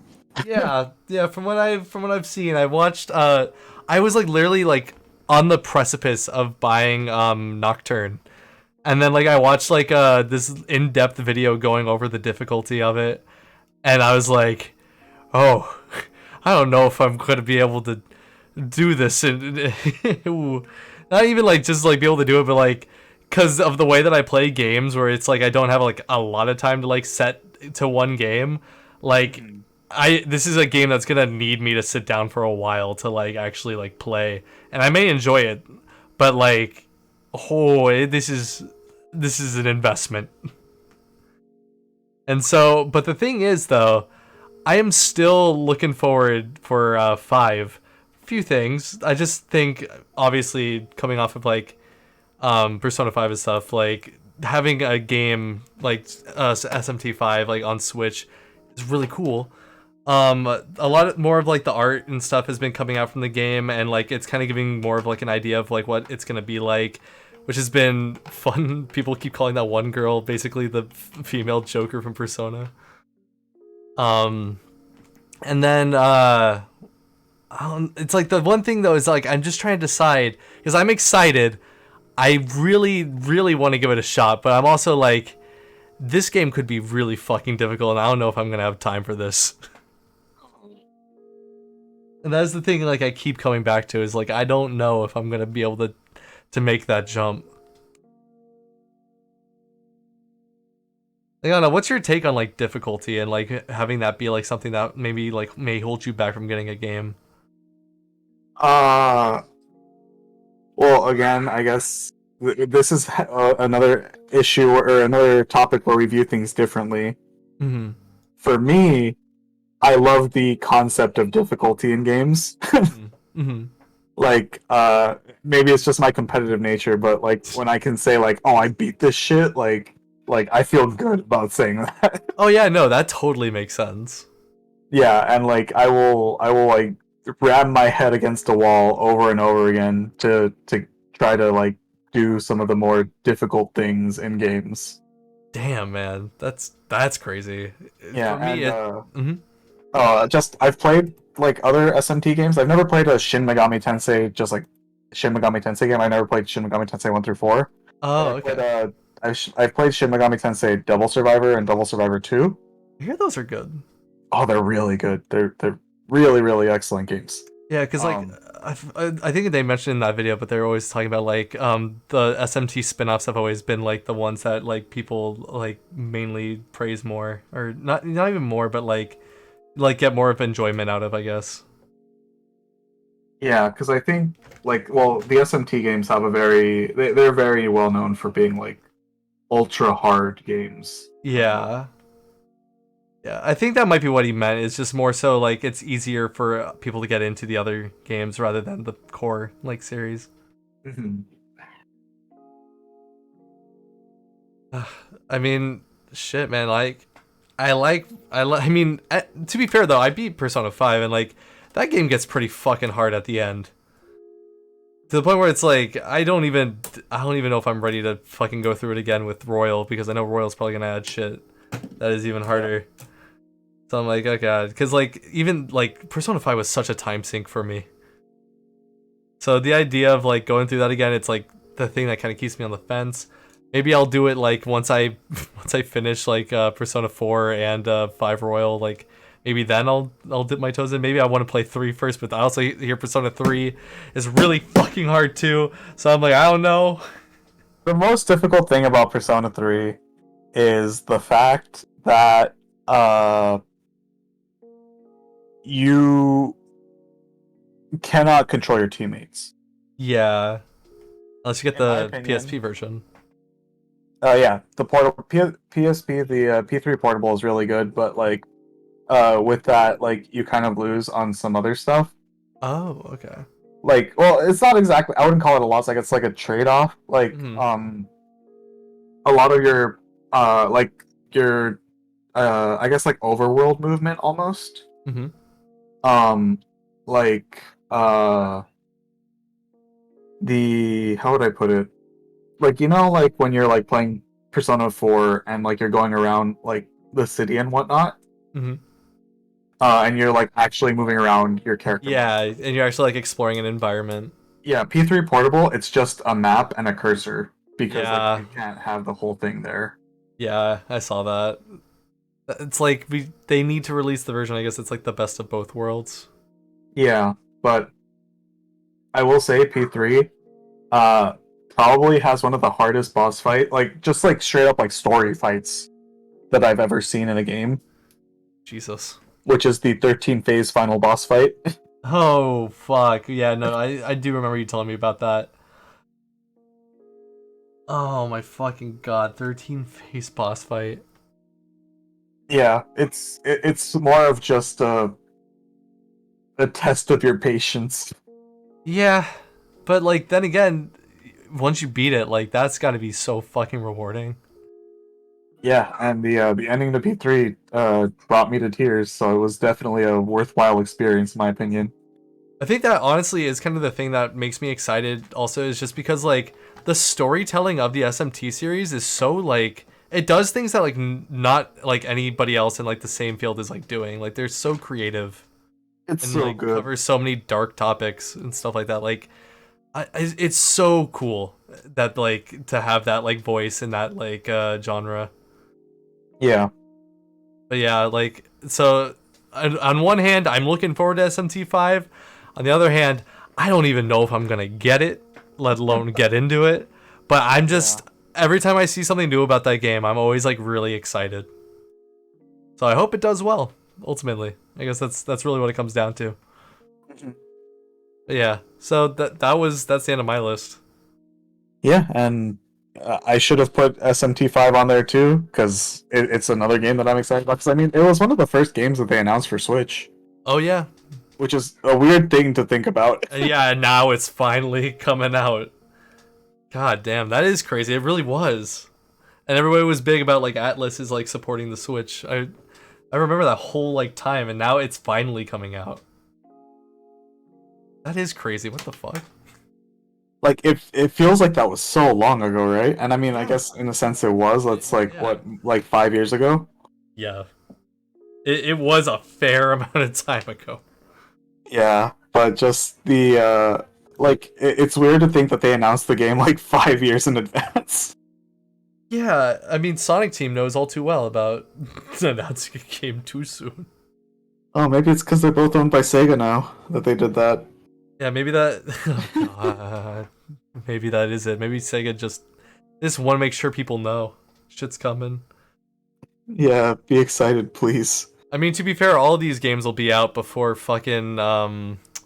yeah. From what I've seen, I watched. I was like literally like on the precipice of buying Nocturne, and then like I watched like this in depth video going over the difficulty of it, and I was like, oh, I don't know if I'm gonna be able to do this and not even like just like be able to do it, but like because of the way that I play games, where it's like I don't have like a lot of time to like set to one game. Like Mhm. this is a game that's gonna need me to sit down for a while to like actually like play, and I may enjoy it, but like this is an investment. And so, but the thing is though, I am still looking forward for 5. Few things. I just think, obviously, coming off of like Persona 5 and stuff, like having a game like SMT5 like on Switch is really cool. A lot more of like the art and stuff has been coming out from the game, and like it's kind of giving more of like an idea of like what it's gonna be like, which has been fun. People keep calling that one girl basically the female Joker from Persona. Um, and then it's like the one thing though is like I'm just trying to decide because I'm excited. I really, really want to give it a shot, but I'm also like, this game could be really fucking difficult, and I don't know if I'm gonna have time for this. And that's the thing, like I keep coming back to is like I don't know if I'm gonna be able to make that jump. Like, I don't know. What's your take on like difficulty and like having that be like something that maybe like may hold you back from getting a game? Uh, well, again, I guess this is another issue or another topic where we view things differently. Mm-hmm. For me, I love the concept of difficulty in games. Mm-hmm. Mm-hmm. Like, maybe it's just my competitive nature, but like when I can say like, "Oh, I beat this shit," like I feel good about saying that. Oh yeah, no, that totally makes sense. Yeah, and like I will like ram my head against a wall over and over again to try to like do some of the more difficult things in games. Damn, man, that's crazy. Yeah, For me, and it. Mm-hmm. just I've played like other SMT games. I've never played a Shin Megami Tensei, just like Shin Megami Tensei game. I never played Shin Megami Tensei 1 through 4, but Oh, I played okay. I've played Shin Megami Tensei Double Survivor and Double Survivor 2. I hear those are good. Oh, they're really good. They're really really excellent games. Yeah, because like Um, I think they mentioned in that video, but they're always talking about like the SMT spin-offs have always been like the ones that like people like mainly praise more, or not even more, but like get more of enjoyment out of, I guess. Yeah, because I think like well, the SMT games have a they're very well known for being like ultra hard games for the most. Yeah. Yeah, I think that might be what he meant. It's just more so like it's easier for people to get into the other games rather than the core like series. Mhm. I mean, shit, man. Like, I mean, to be fair though, I beat Persona 5, and like that game gets pretty fucking hard at the end. To the point where it's like I don't even know if I'm ready to fucking go through it again with Royal, because I know Royal's probably gonna add shit that is even Yeah. harder. So I'm like, oh god, because like even like Persona 5 was such a time sink for me. So the idea of like going through that again, it's like the thing that kind of keeps me on the fence. Maybe I'll do it like once I once I finish like Persona 4 and 5 Royal, like maybe then I'll dip my toes in. Maybe I want to play 3 first, but I also hear Persona 3 is really fucking hard too. So I'm like, I don't know. The most difficult thing about Persona 3 is the fact that uh you cannot control your teammates. Yeah, unless you get In my the opinion, PSP version. yeah, the portable PSP, the P3 portable is really good, but like with that, like you kind of lose on some other stuff. Oh, okay. Like, well, it's not exactly. I wouldn't call it a loss. Like, it's like a trade-off. Like, Hmm. a lot of like your, I guess like overworld movement almost. Hmm. Um, like, the how would I put it? Like, like when you're like playing Persona 4 and like you're going around like the city and whatnot, Hmm. and you're like actually moving around your character more. Yeah, and you're actually like exploring an environment. Yeah, P3 portable, it's just a map and a cursor because like Yeah, you can't have the whole thing there. yeah, I saw that. It's like they need to release the version. I guess it's like the best of both worlds. Yeah, but I will say P3 uh probably has one of the hardest boss fight, like just like straight up like story fights that I've ever seen in a game, Jesus. which is the 13 phase final boss fight. Oh fuck. Yeah, no, I do remember you telling me about that. Oh my fucking god, 13 face boss fight. Yeah, it's more of just a test of your patience. Yeah, but like then again, once you beat it, like that's got to be so fucking rewarding. Yeah, and the ending to P3 brought me to tears, so it was definitely a worthwhile experience in my opinion. I think that honestly is kind of the thing that makes me excited also is just because like the storytelling of the SMT series is so like it does things that like not like anybody else in like the same field is like doing. Like they're so creative It's and so like good. covers so many dark topics and stuff like that. Like it's so cool that like to have that like voice in that like genre. Yeah. But yeah, like so on one hand, I'm looking forward to SMT5. On the other hand, I don't even know if I'm gonna get it, let alone get into it. But I'm Yeah. just every time I see something new about that game, I'm always like really excited. So I hope it does well. Ultimately, I guess that's really what it comes down to. Mhm. But yeah, so that's the end of my list. Yeah, and I should have put SMT5 on there too because it's another game that I'm excited about. Because I mean, it was one of the first games that they announced for Switch, Oh yeah, which is a weird thing to think about. yeah. Now it's finally coming out. God damn, that is crazy. It really was. And everybody was big about like Atlas is like supporting the Switch. I remember that whole like time, and now it's finally coming out. That is crazy. What the fuck? Like it feels like that was so long ago, right? And I mean, I Yeah. guess in a sense it was. It's like Yeah. what, like 5 years ago? Yeah. It was a fair amount of time ago. Yeah, but just the like it's weird to think that they announced the game like 5 years in advance. Yeah, I mean Sonic Team knows all too well about announcing a game too soon. Oh, maybe it's because they're both owned by Sega now that they did that. Yeah, maybe that. Oh God. Maybe that is it. Maybe Sega just want to make sure people know shit's coming. Yeah, be excited, please. I mean, to be fair, all of these games will be out before fucking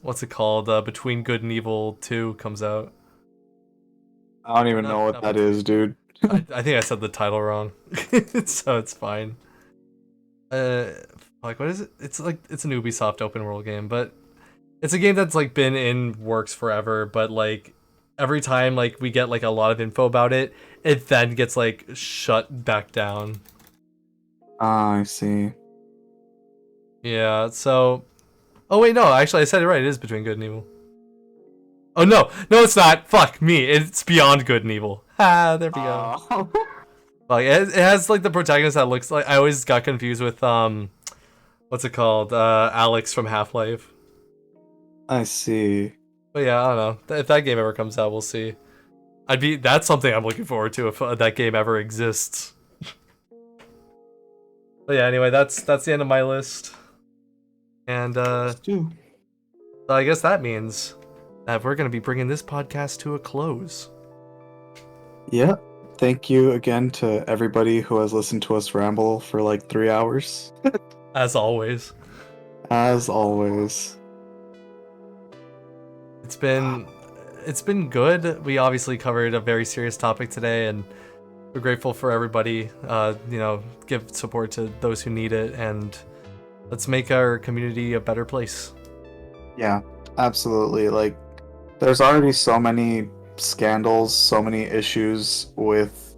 what's it called? Between Good and Evil 2 comes out. I don't Or even know what not that between. is, dude. I think I said the title wrong, so it's fine. Uh, like what is it? It's like it's an Ubisoft open world game, but it's a game that's like been in works forever. But like every time like we get like a lot of info about it, it then gets like shut back down. Ah, I see. Yeah. So. Oh wait, no. Actually, I said it right. It is Between Good and Evil. Oh no, no, it's not. Fuck me. It's Beyond Good and Evil. Ah, there we go. Oh. Like it has like the protagonist that looks like I always got confused with what's it called? Alex from Half-Life. I see. But yeah, I don't know. If that game ever comes out, we'll see. That's something I'm looking forward to if that game ever exists. But yeah, anyway, that's the end of my list. And Too. so I guess that means that we're gonna be bringing this podcast to a close. Yeah. Thank you again to everybody who has listened to us ramble for like 3 hours. As always. As always. It's been good. We obviously covered a very serious topic today, and we're grateful for everybody. Give support to those who need it, and let's make our community a better place. Yeah, absolutely. Like, there's already so many scandals, so many issues with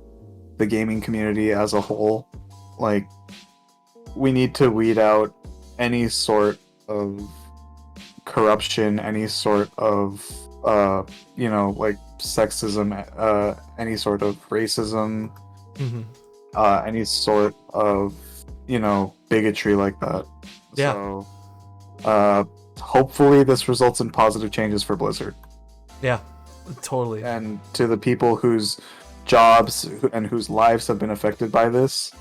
the gaming community as a whole. Like, we need to weed out any sort of corruption, any sort of, like sexism, any sort of racism, Mm-hmm. any sort of, bigotry like that. Yeah. So, hopefully this results in positive changes for Blizzard. Yeah, totally. And to the people whose jobs and whose lives have been affected by this,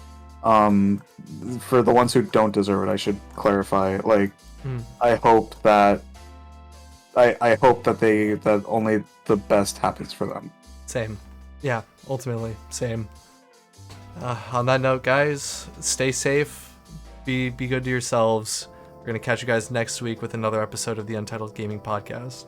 for the ones who don't deserve it, I should clarify, like, Mm. I hope that I hope that only the best happens for them. Same. Yeah, ultimately, same. On that note, guys, stay safe. Be good to yourselves. We're going to catch you guys next week with another episode of the Untitled Gaming Podcast.